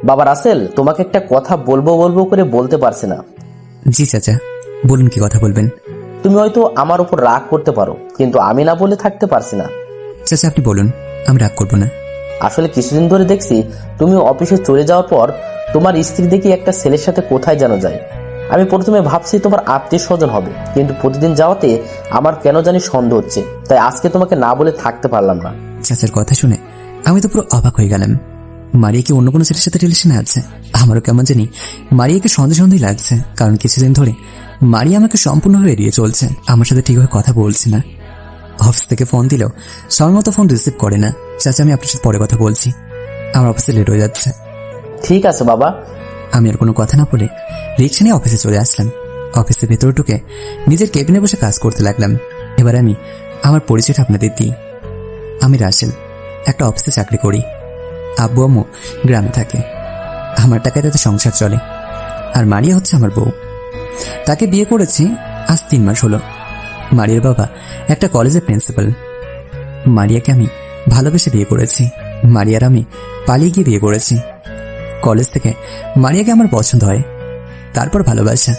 বাবা রাসেল, তোমাকে একটা কথা বলবো বলবো করে বলতে পারছি না। জি চাচা, বলুন কি কথা বলবেন। তুমি হয়তো আমার উপর রাগ করতে পারো, কিন্তু আমি না বলে থাকতে পারছি না। চাচা আপনি বলুন, আমি রাগ করবো না। আসলে কিছুদিন ধরে দেখছি তুমি অফিসে চলে যাওয়ার পর তোমার স্ত্রী দেখি একটা ছেলের সাথে কোথায় যেন যায়। আমি প্রথমে ভাবছি তোমার আত্মীয় স্বজন হবে, কিন্তু প্রতিদিন যাওয়াতে আমার কেন জানি সন্দেহ হচ্ছে। তাই আজকে তোমাকে না বলে থাকতে পারলাম না। চাচার কথা শুনে আমি তো পুরো অবাক হয়ে গেলাম। মারিয়া কি অন্য কোনো ছেলের সাথে রিলেশনে আছে? আমারও কেমন জানি মারিয়াকে সন্দেহ সন্দেহ লাগছে, কারণ কিছুদিন ধরে মারিয়া আমাকে সম্পূর্ণভাবে এড়িয়ে চলছে, আমার সাথে ঠিকভাবে কথা বলছে না। অফিস থেকে ফোন দিলেও সময় মতো ফোন রিসিভ করে না। চাচা আমি আপনার সাথে পরে কথা বলছি, আমার অফিসে লেট হয়ে যাচ্ছে। ঠিক আছে বাবা। আমি আর কোনো কথা না বলে রিক্সা নিয়ে অফিসে চলে আসলাম। অফিসের ভেতরে ঢুকে নিজের কেবিনে বসে কাজ করতে লাগলাম। এবার আমি আমার পরিচয়টা আপনাদের দিই। আমি রাসেল, একটা অফিসে চাকরি করি। আব্বু আম্মু গ্রামে থাকে। আমার টাকায় তাতে সংসার চলে। আর মারিয়া হচ্ছে আমার বউ। তাকে বিয়ে করেছি আজ 3 মাস হলো। মারিয়ার বাবা একটা কলেজের প্রিন্সিপাল। মারিয়াকে আমি ভালোবেসে বিয়ে করেছি। মারিয়ার আমি পালিয়ে গিয়ে বিয়ে করেছি। কলেজ থেকে মারিয়াকে আমার পছন্দ হয়, তারপর ভালোবাসা।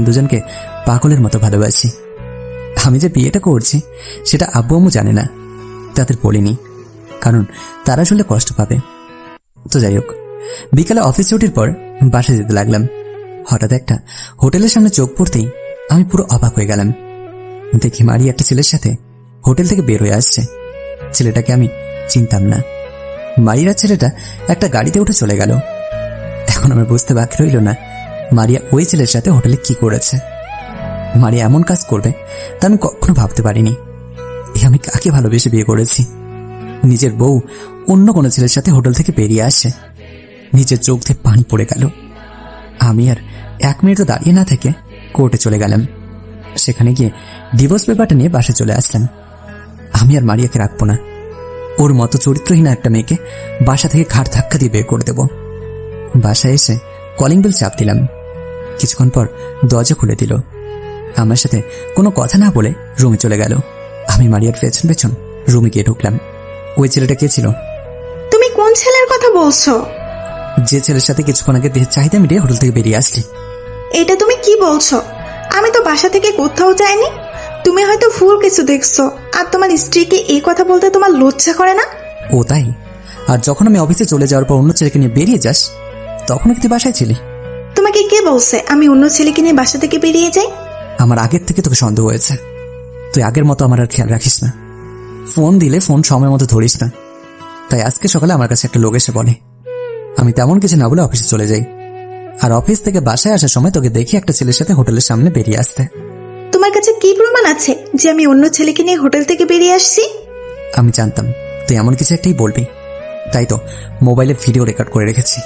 দুজনকে পাগলের মতো ভালোবাসি। আমি যে বিয়েটা করছি সেটা আব্বু আম্মু জানে না, তাদের বলিনি, কারণ তারা শুনলে কষ্ট পাবে। তো যাই হোক, বিকালে অফিস ছুটির পর বাসায় যেতে লাগলাম। হঠাৎ একটা হোটেলের সামনে চোখ পড়তেই আমি পুরো অবাক হয়ে গেলাম। দেখি মারিয়া একটা ছেলের সাথে হোটেল থেকে বের হয়ে আসছে। ছেলেটাকে আমি চিনতাম না। মারিয়ার ছেলেটা একটা গাড়িতে উঠে চলে গেল। এখন আমার বুঝতে বাকি রইল না মারিয়া ওই ছেলের সাথে হোটেলে কি করেছে। মারিয়া এমন কাজ করবে তা আমি কখনো ভাবতে পারিনি। আমি কাকে ভালোবেসে বিয়ে করেছি? নিজের বউ অন্য কোনো ছেলের সাথে হোটেল থেকে বেরিয়ে আসে। নিজের চোখ দিয়ে পানি পড়ে গেল। আমি আর 1 মিনিটও দাঁড়িয়ে না থেকে কোর্টে চলে গেলাম। সেখানে গিয়ে ডিভোর্স পেপারটা নিয়ে বাসায় চলে আসলাম। আমি আর মারিয়াকে রাখবো না। ওর মতো চরিত্রহীন একটা মেয়েকে বাসা থেকে ঘাড় ধাক্কা দিয়ে বের করে দেব। বাসায় এসে কলিং বেল চাপ দিলাম। কিছুক্ষণ পর দরজা খুলে দিল। আমার সাথে কোনো কথা না বলে রুমে চলে গেল। আমি মারিয়ার পেছন পেছন রুমে গিয়ে ঢুকলাম। ওই ছেলেটা কে ছিল? তুমি কোন ছেলের কথা বলছো? যে ছেলের সাথে কিছুক্ষণ আগে দেহের চাহিদা মিটিয়ে হোটেল থেকে বেরিয়ে আসলি। এটা তুমি কি বলছো? আমি তো বাসা থেকে কোথাও যাইনি। তুমি হয়তো ভুল কিছু দেখছো। আর তোমার স্ত্রীকে এই কথা বলতে তোমার লজ্জা করে না? ও তাই? আর যখন আমি অফিসে চলে যাওয়ার পর অন্য ছেলেকে নিয়ে বেরিয়ে যাস, তখন কি তুই বাসায় ছিলি? তোমাকে কে বলছে আমি অন্য ছেলেকে নিয়ে বাসা থেকে বেরিয়ে যাই? আমার আগের থেকে তোকে সন্দেহ হয়েছে। তুই আগের মতো আমার আর খেয়াল রাখিস না। ফোন দিলে ফোন সময় মতো ধরিস না। তাই আজকে সকালে আমার কাছে একটা লোক এসে বলে, আমি তেমন কিছু না বলে অফিসে চলে যাই। আর অফিস থেকে বাসায় আসার সময় তোকে দেখি একটা ছেলের সাথে হোটেলের সামনে বেরিয়ে আসতে। তোমার কাছে কি প্রমাণ আছে যে আমি অন্য ছেলেকে নিয়ে হোটেল থেকে বেরিয়ে আসছি? আমি জানতাম তুই এমন কিছু একটাই বলবি, তাই তো মোবাইলে ভিডিও রেকর্ড করে রেখেছি।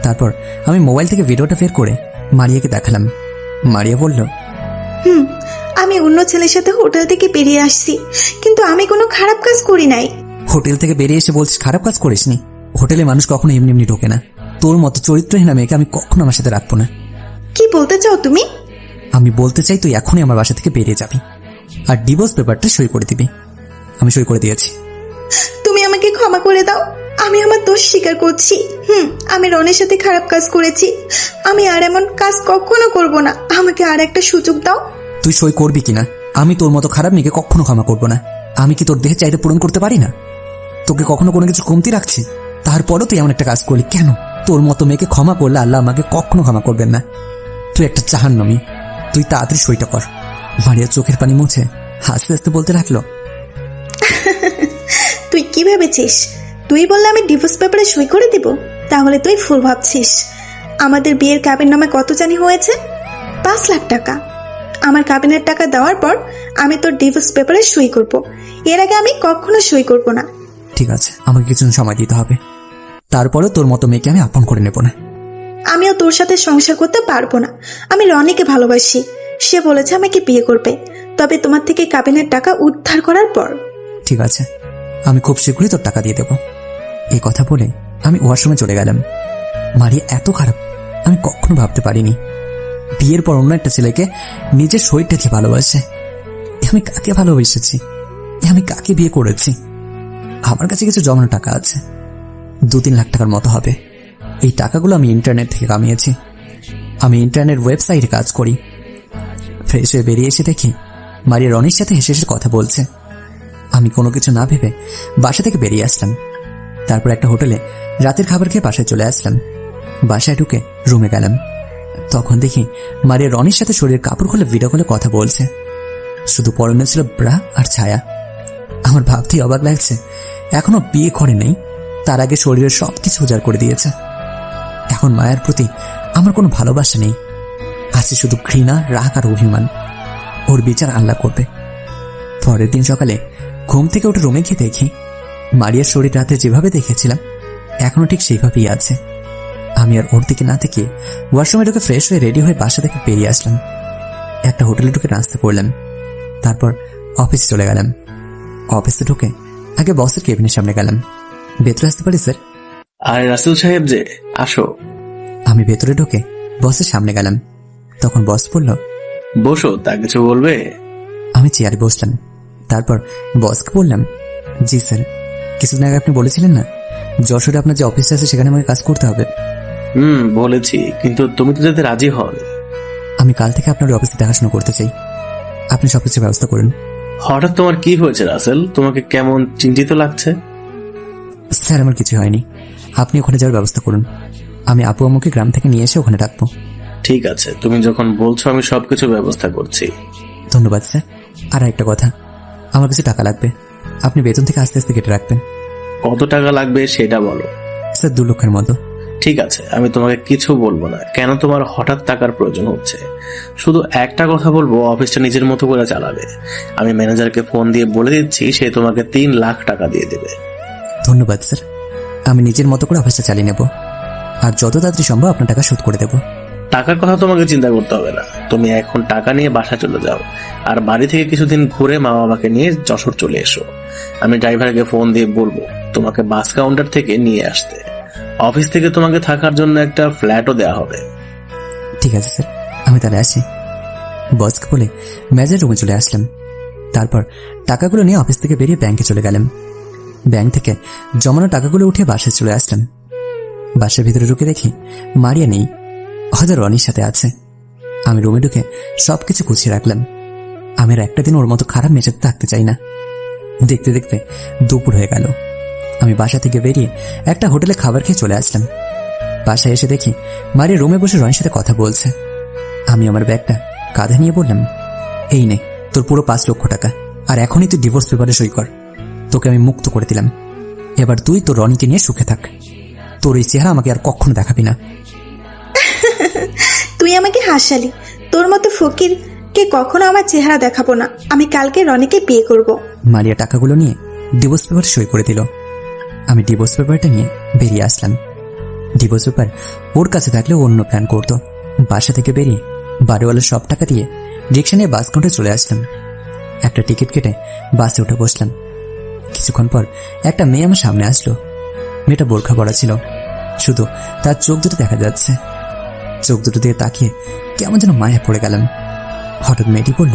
তারপর আমি মোবাইল থেকে ভিডিওটা বের করে মারিয়াকে দেখালাম। মারিয়া বলল, আমি অন্য ছেলের সাথে হোটেল থেকে বেরিয়ে আসছি, কিন্তু আমি কোনো খারাপ কাজ করি নাই। হোটেল থেকে বেরিয়ে এসে বলছিস খারাপ কাজ করিসনি? হোটেলে মানুষ কখনো এমনি এমনি ঢোকে না। তোর মতো চরিত্রহীন মেয়েকে আমি কখনো আমার সাথে রাখবো না। কি বলতে চাও তুমি? আমি বলতে চাই তুই এখনই আমার বাসা থেকে বেরিয়ে যাবি আর ডিভোর্স পেপারটা সই করে দিবি। আমি সই করে দিয়েছি। তুমি আমাকে ক্ষমা করে দাও। আমি আমার দোষ স্বীকার করছি। আমি রনের সাথে খারাপ কাজ করেছি। আমি আর এমন কাজ কখনো করব না। আমাকে আর একটা সুযোগ দাও। তুই সই করবি কিনা? আমি তোর মতো খারাপ মেয়েকে কখনো ক্ষমা করবো না। আমি কি তোর দেহের চাহিদা পূরণ করতে পারি না? তোকে কখনো কোনো কিছু কমতি রাখছি? তারপরও তুই এমন একটা কাজ করলি কেন? তোর মতো মেয়েকে ক্ষমা করলে আল্লাহ আমাকে কখনো ক্ষমা করবেন না। তুই একটা জাহান্নামী। তুই তাড়াতাড়ি সইটা কর। মারিয়া চোখের পানি মুছে হাসতে হাসতে বলতে লাগলো, তুই কি ভেবেছিস? তুই বললে আমি ডিভোর্স পেপারে সই করে দিব? তাহলে তুই ভুল ভাবছিস। আমাদের বিয়ের কাবিন নামে কত জানি হয়েছে? 5 লাখ টাকা। আমার কাবিনের টাকা দেওয়ার পর আমি তোর ডিভোর্স পেপারে সই করব। এর আগে আমি কখনো সই করব না। ঠিক আছে, আমাকে কিছু সময় দিতে হবে। তারপরেও তোর মতো মেয়েকে আমি আপন করে নেব না। আমিও তোর সাথে সংসার করতে পারবো না। আমি রনিকে ভালোবাসি। সে বলেছে আমাকে বিয়ে করবে, তবে তোমার থেকে কাবিনের টাকা উদ্ধার করার পর। ঠিক আছে, আমি খুব শীঘ্রই তোর টাকা দিয়ে দেবো। এই কথা বলে আমি ওয়াশরুমে চলে গেলাম। মারিয়া এত খারাপ আমি কখনো ভাবতে পারিনি। বিয়ের পর অন্য একটা ছেলেকে নিজের শরীরটা দিয়ে ভালোবাসে। আমি কাকে ভালোবেসেছি? আমি কাকে বিয়ে করেছি? আমার কাছে কিছু জমানো টাকা আছে, 2-3 লাখ টাকার মতো হবে। এই টাকাগুলো আমি ইন্টারনেট থেকে কামিয়েছি। আমি ইন্টারনেট ওয়েবসাইটে কাজ করি। ফ্রেশ হয়ে বেরিয়ে এসে দেখি মারিয়া রনির সাথে হেসে হেসে কথা বলছে। আমি কোনো কিছু না ভেবে বাসা থেকে বেরিয়ে আসলাম। তারপর একটা হোটেলে রাতের খাবার খেয়ে বাসায় চলে আসলাম। বাসায় ঢুকে রুমে গেলাম। তখন দেখি মারিয়া রনির সাথে শরীরের কাপড় খুলে ভিডিও কলে কথা বলছে। শুধু পরনে ছিল ব্রা আর ছায়া। আমার ভাবতেই অবাক লাগছে, এখনো বিয়ে করে নেই, তার আগে শরীরের সবকিছু উজাড় করে দিয়েছে। এখন মায়ের প্রতি আমার কোনো ভালোবাসা নেই, আছে শুধু ঘৃণা, রাগ আর অভিমান। ওর বিচার আল্লাহ করবে। পরের দিন সকালে ঘুম থেকে উঠে রুমে গিয়ে দেখি মারিয়ার শরীর রাতে যেভাবে দেখেছিলাম এখনো ঠিক সেইভাবেই আছে। আমি আর ওর দিকে না থেকে ওয়াশরুমে ঢুকে ফ্রেশ হয়ে রেডি হয়ে বাসা থেকে বেরিয়ে আসলাম। একটা হোটেলে ঢুকে নাস্তা করলাম। তারপর অফিসে চলে গেলাম। অফিসে ঢুকে আগে বসের কেবিনের সামনে গেলাম। ভেতরে আসতে পারি স্যার? আরে রাসেল সাহেব যে, আসো। আমি ভেতরে ঢুকে বসের সামনে গেলাম। তখন বস বলল, বসো, তা কিছু বলবে? আমি চেয়ারে বসলাম। তারপর বসকে বললাম, জি স্যার, কিছুদিন আগে আপনি বলেছিলেন না যশোরে আপনার যে অফিসটা আছে সেখানে আমাকে কাজ করতে হবে। বলেছি, কিন্তু তুমি তো যেতে রাজি হও। আমি কাল থেকে আপনার অফিসে দেখাশোনা করতে চাই, আপনি সবকিছু ব্যবস্থা করুন। হঠাৎ তোমার কি হয়েছে রাসেল? তোমাকে কেমন চিন্তিত লাগছে? স্যার আমার কিছু হয়নি, আপনি ওখানে যাওয়ার ব্যবস্থা করুন। আমি আপু আম্মুকে গ্রাম থেকে নিয়ে এসে ওখানে রাখবো। ঠিক আছে, তুমি যখন বলছো আমি সবকিছু ব্যবস্থা করছি। ধন্যবাদ স্যার। আর একটা কথা, আমার কিছু টাকা লাগবে, আপনি বেতন থেকে আস্তে আস্তে কেটে রাখবেন। কত টাকা লাগবে সেটা বলো। স্যার 2 লক্ষের মতো। ঠিক আছে, আমি তোমাকে কিছু বলবো না। কেন তোমার হঠাৎ টাকার প্রয়োজন হচ্ছে? শুধু একটা কথা বলবো, অফিসটা নিজের মতো করে চালাবে। আমি ম্যানেজারকে ফোন দিয়ে বলে দিচ্ছি, সে তোমাকে 3 লাখ টাকা দিয়ে দেবে। ধন্যবাদ স্যার, আমি নিজের মতো করে অফিসটা চালিয়ে নেব, আর যত তাড়াতাড়ি সম্ভব আপনার টাকা শোধ করে দেব। টাকার কথা তোমাকে চিন্তা করতে হবে না। তুমি এখন টাকা নিয়ে বাসা চলে যাও, আর বাড়ি থেকে কিছুদিন ঘুরে মা বাবাকে নিয়ে যশোর চলে এসো। আমি ড্রাইভারকে ফোন দিয়ে বলবো তোমাকে বাস কাউন্টার থেকে নিয়ে আসতে। অফিস থেকে তোমাকে থাকার জন্য একটা ফ্ল্যাটও দেওয়া হবে। ঠিক আছে স্যার, আমি তাহলে আসি। বসকে বলে ম্যানেজার রুমে চলে আসলাম। তারপর টাকাগুলো নিয়ে অফিস থেকে বেরিয়ে ব্যাংকে চলে গেলাম। ব্যাংক থেকে জমানো টাকাগুলো উঠে বাসায় চলে আসলাম। বাসার ভিতরে ঢুকে দেখি মারিয়া নেই, হয়তো রনির সাথে আছে। আমি রুমে ঢুকে সবকিছু গুছিয়ে রাখলাম। আমি আর একটা দিন ওর মতো খারাপ মেজাজে থাকতে চাই না। দেখতে দেখতে দুপুর হয়ে গেল। আমি বাসা থেকে বেরিয়ে একটা হোটেলে খাবার খেয়ে চলে আসলাম। বাসায় এসে দেখি মারিয়া রুমে বসে রনির সাথে কথা বলছে। আমি আমার ব্যাগটা কাঁধে নিয়ে বললাম, এই নে তোর পুরো 5 লক্ষ টাকা, আর এখনই তুই ডিভোর্স পেপারে সই কর। তোকে আমি মুক্ত করে দিলাম। এবার তুই তোর রনিকে নিয়ে সুখে থাক। তোর এই চেহারা আমাকে আর কখনো দেখাবি না। তুই আমাকে হাসালি। তোর মতো ফকিরকে কখনো আমার চেহারা দেখাবো না। আমি কালকে রনিকে বিয়ে করব। মারিয়া টাকাগুলো নিয়ে ডিভোর্স পেপারে সই করে দিল। আমি ডিভোর্স পেপারটা নিয়ে বেরিয়ে আসলাম। ডিভোর্স পেপার ওর কাছে থাকলে অন্য প্ল্যান করতো। বাসা থেকে বেরিয়ে বাড়িওয়ালার সব টাকা দিয়ে রিক্সা নিয়ে বাস কাউন্টারে চলে আসলাম। একটা টিকিট কেটে বাসে উঠে বসলাম। কিছুক্ষণ পর একটা মেয়ে আমার সামনে আসলো। মেয়েটা বোরখা পরা ছিল, শুধু তার চোখ দুটো দেখা যাচ্ছে। চোখ দুটো দিয়ে তাকিয়ে কেমন যেন মায়া পড়ে গেলাম। হঠাৎ মেয়েটি বলল,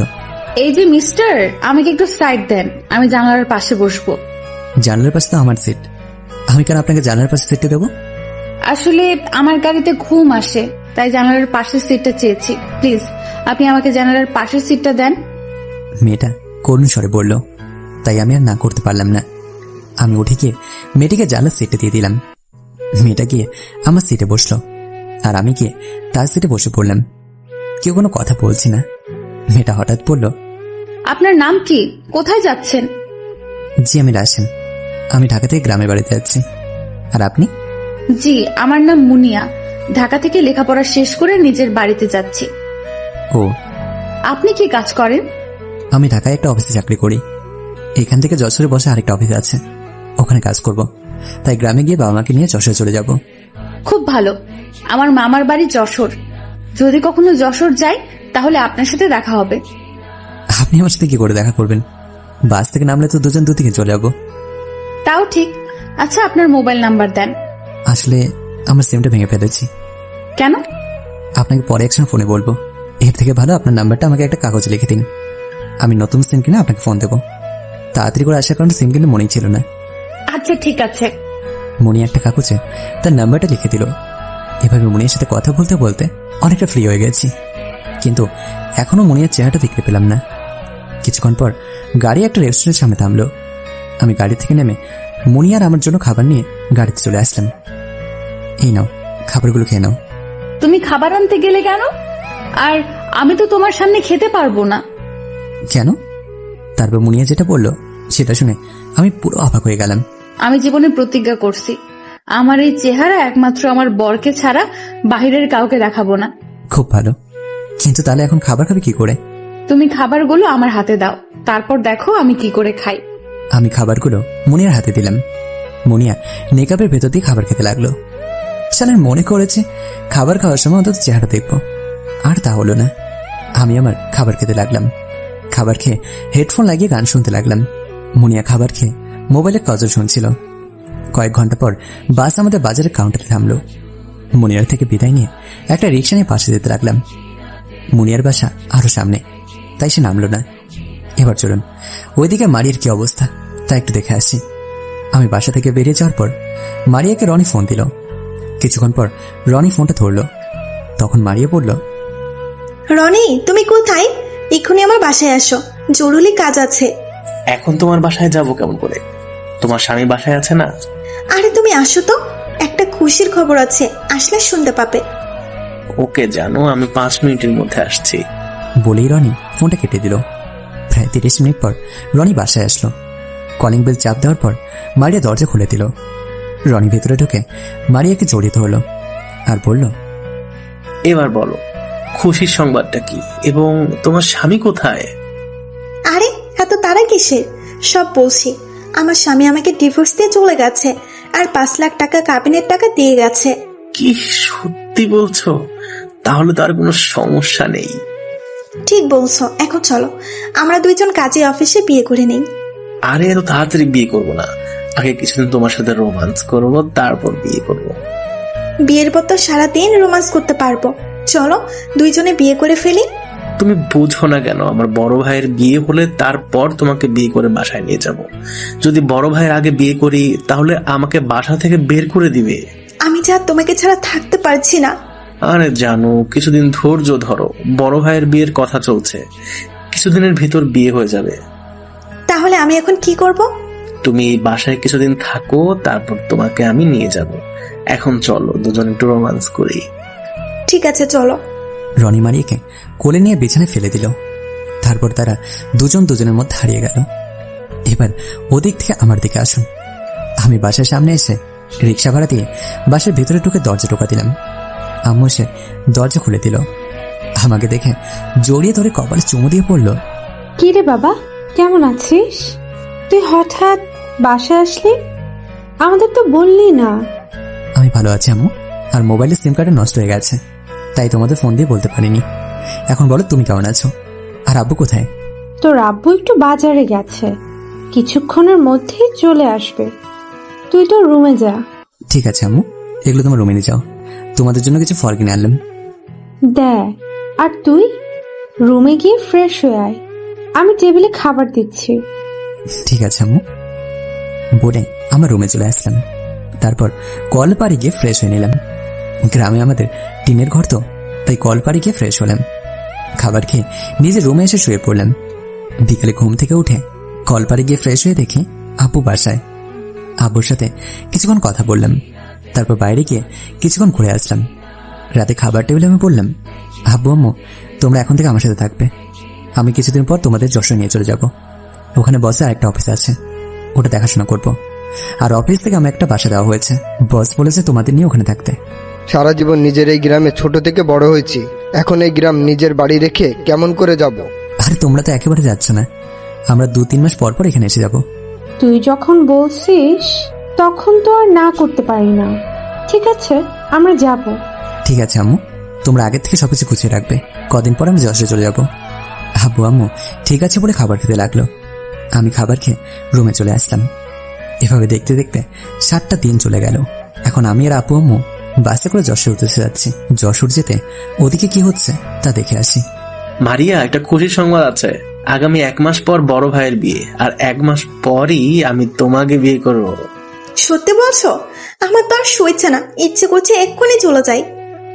এই যে মিস্টার, আমাকে একটু সাইড দেন, আমি জানালার পাশে বসবো। জানালার পাশে তো আমার সিট, আমি কেন আপনাকে জানালার পাশে সিটটা দেবো? আসলে আমার গাড়িতে ঘুম আসে, তাই জানালার পাশের সিটটা চেয়েছি। প্লিজ আপনি আমাকে জানালার পাশের সিটটা দেন। মেয়েটা করুণ স্বরে বলল। তাই আমি আর না করতে পারলাম না। আমি উঠে গিয়ে মেয়েটিকে জানালার সিটে দিয়ে দিলাম। মেয়েটা গিয়ে আমার সিটে বসলো, আর আমি গিয়ে তার সিটে বসে পড়লাম। কেউ কোনো কথা বলছি না। মেয়েটা হঠাৎ বলল, আপনার নাম কি? কোথায় যাচ্ছেন? জি আমি রাশেন, আমি ঢাকা থেকে গ্রামের বাড়িতে যাচ্ছি। আর আপনি? জি আমার নাম মুনিয়া, ঢাকা থেকে লেখাপড়া শেষ করে নিজের বাড়িতে যাচ্ছি। ও, আপনি কি কাজ করেন? আমি ঢাকায় একটা অফিসে চাকরি করি। এখান থেকে যশোরে বসে আরেকটা অফিস আছে, ওখানে কাজ করব। তাই গ্রামে গিয়ে বাবা মাকে নিয়ে যশোরে চলে যাব। খুব ভালো, আমার মামার বাড়ি যশোর। যদি কখনো যশোর যাই তাহলে আপনার সাথে দেখা হবে। আপনি আমার সাথে কি করে দেখা করবেন? বাস থেকে নামলে তো দুজন দুদিকে চলে যাবো। তাও ঠিক। আচ্ছা আপনার মোবাইল নাম্বার দেন। আসলে আমার সিমটা ভেঙে ফেলেছি। কেন? আপনাকে পরে একসময় ফোনে বলবো। এর থেকে ভালো আপনার নাম্বারটা আমাকে একটা কাগজে লিখে দিন, আমি নতুন সিম কিনে আপনাকে ফোন দেবো। তাড়াতাড়ি করে আসার কারণে সিম কিনে মনেই ছিল না। আচ্ছা ঠিক আছে। মনি একটা কাগজে তার নাম্বারটা লিখে দিল। এভাবে মুনিয়ার সাথে কথা বলতে বলতে অনেকটা ফ্রি হয়ে গেছি, কিন্তু এখনো মুনিয়ার চেহারাটা দেখতে পেলাম না। কিছুক্ষণ পর গাড়ি একটা রেস্টুরেন্টের সামনে থামলো। আমি গাড়ি থেকে নেমে মুনিয়ার আমার জন্য খাবার নিয়ে গাড়িতে চলে আসলাম। এই নাও, খাবারগুলো খেয়ে নাও। তুমি খাবার আনতে গেলে কেন? আর আমি তো তোমার সামনে খেতে পারবো না। কেন? তারপর মুনিয়া যেটা বললো সেটা শুনে আমি পুরো অবাক হয়ে গেলাম। আমি জীবনে প্রতিজ্ঞা করছি, আমার এই চেহারা একমাত্র আমার বরকে ছাড়া বাহিরের কাউকে দেখাবো না। খুব ভালো, কিন্তু তাহলে এখন খাবার খাবে কি করে? তুমি খাবারগুলো আমার হাতে দাও, তারপর দেখো আমি কি করে খাই। আমি খাবারগুলো মুনিয়ার হাতে দিলাম। মুনিয়া নেকাবের ভেতর দিয়ে খাবার খেতে লাগলো। শালার মনে করেছে খাবার খাওয়ার সময় অন্তত চেহারা দেখবো, আর তা হলো না। আমি আমার খাবার খেতে লাগলাম। খাবার খেয়ে হেডফোন লাগিয়ে গান শুনতে লাগলাম। মুনিয়া খাবার খেয়ে মোবাইলে গজল শুনছিল। কয়েক ঘন্টা পর বাস আমাদের বাজারের কাউন্টারে থামলো। মুনিয়ার থেকে বিদায় নিয়ে একটা রিক্সা নিয়ে পাশে যেতে লাগলাম। মুনিয়ার বাসা আরো সামনে, তাই সে নামলো না। এবার চলুন ওইদিকে মারিয়ার কি অবস্থা তা একটু দেখে আসি। আমি বাসা থেকে বেরিয়ে যাওয়ার পর মারিয়াকে রনি ফোন দিল। কিছুক্ষণ পর রনি ফোনটা ধরলো। তখন মারিয়া বলল, রনি, তুমি কোথায়? এক্ষুনি আমার বাসায় আসো, জরুরি কাজ আছে। এখন তোমার বাসায় যাব কেমন করে? তোমার স্বামী বাসায় আছে না? আরে তুমি আসো তো, একটা খুশির খবর আছে, আসলে শুনতে পাবে। ওকে জানো, আমি 5 মিনিটের মধ্যে আসছি। বলেই রনি ফোনটা কেটে দিল। প্রায় 30 মিনিট পর রনি বাসায় আসলো। কলিং বেল চাপ দেওয়ার পর মারিয়া দরজা খুলে দিল। রনি ভেতরে ঢুকে মারিয়াকে জড়িয়ে ধরল আর বলল, এবার বলো, খুশির সংবাদটা কি এবং তোমার স্বামী কোথায়? আরে এত তারা কিসের? সব বলছি। আমার স্বামী আমাকে ডিভোর্স দিয়ে চলে গেছে, আর 5 লাখ টাকা কাবিনের টাকা দিয়ে গেছে। কি সত্যি বলছো? তাহলে তো আর কোনো সমস্যা নেই। ঠিক বলছো। এখন চলো আমরা দুইজন কাজী অফিসে বিয়ে করে নেই। আরে এত তাড়াতাড়ি বিয়ে করব না, আগে কিছুদিন তোমার সাথে রোমান্স করব, তারপর বিয়ে করব। বিয়ের পর তো সারাদিন রোমান্স করতে পারবো। চলো দুইজনে বিয়ে করে ফেলি। তুমি বুঝো না কেন? আমার বড় ভাইয়ের বিয়ে হলে তারপর তোমাকে বিয়ে করে বাসায় নিয়ে যাব। যদি বড় ভাইয়ের আগে বিয়ে করি তাহলে আমাকে বাসা থেকে বের করে দিবে। আমি যা তোমাকে ছাড়া থাকতে পারছি না। আরে জানো, কিছুদিন ধৈর্য ধরো, বড় ভাইয়ের বিয়ের কথা চলছে, কিছুদিনের ভিতর বিয়ে হয়ে যাবে। তাহলে আমি এখন কি করব? তুমি এই বাসায় কিছুদিন থাকো, তারপর তোমাকে আমি নিয়ে যাব। এখন চলো দুজন একটু রোমান্স করি। ঠিক আছে চলো। রনি মারিয়াকে কোলে নিয়ে বিছানায় ফেলে দিল। তারপর তারা দুজন দুজনের মধ্যে হারিয়ে গেল। এবার ওদিক থেকে আমার দিকে আসুন। আমি বাসার সামনে এসে রিক্সা ভাড়া দিয়ে বাসার ভিতরে ঢুকে দরজা টোকা দিলাম। আম্মু এসে দরজা খুলে দিল। আমাকে দেখে জড়িয়ে ধরে কপালে চুমু দিয়ে পড়ল, কি রে বাবা, কেমন আছিস? তুই হঠাৎ বাসায় আসলি, আমাদের তো বললি না। আমি ভালো আছি আম্মু, আর মোবাইলের সিম কার্ডটা নষ্ট হয়ে গেছে, তাই তোমাদের ফোন দিয়ে বলতে পারিনি। এখন বলো তুমি কেমন আছো, আর আব্বু কোথায়? তোর আব্বু একটু বাজারে গেছে, কিছুক্ষণের মধ্যেই চলে আসবে। তুই তো রুমে যা। ঠিক আছে আম্মু, এগুলো তোমার রুমে নিয়ে যাও। তোমাদের জন্য কিছু ফল কিনে আনলাম। দেখ, আর তুই রুমে গিয়ে ফ্রেশ হয়ে আয়, আমি টেবিলে খাবার দিচ্ছি। ঠিক আছে আম্মু। বলে আমার রুমে চলে আসলাম। তারপর কল পাড়ে গিয়ে ফ্রেশ হয়ে নিলাম। গ্রামে আমাদের টিনের ঘর তো, তাই কল পাড়ে গিয়ে ফ্রেশ হলাম। খাবার খেয়ে নিজের রুমে এসে শুয়ে পড়লাম। বিকালে ঘুম থেকে উঠে কল পাড়ে গিয়ে ফ্রেশ হয়ে দেখি আব্বু বাসায়। আব্বুর সাথে কিছুক্ষণ কথা বললাম, তারপর বাইরে গিয়ে কিছুক্ষণ ঘুরে আসলাম। রাতে খাবার টেবিলে আমি বললাম, আব্বু আম্মু তোমরা এখন থেকে আমার সাথে থাকবে। আমি কিছুদিন পর তোমাদের যশোর নিয়ে চলে যাব। ওখানে বসে আরেকটা অফিস আছে, ওটা দেখাশোনা করব। আর অফিস থেকে আমার একটা বাসা দেওয়া হয়েছে, বস বলেছে তোমাদের নিয়ে ওখানে থাকতে। সারা জীবন নিজের এই গ্রামে ছোট থেকে বড় হয়েছি, এখন এই গ্রাম নিজের বাড়ি রেখে কেমন করে যাব? আরে তোমরা তো একেবারে যাচ্ছ না, আমরা 2-3 মাস পর পর এখানে এসে যাব। তুই যখন বলছিস তখন তো আর না করতে পারি না। ঠিক আছে, আমরা যাব। ঠিক আছে আম্মু, তোমরা আগের থেকে সবকিছু গুছিয়ে রাখবে। কদিন পর আমি যশোরে চলে যাব। আব্বু আম্মু ঠিক আছে বলে খাবার খেতে লাগলো। আমি খাবার খেয়ে রুমে চলে আসলাম। এভাবে দেখতে দেখতে 7টা দিন চলে গেল। এখন আমি আর আব্বু আম্মু বাসে করে যশোর উঠতে যাচ্ছি। যশোর যেতে ওদিকে কি হচ্ছে তা দেখে আসি। মারিয়া, একটা খুশির সংবাদ আছে। আগামী 1 মাস পর বড় ভাইয়ের বিয়ে, আর 1 মাস পরই আমি তোমাকে বিয়ে করব। সত্যি বলছো? আমার তো আর সইছে না, ইচ্ছে করছে এক্ষুনি চলে যাই।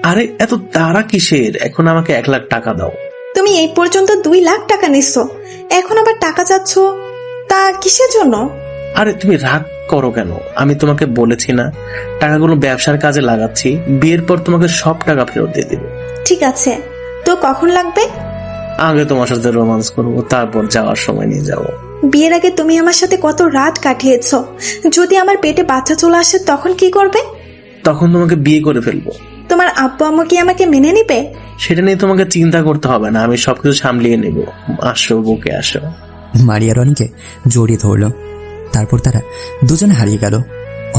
আরে এত তাড়া কিসের? এখন আমাকে 1 লাখ টাকা দাও। তুমি এই পর্যন্ত 2 লাখ টাকা নিচ্ছ, এখন আবার টাকা চাচ্ছ, তা কিসের জন্য? আরে তুমি রাগ করো কেন? আমি তোমাকে বলেছি না টাকাগুলো ব্যবসার কাজে লাগাচ্ছি, বিয়ের পর তোমাকে সব টাকা ফেরত দিয়ে দেবো। ঠিক আছে, তো কখন লাগবে? আগে তোমার সাথে রোমান্স করবো, তারপর যাওয়ার সময় নিয়ে যাবো। বিয়ের আগে তুমি আমার সাথে কত রাত কাটিয়েছ, যদি আমার পেটে বাচ্চা চলে আসে তখন কি করবে? তখন তোমাকে বিয়ে করে ফেলবো। তোমার আব্বু আম্মু কি আমাকে মেনে নিবে? সেটা নিয়ে তোমাকে চিন্তা করতে হবে না, আমি সবকিছু সামলিয়ে নেব। আসো বুকে আসো। মারিয়া রনিকে জড়িয়ে ধরল। তারপর তারা দুজনে হারিয়ে গেল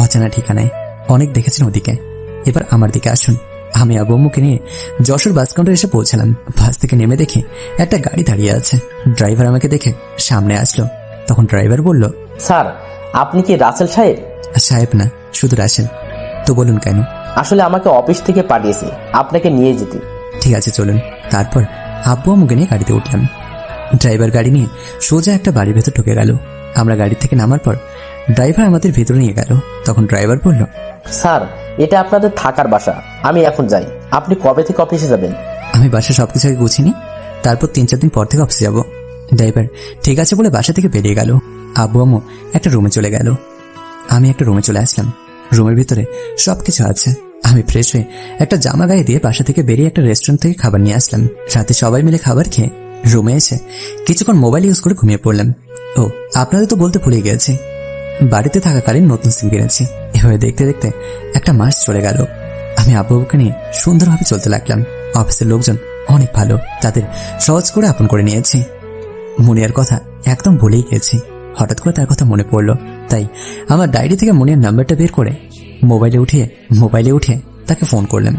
অজানা ঠিকানায়। অনেক দেখেছেন ওদিকে, এবার আমার দিকে আসুন। আমি আব্বু আম্মুকে নিয়ে যশোর বাস কাউন্টার এসে পৌঁছালাম। বাস থেকে নেমে দেখি একটা গাড়ি দাঁড়িয়ে আছে। ড্রাইভার আমাকে দেখে সামনে আসলো। তখন ড্রাইভার বলল, স্যার, আপনি কি রাসেল সাহেব? সাহেব না, শুধু রাসেল। তো বলুন কেন? আসলে আমাকে অফিস থেকে পাঠিয়েছে আপনাকে নিয়ে যেতে। ঠিক আছে চলুন। তারপর আব্বু আম্মুকে নিয়ে গাড়িতে উঠলাম। ড্রাইভার গাড়ি নিয়ে সোজা একটা বাড়ির ভেতর ঢুকে গেল। আমরা গাড়ি থেকে নামার পর ড্রাইভার আমাদের ভেতরে নিয়ে গেল। তখন ড্রাইভার বলল, স্যার, এটা আপনাদের থাকার বাসা, আমি এখন যাই। আপনি কবে থেকে অফিসে যাবেন? আমি বাসা সবকিছু আগে গুছিনি, তারপর 3-4 দিন পর থেকে অফিসে যাব। ড্রাইভার ঠিক আছে বলে বাসা থেকে বেরিয়ে গেল। আব্বু আম্মু একটা রুমে চলে গেল। আমি একটা রুমে চলে আসলাম। রুমের ভিতরে সবকিছু আছে। আমি ফ্রেশ হয়ে একটা জামা গায়ে দিয়ে বাসা থেকে বেরিয়ে একটা রেস্টুরেন্ট থেকে খাবার নিয়ে আসলাম। রাতে সবাই মিলে খাবার খেয়ে রুমে এসে কিছুক্ষণ মোবাইল ইউজ করে ঘুমিয়ে পড়লাম। ও আপনাদের তো বলতে ভুলে গিয়েছি, বাড়িতে থাকাকালীন নতুন সিম কিনেছি। এভাবে দেখতে দেখতে একটা মাস চলে গেল। আমি আব্বুকে নিয়ে সুন্দরভাবে চলতে লাগলাম। অফিসের লোকজন অনেক ভালো, তাদের সহজ করে আপন করে নিয়েছি। মুনিয়ার কথা একদম ভুলেই গেছি। হঠাৎ করে তার কথা মনে পড়লো, তাই আমার ডায়েরি থেকে মুনিয়ার নাম্বারটা বের করে মোবাইলে উঠিয়ে তাকে ফোন করলাম।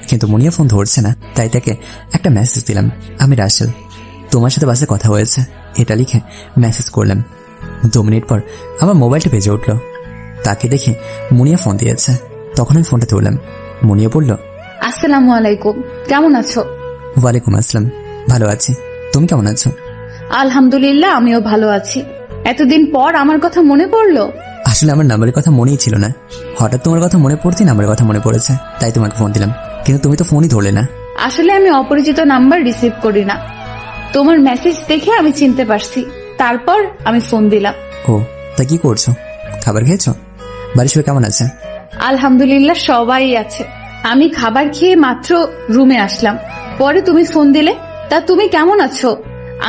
কিন্তু মুনিয়া ফোন ধরছে না, তাই তাকে একটা মেসেজ দিলাম, আমি রাসেল, তোমার সাথে বাসে কথা হয়েছে, এটা লিখে মেসেজ করলাম। 2 মিনিট পর আমার মোবাইলটা বেজে উঠল। তাকে দেখে মুনিয়া ফোন দিয়েছে। তখন আমি ফোনটা তুললাম। মুনিয়া বলল, আসসালামু আলাইকুম, কেমন আছো? ওয়ালাইকুম আসসালাম, ভালো আছি, তুমি কেমন আছো? আলহামদুলিল্লাহ, আমিও ভালো আছি। এতদিন পর আমার কথা মনে পড়লো? আসলে আমার নাম্বারের কথা মনেই ছিল না, হঠাৎ তোমার কথা মনে পড়তে নাম্বারের কথা মনে পড়েছে, তাই তোমাকে ফোন দিলাম। কিন্তু তুমি তো ফোনই ধরলে না। আসলে আমি অপরিচিত নাম্বার রিসিভ করি না। তোমার মেসেজ দেখে আমি চিনতে পারছি, তারপর আমি ফোন দিলাম। ও, তা কি করছো? খাবার খেয়েছো? বাড়ির সবাই কেমন আছে? আলহামদুলিল্লাহ, সবাই আছে। আমি খাবার খেয়ে মাত্র রুমে আসলাম, পরে তুমি ফোন দিলে। তা তুমি কেমন আছো?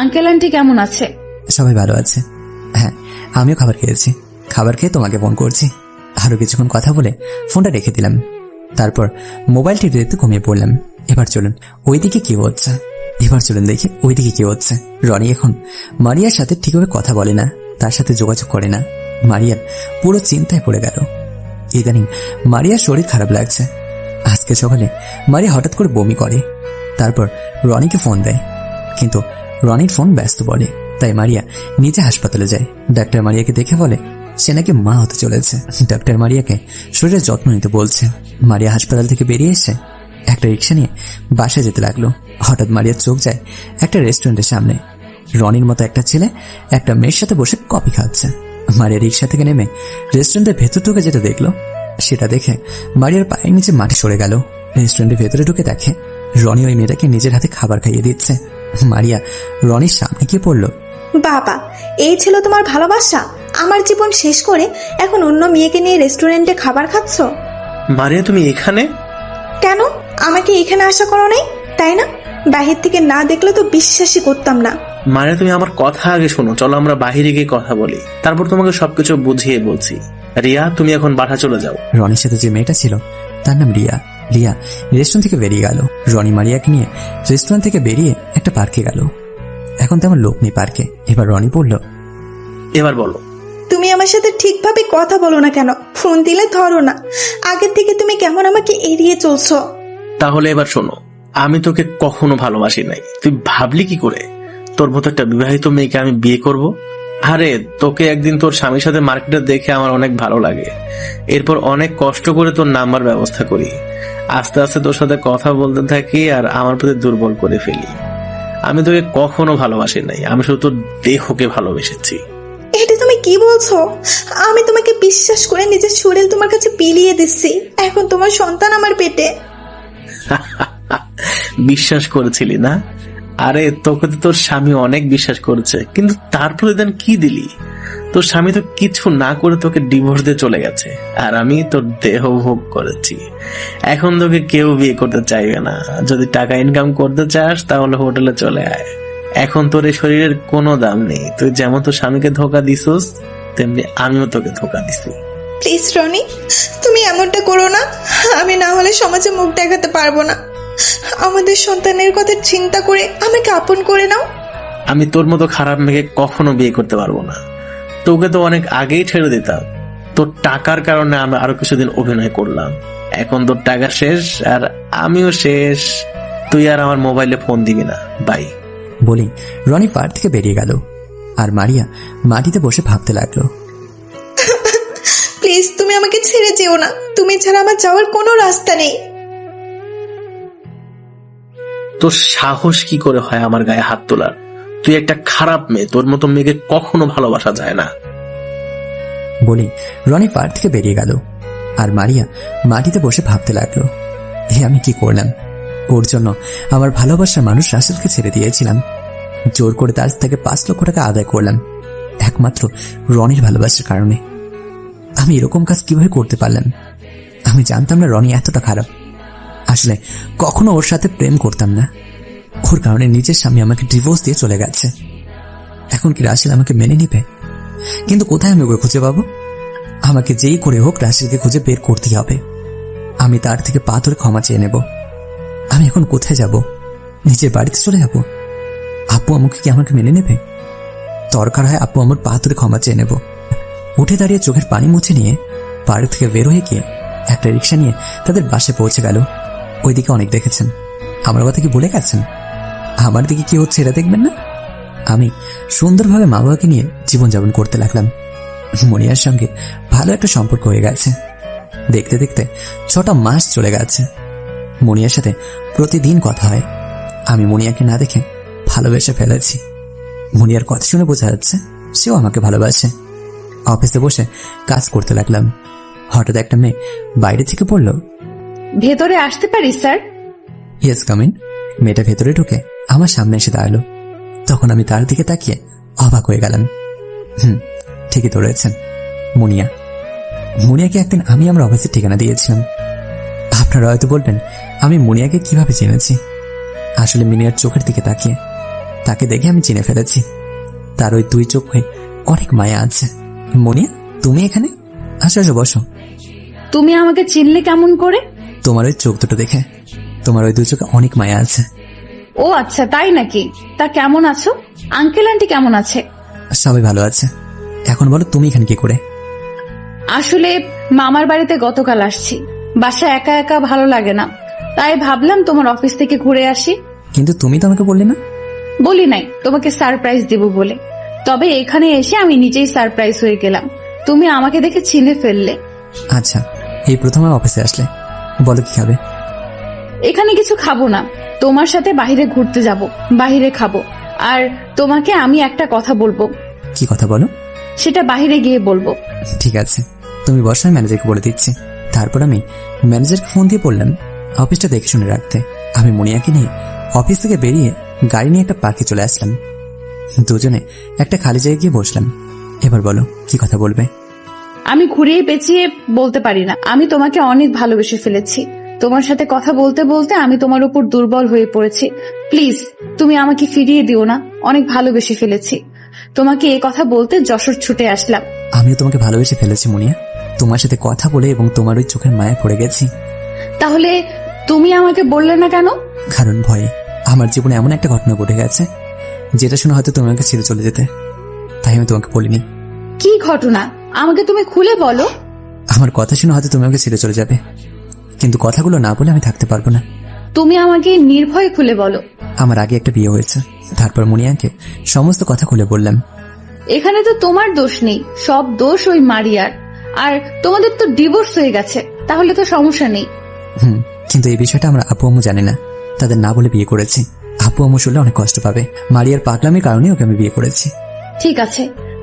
আঙ্কেল আন্টি কেমন আছে? সবাই ভালো আছে। হ্যাঁ, আমিও খাবার খেয়েছি। খাবার খেয়ে তোমাকে ফোন করছি। আরো কিছুক্ষণ কথা বলে ফোনটা রেখে দিলাম। তারপর মোবাইলটি দেখতে ঘুমিয়ে পড়লাম। এবার চলুন ওইদিকে কি হচ্ছে, দেখি ওইদিকে কি হচ্ছে। রনি এখন মারিয়ার সাথে ঠিকভাবে কথা বলে না, তার সাথে যোগাযোগ করে না। মারিয়ার পুরো চিন্তায় পড়ে গেল। ইদানিং মারিয়ার শরীর খারাপ লাগছে। আজকে সকালে মারিয়া হঠাৎ করে বমি করে। তারপর রনিকে ফোন দেয়, কিন্তু রনির ফোন ব্যস্ত বলে। তাই মারিয়া নিজে হাসপাতালে যায়। ডাক্তার মারিয়াকে দেখে বলে সে নাকি মা হতে চলেছে। ডাক্তার মারিয়াকে শরীরের যত্ন নিতে বলছে। মারিয়া হাসপাতাল থেকে বেরিয়ে এসে একটা রিক্সা নিয়ে বাসায় যেতে লাগলো। হঠাৎ মারিয়ার চোখ যায় একটা রেস্টুরেন্টের সামনে। রনির মতো একটা ছেলে একটা মেয়ের সাথে বসে কফি খাচ্ছে। মারিয়া রিক্সা থেকে নেমে রেস্টুরেন্টের ভেতর ঢুকে যেটা দেখলো, সেটা দেখে মারিয়ার পায়ের নিচে মাটি সরে গেল। রেস্টুরেন্টের ভেতরে ঢুকে দেখে রনি ওই মেয়েটাকে নিজের হাতে খাবার খাইয়ে দিচ্ছে। মারিয়া রনির সামনে গিয়ে পড়লো, বাবা, এই ছিল তোমার ভালোবাসা? আমার জীবন শেষ করে এখন অন্য মেয়েকে নিয়ে রেস্টুরেন্টে খাবার খাচ্ছ? মারিয়া, তুমি এখানে? কেন, আমাকে এখানে আশা করো নাই তাই না? বাহির থেকে না দেখলে তো বিশ্বাসই করতাম না। মারিয়া, তুমি আমার কথা আগে শোনো, চলো আমরা বাহিরে গিয়ে কথা বলি, তারপর তোমাকে সবকিছু বুঝিয়ে বলছি। রিয়া, তুমি এখন বাসা চলে যাও। রনির সাথে যে মেয়েটা ছিল তার নাম রিয়া। রিয়া রেস্টুরেন্ট থেকে বেরিয়ে গেল। রনি মারিয়াকে নিয়ে রেস্টুরেন্ট থেকে বেরিয়ে একটা পার্কে গেল। এখন তেমন লোক নেই পার্কে। এবার রনি বলল, এবার বলো। তুমি আমার সাথে ঠিকভাবে কথা বলো না কেন? ফোন দিলে ধরো না। আগের থেকে তুমি কেমন আমাকে এড়িয়ে চলছো? তাহলে এবার শোনো, আমি তোকে কখনো ভালোবাসি নাই। তুই ভাবলি কি করে তোর মতো একটা বিবাহিত মেয়েকে আমি বিয়ে করব? আরে তোকে একদিন তোর স্বামীর সাথে মার্কেটে দেখে আমার অনেক ভালো লাগে। এরপর অনেক কষ্ট করে তোর নাম্বার ব্যবস্থা করি। আস্তে আস্তে তোর সাথে কথা বলতে থাকি আর আমার প্রতি দুর্বল করে ফেলি। আমি তোকে কখনো ভালোবাসি নাই, আমি শুধু তোর দেহকে ভালোবেসেছি। এটা তুমি কি বলছো? আমি তোমাকে বিশ্বাস করে নিজের শরীর তোমার কাছে বিলিয়ে দিচ্ছি, এখন তোমার সন্তান আমার পেটে। বিশ্বাস করেছিলি না? আরে তোকে তো তোর স্বামী অনেক বিশ্বাস করেছে, কিন্তু তার প্রতিদান কি দিলি? তোর স্বামী তো কিছু না করে তোকে ডিভোর্স দিয়ে চলে গেছে, আর আমি তোর দেহ ভোগ করেছি। এখন তোকে কেউ বিয়ে করতে চাইবে না। যদি টাকা ইনকাম করতে চাস তাহলে হোটেলে চলে আয়। এখন তোর এই শরীরের কোনো দাম নেই। তুই যেমন তোর স্বামীকে ধোকা দিছিস, তেমনি আমিও তোকে ধোকা দিছি। প্লিজ রনি, তুমি এমনটা করো না। আমি না হলে সমাজে মুখ দেখাতে পারবো না। আমাদের সন্তানের কথা চিন্তা করে আমাকে আপন করে নাও। আমি তোর মতো খারাপ মেয়েকে কখনো বিয়ে করতে পারবো না। তোকে তো অনেক আগেই ছেড়ে দিতাম। তোর টাকার কারণে আমি আরো কিছুদিন অভিনয় করলাম। এখন তোর টাকা শেষ আর আমিও শেষ। তুই আর আমার মোবাইলে ফোন দিবি না। বাই। বলেই রনি পার থেকে বেরিয়ে গেল, আর মারিয়া মাটিতে বসে ভাবতে লাগলো। প্লিজ তুমি আমাকে ছেড়ে যেও না। তুমি ছাড়া আমার যাওয়ার কোনো রাস্তা নেই। তোর সাহস কি করে হয় আমার গায়ে হাত তোলার? তুই একটা খারাপ মেয়ে। তোর মতো মেয়েকে কখনো ভালোবাসা যায় না। বলেই রনি পার থেকে বেরিয়ে গেল, আর মারিয়া মাটিতে বসে ভাবতে লাগলো, আমি কি করলাম? ওর জন্য আমার ভালোবাসার মানুষ রাসেলকে ছেড়ে দিয়েছিলাম। জোর করে তার থেকে 5 লক্ষ টাকা আদায় করলাম একমাত্র রনির ভালোবাসার কারণে। আমি এরকম কাজ কিভাবে করতে পারলাম? আমি জানতাম না রনি এতটা খারাপ। আসলে কখনো ওর সাথে প্রেম করতাম না। ওর কারণে নিজের স্বামী আমাকে ডিভোর্স দিয়ে চলে গেছে। এখন কি রাসেল আমাকে মেনে নিবে? কিন্তু কোথায় আমি ওকে খুঁজে পাবো? আমাকে যেই করে হোক রাসেলকে খুঁজে বের করতেই হবে। আমি তার থেকে পা ধরে ক্ষমা চেয়ে নেব। আমি এখন কোথায় যাব? নিজের বাড়িতে চলে যাব? আপু আমাকে কি আমাকে মেনে নেবে? দরকার হয় আপু আমার পা ধরে ক্ষমা চেয়ে নেব। উঠে দাঁড়িয়ে চোখের পানি মুছে নিয়ে বাড়ি থেকে বের হয়ে গিয়ে একটা রিক্সা নিয়ে তাদের বাসায় পৌঁছে গেল। ওইদিকে অনেক দেখেছেন, আমার কথা কি বলে গেছেন? আমার দিকে কি হচ্ছে এটা দেখবেন না? আমি সুন্দরভাবে মা বাবাকে নিয়ে জীবনযাপন করতে লাগলাম। মনিয়ার সঙ্গে ভালো একটা সম্পর্ক হয়ে গেছে। দেখতে দেখতে 6টা মাস চলে গেছে। মনিয়ার সাথে প্রতিদিন কথা হয়। আমি মনিয়াকে না দেখে ভালোবেসে ফেলেছি। মনিয়ার কথা শুনে বোঝা যাচ্ছে সেও আমাকে ভালোবাসে। অফিসে বসে কাজ করতে লাগলাম। হঠাৎ একটা মেয়ে বাইরে থেকে বলল, ভেতরে আসতে পারি স্যার? Yes come in. মেয়েটা ভেতরে ঢুকে আমার সামনে এসে দাঁড়ালো। তখন আমি তার দিকে তাকিয়ে অবাক হয়ে গেলাম। ঠিকই ধরেছেন, মুনিয়া। মুনিয়াকে একদিন আমি আমার অফিসের ঠিকানা দিয়েছিলাম। আপনারা হয়তো বলবেন আমি মুনিয়াকে কিভাবে চিনেছি। আসলে মুনিয়ার চোখের দিকে তাকিয়ে তাকে দেখে আমি চিনে ফেলেছি। তার ওই 2 চোখে অনেক মায়া আছে। মুনিয়া, তুমি এখানে? আসো আসো, বসো। তুমি আমাকে চিনলে কেমন করে? তোমার ওই চোখ দুটো দেখে। তোমার ওই 2 চোখে অনেক মায়া আছে। ও আচ্ছা, তাই নাকি? তা কেমন আছো? আঙ্কেল আন্টি কেমন আছে? সবাই ভালো আছে। এখন বলো তুমি এখানে কি করে? আসলে মামার বাড়িতে গতকাল আসছি। বাসা একা একা ভালো লাগে না, তাই ভাবলাম তোমার অফিস থেকে ঘুরে আসি। কিন্তু তুমি তো আমাকে বললে না। বলি নাই তোমাকে সারপ্রাইজ দেব বলে, তবে এখানে এসে আমি নিজেই সারপ্রাইজ হয়ে গেলাম। তুমি আমাকে দেখে চিনে ফেললে। আচ্ছা, এই প্রথম আমার অফিসে আসলে, বলো কি খাবে? এখানে কিছু খাবো না, তোমার সাথে বাইরে ঘুরতে যাব, বাইরে খাবো। আর তোমাকে আমি একটা কথা বলবো। কি কথা বলো? সেটা বাইরে গিয়ে বলবো। ঠিক আছে, তুমি বসো, আমি ম্যানেজারকে বলে দিচ্ছি। তারপর আমি ম্যানেজারকে ফোন দিয়ে বললাম অফিসটা দেখে শুনে রাখতে। আমি মুনিয়াকে নিয়ে অফিস থেকে বেরিয়ে গাড়ি নিয়ে একটা পার্কে চলে আসলাম। দুজনে একটা খালি জায়গায় গিয়ে বসলাম। এবার বলো কি কথা বলবে? আমি ঘুরিয়ে পেঁচিয়ে বলতে পারি না, আমি তোমাকে অনেক ভালোবেসে ফেলেছি। তোমার সাথে কথা বলতে বলতে আমি তোমার উপর দুর্বল হয়ে পড়েছি। প্লিজ তুমি আমাকে ফিরিয়ে দিও না, অনেক ভালোবেসে ফেলেছি। তোমাকে এই কথা বলতে যশোর ছুটে আসলাম। আমিও তোমাকে ভালোবেসে ফেলেছি মুনিয়া। তোমার সাথে কথা বলে এবং তোমার ওই চোখের মায়া পড়ে গেছি। তাহলে তুমি আমাকে বললে না কেন? কারণ ভয়ে। আমার জীবনে এমন একটা ঘটনা ঘটে গেছে যেটা শুনে হয়তো তুমি আমাকে ছেড়ে চলে যেতে, তাই আমি তোমাকে বলিনি। কি ঘটনা আমাকে তুমি খুলে বলো। আমার কথা শুনে হয়তো তুমি আমাকে ছেড়ে চলে যাবে, কিন্তু কথাগুলো না বলে আমি থাকতে পারবো না। তুমি আমাকে নির্ভয়ে খুলে বলো। আমার আগে একটা বিয়ে হয়েছে, তারপর মুনিয়াকে সমস্ত কথা খুলে বললাম। এখানে তো তোমার দোষ নেই, সব দোষ ওই মারিয়ার। আর তোমাদের তো ডিভোর্স হয়ে গেছে, তাহলে তো সমস্যা নেই। কিন্তু এই বিষয়টা আমরা আপু আম্মু জানি না। তাদের না বলে বিয়ে করেছি। আপু আম্মু শুনলে অনেক কষ্ট পাবে। মারিয়ার পাগলামির কারণে ওকে আমি বিয়ে করেছি। ঠিক আছে,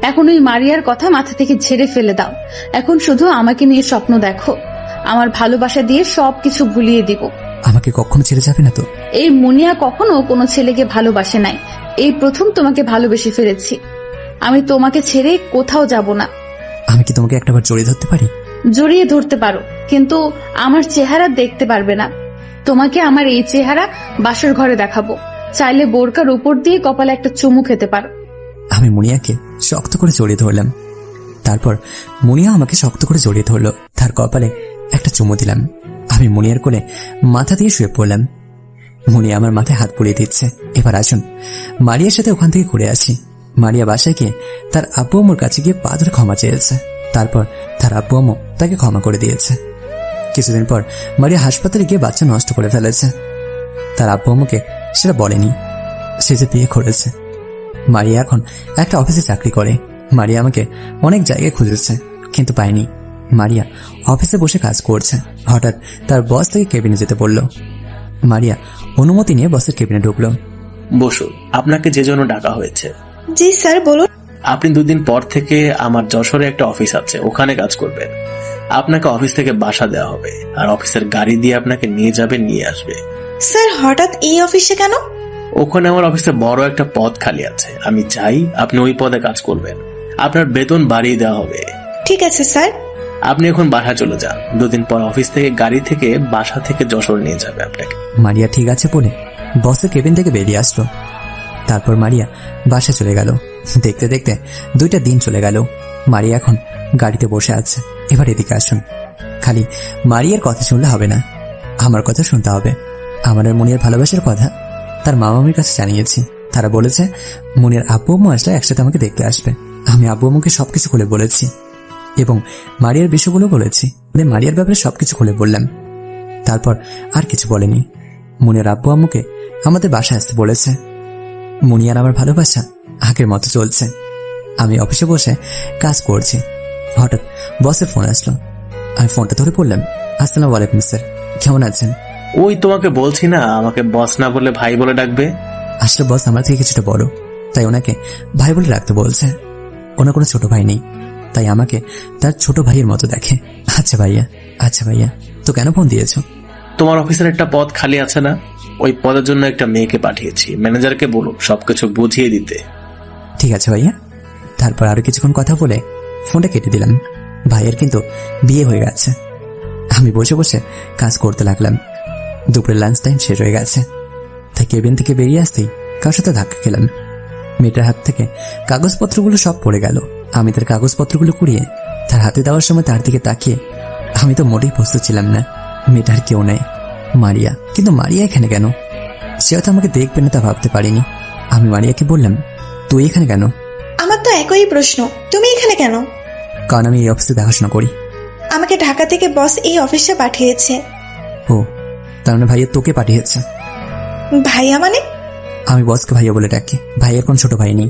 এখন ওই মারিয়ার কথা মাথা থেকে ঝেড়ে ফেলে দাও। এখন শুধু আমাকে নিয়ে স্বপ্ন দেখো। আমার ভালোবাসা দিয়ে সবকিছু ভুলিয়ে দিব। আমাকে কখনো ছেড়ে যাবে না তো? এই মুনিয়া কখনো কোনো ছেলেকে ভালোবাসে নাই, এই প্রথম তোমাকে ভালোবেসে ফেলেছি। আমি তোমাকে ছেড়ে কোথাও যাব না। আমি কি তোমাকে একটাবার জড়িয়ে ধরতে পারি? জড়িয়ে ধরতে পারো, কিন্তু আমার চেহারা দেখতে পারবে না। তোমাকে আমার এই চেহারা বাসর ঘরে দেখাবো, চাইলে বোরকার উপর দিয়ে কপালে একটা চুমু খেতে পারো। আমি মুনিয়াকে শক্ত করে জড়িয়ে ধরলাম। তারপর মুনিয়া আমাকে শক্ত করে জড়িয়ে ধরলো, তার কপালে একটা চুমু দিলাম। আমি মুনিয়ার কোলে মাথা দিয়ে শুয়ে পড়লাম। মুনিয়া আমার মাথায় হাত বুলিয়ে দিচ্ছে। এবার আসুন মারিয়ার সাথে ওখান থেকে ঘুরে আসি। মারিয়া বাসায় গিয়ে তার আব্বু আম্মুর কাছে গিয়ে পা ধরে ক্ষমা চেয়েছে। তারপর তার আব্বু আম্মু তাকে ক্ষমা করে দিয়েছে। কিছুদিন পর মারিয়া হাসপাতালে গিয়ে বাচ্চা নষ্ট করে ফেলেছে। তার আব্বু আম্মুকে সেটা বলেনি, সে যে বিয়ে করেছে। মারিয়া এখন একটা অফিসে চাকরি করে। মারিয়া আমাকে অনেক জায়গায় খুঁজেছে কিন্তু পায়নি। মারিয়া অফিসে বসে কাজ করছে। হঠাৎ তার বস তাকে কেবিনে যেতে বলল। মারিয়া অনুমতি নিয়ে বসের কেবিনে ঢুকলো। বসুন, আপনাকে যে জন্য ডাকা হয়েছে। জি স্যার, বলুন। আপনি 2 দিন পর থেকে আমার যশোরে একটা অফিস আছে, ওখানে কাজ করবেন। আপনাকে অফিস থেকে বাসা দেওয়া হবে, আর অফিসের গাড়ি দিয়ে আপনাকে নিয়ে যাবে, নিয়ে আসবে। স্যার, হঠাৎ এই অফিসে কেন? ওখানে আমার অফিসে বড় একটা পদ খালি আছে, আমি চাই আপনি ওই পদে কাজ করবেন। আপনার বেতন বাড়িয়ে দেওয়া হবে। ঠিক আছে স্যার। আপনি এখন বাসা চলে যান। 2 দিন পর অফিস থেকে গাড়ি থেকে বাসা থেকে যশোর নিয়ে যাবে আপনাকে। মারিয়া ঠিক আছে বলে বসের কেবিন থেকে বেরিয়ে আসলো। তারপর মারিয়া বাসা চলে গেল। দেখতে দেখতে 2টা দিন চলে গেল। মারিয়া এখন গাড়িতে বসে আছে। এবার এদিকে আসুন। খালি মারিয়ার কথা শুনলে হবে না, আমার কথা শুনতে হবে। আমার আর মুনিয়ার ভালোবাসার কথা তার মা মামির কাছে জানিয়েছি। তারা বলেছে মুনিয়ার আব্বু আম্মু আসলে একসাথে আমাকে দেখতে আসবে। আমি আব্বু আম্মুকে সবকিছু খুলে বলেছি এবং মারিয়ার বিষয়গুলো বলেছি। মারিয়ার ব্যাপারে সবকিছু খুলে বললাম। তারপর আর কিছু বলেনি। মুনিয়ার আব্বু আম্মুকে আমাদের বাসায় আসতে বলেছে। মুনিয়ার আমার ভালোবাসা আগের মতো চলছে। আমি অফিসে বসে কাজ করছি। হঠাৎ বসের ফোন আসলো। আমি ফোনটা ধরে পড়লাম। আসসালামু আলাইকুম স্যার, কেমন আছেন? ওই তোমাকে বলছি না, আমাকে বস না বলে ভাই বলে ডাকবে। আসলে বস আমার থেকে কিছুটা বড়, তাই ওনাকে ভাই বলে রাখতে বলছে। ওনার কোনো ছোট ভাই নেই, তাই আমাকে তার ছোট ভাইয়ের মতো দেখে। আচ্ছা ভাইয়া, আচ্ছা ভাইয়া, তো কেন ফোন দিয়েছো? তোমার অফিসের একটা পদ খালি আছে না, ওই পদের জন্য একটা মেয়েকে পাঠিয়েছি। ম্যানেজারকে বলুন সবকিছু বুঝিয়ে দিতে। ঠিক আছে ভাইয়া। তারপর আরো কিছুক্ষণ কথা বলে ফোনটা কেটে দিলাম। ভাইয়ের কিন্তু বিয়ে হয়ে গেছে। আমি বসে বসে কাজ করতে লাগলাম। দুপুরের লাঞ্চ টাইম শেষ হয়ে গেছে, তাই কেবিন থেকে বেরিয়ে আসতেই কারোর সাথে ধাক্কা খেলাম। মেয়েটার হাত থেকে কাগজপত্রগুলো সব পড়ে গেল। আমি তার কাগজপত্রগুলো কুড়িয়ে তার হাতে দেওয়ার সময় তার দিকে তাকিয়ে আমি তো মোটেই প্রস্তুত ছিলাম না। মেয়েটার কেউ নেই, মারিয়া। কিন্তু মারিয়া এখানে কেন? সে হয়তো আমাকে দেখবে না তা ভাবতে পারিনি। আমি মারিয়াকে বললাম, তুই এখানে কেন? আমার তো একই প্রশ্ন, তুমি এখানে কেন? কারণ আমি এই অফিসে দেখাশোনা করি। আমাকে ঢাকা থেকে বস এই অফিসে পাঠিয়েছে। ও, তার মানে ভাইয়া তোকে পাঠিয়েছে? ভাইয়া মানে? আমি বসকে ভাইয়া বলে ডাকি। ভাইয়ের কোন ছোট ভাই নেই,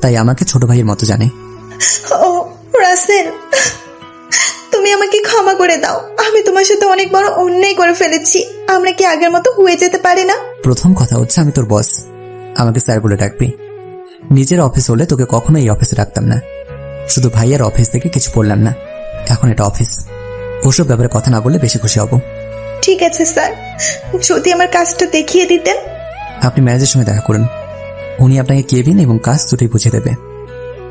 তাই আমাকে ছোট ভাইয়ের মতো জানে। ও রাসেল, তুমি আমাকে ক্ষমা করে দাও। আমি তোমার সাথে অনেক বড় অন্যায় করে ফেলেছি। আমরা কি আগের মতো হয়ে যেতে পারি না? প্রথম কথা হচ্ছে আমি তোর বস, আমাকে স্যার বলে ডাকবি। নিজের অফিস হলে তোকে কখনো এই অফিসে রাখতাম না। শুধু ভাইয়ার অফিস থেকে কিছু বললাম না, এখন এটা অফিস। ওসব ব্যাপারে কথা না বললে বেশি খুশি হব। ঠিক আছে স্যার, যদি আমার কাজটা দেখিয়ে দিতেন। আপনি ম্যানেজারের সঙ্গে দেখা করুন, উনি আপনাকে কেবিন এবং কাজ দুটোই বুঝিয়ে দেবে।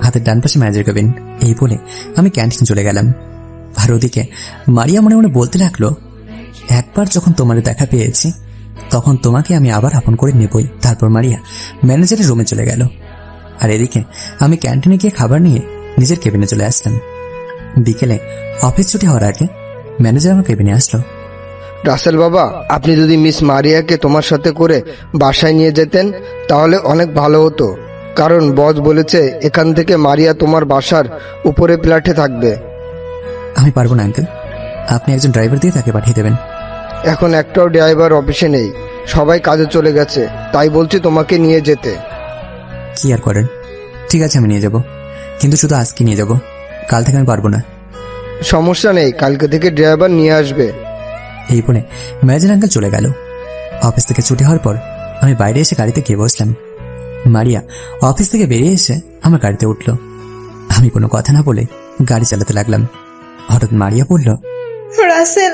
হাতের ডান পাশে ম্যানেজার কেবিন। এই বলে আমি ক্যান্টিন চলে গেলাম। আর ওদিকে মারিয়া মনে মনে বলতে লাগলো, একবার যখন তোমার দেখা পেয়েছি তখন তোমাকে আমি আবার আপন করে নেবই। তারপর মারিয়া ম্যানেজারের রুমে চলে গেল। আর এদিকে আমি ক্যান্টিনে গিয়ে খাবার নিয়ে নিজের কেবিনে চলে আসলাম। বিকেলে অফিস ছুটি হওয়ার আগে ম্যানেজার আমার কেবিনে আসলো। রাসেল বাবা, আপনি যদি মিস মারিয়াকে তোমার সাথে করে বাসায় নিয়ে যেতেন তাহলে অনেক ভালো হতো। কারণ বস বলেছে এখান থেকে মারিয়া তোমার বাসার উপরে ফ্ল্যাটে থাকবে। আমি পারবো না আঙ্কেল, আপনি একজন ড্রাইভার দিয়ে তাকে পাঠিয়ে দেবেন। এখন একটাও ড্রাইভার অফিসে নেই, সবাই কাজে চলে গেছে, তাই বলছি তোমাকে নিয়ে যেতে। কি আর করেন, ঠিক আছে আমি নিয়ে যাব, কিন্তু শুধু আজকে নিয়ে যাব, কাল থেকে আমি পারবো না। সমস্যা নেই, কালকে থেকে ড্রাইভার নিয়ে আসবে। এই বলে ম্যানেজার আঙ্কেল চলে গেল। অফিস থেকে ছুটি হওয়ার পর আমি বাইরে এসে গাড়িতে গিয়ে বসলাম। মারিয়া অফিস থেকে বেরিয়ে এসে আমার গাড়িতে উঠল। আমি কোনো কথা না বলে গাড়ি চালাতে লাগলাম। হঠাৎ মারিয়া বলল, রাসেল,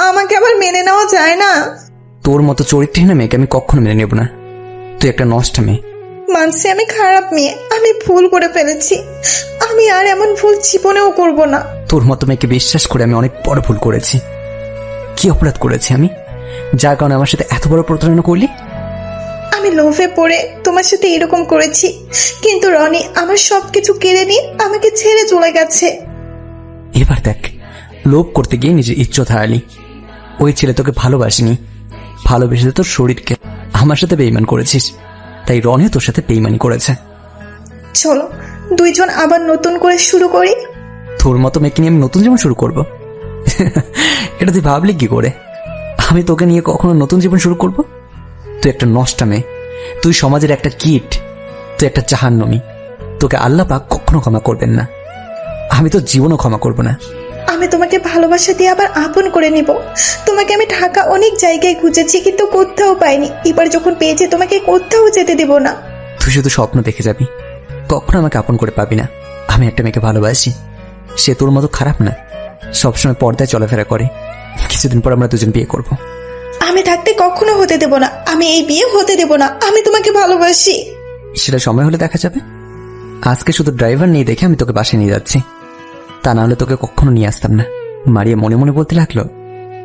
আমাকে আবার মেনে নেওয়া যায় না। তোর মতো চরিত্রহীন মেয়েকে আমি কখনো মেনে নেব না। তুই একটা নষ্ট মেয়ে। মানছি আমি খারাপ মেয়ে, আমি ভুল করে ফেলেছি। আমি আর এমন ভুল জীবনেও করব না। তোর মতো মেয়েকে বিশ্বাস করে আমি অনেক বড় ভুল করেছি। কি অপরাধ করেছি আমি, যার কারণে আমার সাথে এত বড় প্রতারণা করলি? আমি লোভে পড়ে তোমার সাথে এরকম করেছি, কিন্তু রনি আমার সবকিছু কেড়ে নিয়ে আমাকে ছেড়ে চলে গেছে। এবার দেখ, লোভ করতে গিয়ে নিজের ইজ্জত হারালি। ওই ছেলে তোকে ভালোবাসেনি, ভালোবেসে তোর শরীরকে আমার সাথে বেইমান করেছিস, তাই রনিও তোর সাথে বেইমানি করেছে। চলো দুইজন আবার নতুন করে শুরু করি। তোর মতো মেয়েকে নিয়ে আমি নতুন জীবন শুরু করব? এটা তুই ভাবলি কি করে? আমি তোকে নিয়ে কখনো নতুন জীবন শুরু করব? তুই একটা নষ্টা মেয়ে, তুই সমাজের একটা কীট, তুই একটা জাহান্নামী। তোকে আল্লাহ পাক কখনো ক্ষমা করবেন না, আমি তো জীবনও ক্ষমা করব না। আমি তোমাকে ভালোবাসা দিয়ে আবার আপন করে নিব। তোমাকে আমি ঢাকা অনেক জায়গায় খুঁজেছি, কিন্তু কোথাও পাইনি। এবার যখন পেয়েছি তোমাকে কোথাও যেতে দেব না। তুই শুধু স্বপ্ন দেখে যাবি, কখনো আমাকে আপন করে পাবি না। আমি একটা মেয়েকে ভালোবাসি, সে তোর মতো খারাপ না, সবসময় পর্দায় চলাফেরা করে। কিছুদিন পর আমরা দুজন বিয়ে করব। আমি থাকতে কখনো হতে দেব না, আমি এই বিয়ে হতে দেব না। আমি তোমাকে ভালোবাসি। সেটা সময় হলে দেখা যাবে। আজকে শুধু ড্রাইভার নিয়ে দেখে আমি তোকে বাসায় নিয়ে যাচ্ছি, তা না হলে তোকে কখনো নিয়ে আসতাম না। মারিয়া মনে মনে বলতে লাগলো,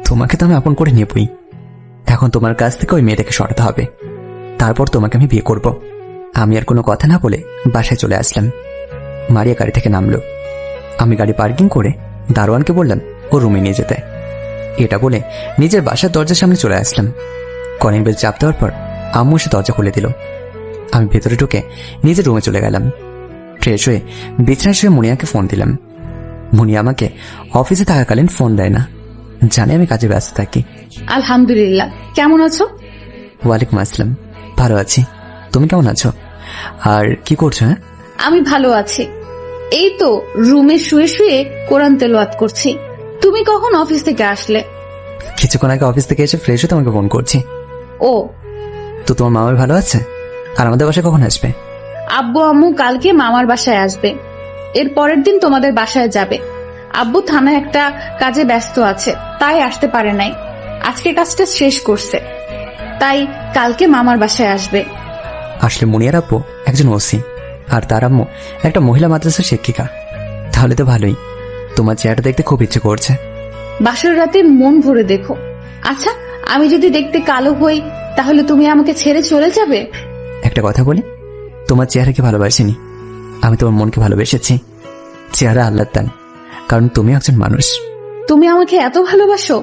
তোমাকে তো আমি আপন করে নেবই, এখন তোমার কাছ থেকে ওই মেয়েটাকে সরাতে হবে, তারপর তোমাকে আমি বিয়ে করব। আমি আর কোনো কথা না বলে বাসায় চলে আসলাম। মারিয়া গাড়ি থেকে নামলো। আমি গাড়ি পার্কিং করে দারোয়ানকে বললাম ও রুমে নিয়ে যেতে। এটা বলে নিজের বাসার দরজার সামনে চলে আসলাম। কলিং বেল চাপ দেওয়ার পর আম্মু এসে দরজা খুলে দিল। আমি ভেতরে ঢুকে নিজের রুমে চলে গেলাম। ফ্রেশ হয়ে বিছানায় শুয়ে মুনিয়াকে ফোন দিলাম। মুনিয়া আমাকে অফিসে থাকাকালীন ফোন দেয় না, জানে আমি কাজে ব্যস্ত থাকি। আলহামদুলিল্লাহ, কেমন আছো? ওয়ালাইকুম আসসালাম, ভালো আছি। তুমি কেমন আছো? আর কি করছো? হ্যাঁ, আমি ভালো আছি। এই তো রুমে শুয়ে শুয়ে কোরআন তেলাওয়াত করছি। তুমি কখন অফিস থেকে আসলে? কিছুক্ষণ আগে অফিস থেকে এসে ফ্রেশ হয়ে তোমাকে ফোন করছি। ও, তো তোমার মামার ভালো আছে? আর আমাদের বাসায় কখন আসবে? আব্বু আম্মু কালকে মামার বাসায় আসবে, এর পরের দিন তোমাদের বাসায় যাবে। আব্বু থানায় একটা কাজে ব্যস্ত আছে, তাই আসতে পারে নাই। আজকে কাজটা শেষ করছে, তাই কালকে মামার বাসায় আসবে। আসলে মুনিয়ার আব্বু একজন ওসি, আর তার আম্মু একটা মহিলা মাদ্রাসার শিক্ষিকা। তাহলে তো ভালোই, তোমার চেহারাটা দেখতে খুব ইচ্ছে করছে। বাসর রাতে মন ভরে দেখো। আচ্ছা, আমি যদি দেখতে কালো হই তাহলে তুমি আমাকে ছেড়ে চলে যাবে? একটা কথা বলি, তোমার চেহারাকে ভালোবাসিনি, আমি তোমার মনকে ভালোবেসেছি। চেহারা আল্লাহর দান, কারণ তুমি একজন মানুষ। তুমি আমাকে এত ভালোবাসো,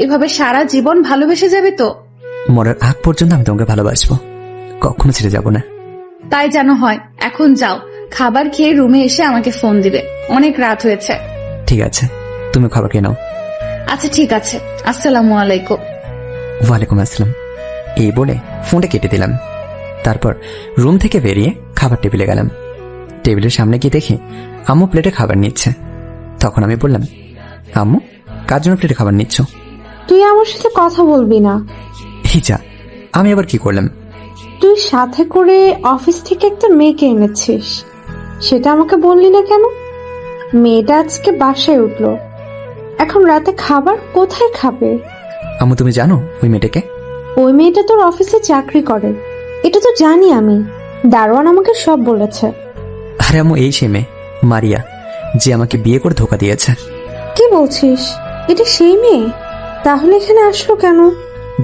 এভাবে সারা জীবন ভালোবেসে যাবে তো? মরার আগ পর্যন্ত আমি তোমাকে ভালোবাসবো, কখনো ছেড়ে যাব না। তাই যেন হয়। এখন যাও, খাবার খেয়ে রুমে এসে আমাকে ফোন দিবে, অনেক রাত হয়েছে। ঠিক আছে, তুমি খাবার খেয়ে নাও। আচ্ছা ঠিক আছে, আসসালামু আলাইকুম। ওয়ালাইকুম আসসালাম। এই বলে ফোনটা কেটে দিলাম। তারপর রুম থেকে বেরিয়ে খাবার টেবিলে গেলাম। টেবিলের সামনে গিয়ে দেখি আম্মু প্লেটে খাবার নিচ্ছে। তখন আমি বললাম, আম্মু কার জন্য প্লেটে খাবার নিচ্ছ? তুই আমার সাথে কথা বলবি না। এই যা, আমি আবার কি করলাম? তুই সাথে করে অফিস থেকে একটা মেয়েকে এনেছিস, সেটা আমাকে বললি না কেন? মেয়েটা আজকে বাসায় উঠলো, এখন রাতে খাবার কোথায় খাবে? আম্মু তুমি জানো ওই মেয়েটাকে? ওই মেয়েটা তোর অফিসে চাকরি করে, এটা তো জানি আমি। দারোয়ান আমাকে সব বলেছে। আরে আম্মু, এই সে মেয়ে মারিয়া, যে আমাকে বিয়ে করে ধোকা দিয়েছে। কি বলছিস? এটা সেই মেয়ে? তাহলে এখানে আসলো কেন?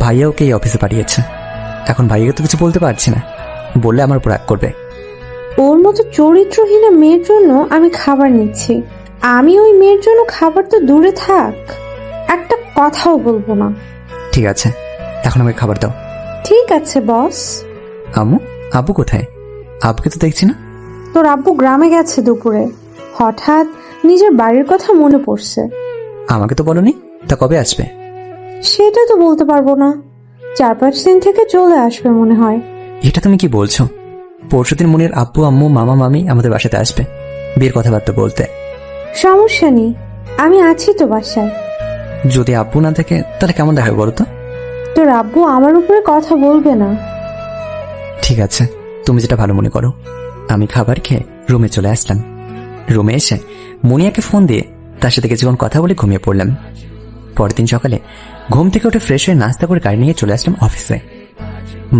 ভাইয়া ওকে এই অফিসে পাঠিয়েছে। এখন ভাইয়াকে তো কিছু বলতে পারছি না, বললে আমার উপর রাগ করবে। ওর মতো চরিত্রহীনা মেয়ের জন্য আমি খাবার নিচ্ছি, আমি ওই মেয়ের জন্য খাবার তো দূরে থাক, একটা কথাও বলবো না। ঠিক আছে, এখন আমাকে খাবার দাও। ঠিক আছে বস। আম্মু, আব্বু কোথায়? আব্বুকে তো দেখছি না। তোর আব্বু গ্রামে গেছে দুপুরে, হঠাৎ নিজের বাড়ির কথা মনে পড়ছে। আমাকে তো বলনি, তা কবে আসবে? সেটা তো বলতে পারবো না, 4-5 দিন থেকে চলে আসবে মনে হয়। এটা তুমি কি বলছো? পরশুদিন মনির আব্বু আম্মু মামা মামি আমাদের বাসাতে আসবে বিয়ের কথাবার্তা বলতে। সমস্যা নেই, আমি আছি তো বাসায়। যদি আব্বু না থাকে তাহলে কেমন দেখাবে বলো তো? তোর আব্বু আমার উপরে কথা বলবে না। ঠিক আছে, তুমি যেটা ভালো মনে করো। আমি খাবার খেয়ে রুমে চলে আসলাম। রুমে এসে মুনিয়াকে ফোন দিয়ে তার সাথে কিছুক্ষণ কথা বলে ঘুমিয়ে পড়লাম। পরের দিন সকালে ঘুম থেকে উঠে ফ্রেশ হয়ে নাস্তা করে গাড়ি নিয়ে চলে আসলাম অফিসে।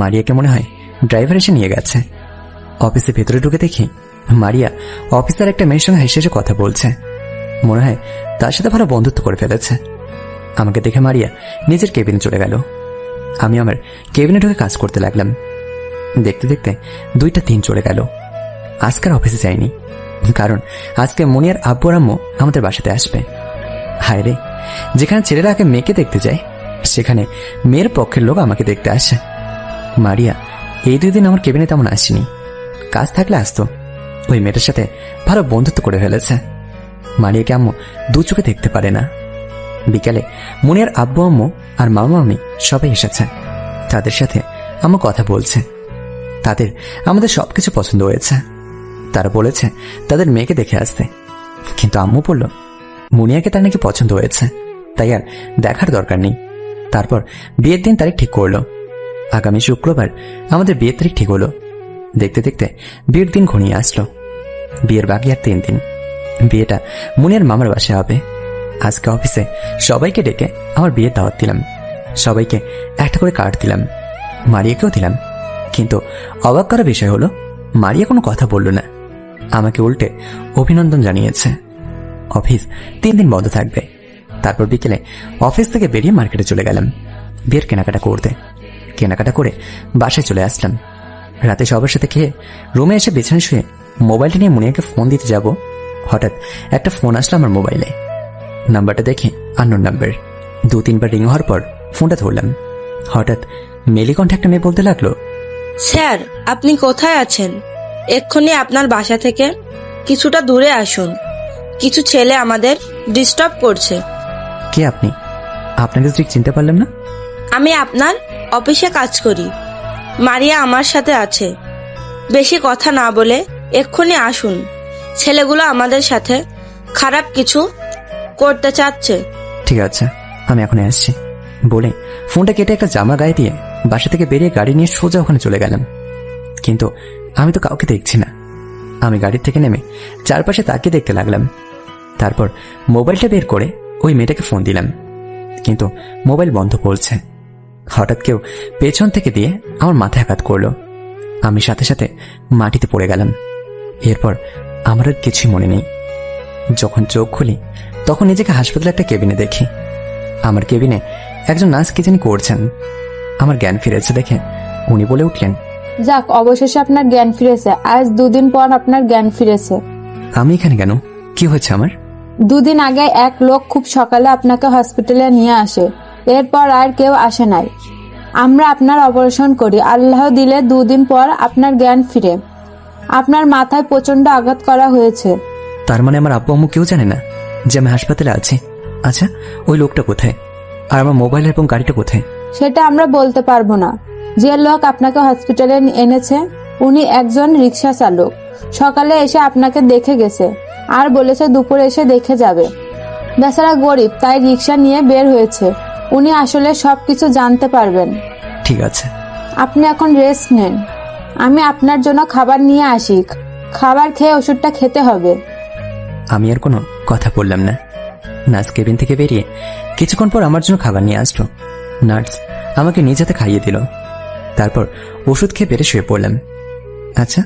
মারিয়াকে মনে হয় ড্রাইভার এসে নিয়ে গেছে। অফিসে ভেতরে ঢুকে দেখি মারিয়া অফিসার একটা মেয়ের সঙ্গে হেসে হেসে কথা বলছে। মনে হয় তার সাথে ভালো বন্ধুত্ব করে ফেলেছে। আমাকে দেখে মারিয়া নিজের কেবিনে চলে গেল। আমি আমার কেবিনে ঢুকে কাজ করতে লাগলাম। দেখতে দেখতে 2টা 3 চলে গেল। আজকাল অফিসে যাইনি, কারণ আজকে মনিয়ার আব্বু আর আম্মু আমাদের বাসাতে আসবে। হায় রে, যেখানে ছেলেরা আগে মেয়েকে দেখতে যায়, সেখানে মেয়ের পক্ষের লোক আমাকে দেখতে আসে। মারিয়া এই 2 দিন আমার কেবিনে তেমন আসেনি। কাজ থাকলে আসতো। ওই মেয়েটার সাথে ভালো বন্ধুত্ব করে ফেলেছে। মারিয়াকে আম্মু 2 চোখে দেখতে পারে না। বিকালে মনিয়ার আব্বু আম্মু আর মামা মামি সবাই এসেছে। তাদের সাথে আম্মু কথা বলছে। তাদের আমাদের সবকিছু পছন্দ হয়েছে। তারা বলেছে তাদের মেয়েকে দেখে আসতে, কিন্তু আম্মু বলল মুনিয়াকে তার নাকি পছন্দ হয়েছে, তাই আর দেখার দরকার নেই। তারপর বিয়ের দিন তারিখ ঠিক করলো। আগামী শুক্রবার আমাদের বিয়ের তারিখ ঠিক হলো। দেখতে দেখতে বিয়ের দিন ঘনিয়ে আসলো। বিয়ের বাকি আর 3 দিন। বিয়েটা মুনিয়ার মামার বাসায় হবে। আজকে অফিসে সবাইকে ডেকে আমার বিয়ের দাওয়াত দিলাম। সবাইকে একটা করে কার্ড দিলাম, মারিয়াকেও দিলাম। কিন্তু অবাক করা বিষয় হলো মারিয়া কোনো কথা বলল না। আমাকে উল্টে অভিনন্দন জানিয়েছে। অফিস 3 দিন বন্ধ থাকবে। তারপর বিকেলে অফিস থেকে বেরিয়ে মার্কেটে চলে গেলাম বিয়ের কেনাকাটা করতে। কেনাকাটা করে বাসায় চলে আসলাম। রাতে সবার সাথে খেয়ে রুমে এসে বিছানায় শুয়ে মোবাইলটা নিয়ে মুনিয়াকে ফোন দিতে যাব, হঠাৎ একটা ফোন আসলো আমার মোবাইলে। নাম্বারটা দেখে আননোন নাম্বার। 2-3 বার রিং হওয়ার পর ফোনটা ধরলাম। হঠাৎ মেলি কণ্ঠে একটা মেয়ে বলতে লাগলো, স্যার, আপনি কোথায় আছেন? এক্ষুনি আপনার বাসা থেকে কিছুটা দূরে আসুন। কিছু ছেলে আমাদের ডিস্টার্ব করছে। কে আপনি? আপনাকে ঠিক চিনতে পারলাম না। আমি আপনার অফিসে কাজ করি। মারিয়া আমার সাথে আছে। বেশি কথা না বলে এক্ষুনি আসুন। ছেলেগুলো আমাদের সাথে খারাপ কিছু করতে চাচ্ছে। ঠিক আছে, আমি এখনই আসছি বলে ফোনটা কেটে একটা জামা গায়ে দিয়ে বাসা থেকে বেরিয়ে গাড়ি নিয়ে সোজা ওখানে চলে গেলাম। কিন্তু আমি তো কাউকে দেখছি না। আমি গাড়ির থেকে নেমে চারপাশে তাকিয়ে দেখতে লাগলাম। তারপর মোবাইলটা বের করে ওই মেয়েটাকে ফোন দিলাম, কিন্তু মোবাইল বন্ধ বলছে। হঠাৎ কেউ পেছন থেকে দিয়ে আমার মাথায় আঘাত করলো। আমি সাথে সাথে মাটিতে পড়ে গেলাম। এরপর আমার আর কিছুই মনে নেই। যখন চোখ খুলি তখন নিজেকে হাসপাতালে একটা কেবিনে দেখি। আমার কেবিনে একজন নার্স কি জানি করছেন। আমার জ্ঞান ফিরেছে দেখে উনি বলে উঠলেন, যাক, অবশেষে আপনার জ্ঞান ফিরেছে। আজ 2 দিন পর আপনার জ্ঞান ফিরেছে। আমি এখানে কেন? কি হয়েছে আমার? 2 দিন আগে এক লোক খুব সকালে আপনাকে হসপিটালে নিয়ে আসে। এরপর আর কেউ আসে নাই। আমরা আপনার অপারেশন করি। আল্লাহ দিলে 2 দিন পর আপনার জ্ঞান ফিরে। আপনার মাথায় প্রচন্ড আঘাত করা হয়েছে। তার মানে আমার আব্বু আম্মু কেউ জানে না যে আমি হাসপাতালে আছি? আচ্ছা, ওই লোকটা কোথায় আর আমার মোবাইল এবং গাড়িটা কোথায়? সেটা আমরা বলতে পারবো না। যে লোক আপনাকে হসপিটালে এনেছে উনি একজন রিক্সা চালক। সকালে এসে আপনাকে দেখে গেছে আর বলেছে দুপুরে এসে দেখে যাবে। বেচারা গরিব, তাই রিক্সা নিয়ে বের হয়েছে। উনি আসলে সবকিছু জানতে পারবেন। ঠিক আছে, আপনি এখন রেস্ট নেন। আমি আপনার জন্য খাবার নিয়ে আসি। খাবার খেয়ে ওষুধটা খেতে হবে। আমি আর কোনো কথা বললাম না। নার্স কেবিন থেকে বেরিয়ে কিছুক্ষণ পর আমার জন্য খাবার নিয়ে আসলো। নার্স আমাকে নিজ হাতে খাইয়ে দিল। তারপর ওষুধ খেয়ে বেড়ে শুয়ে পড়লাম। আচ্ছা,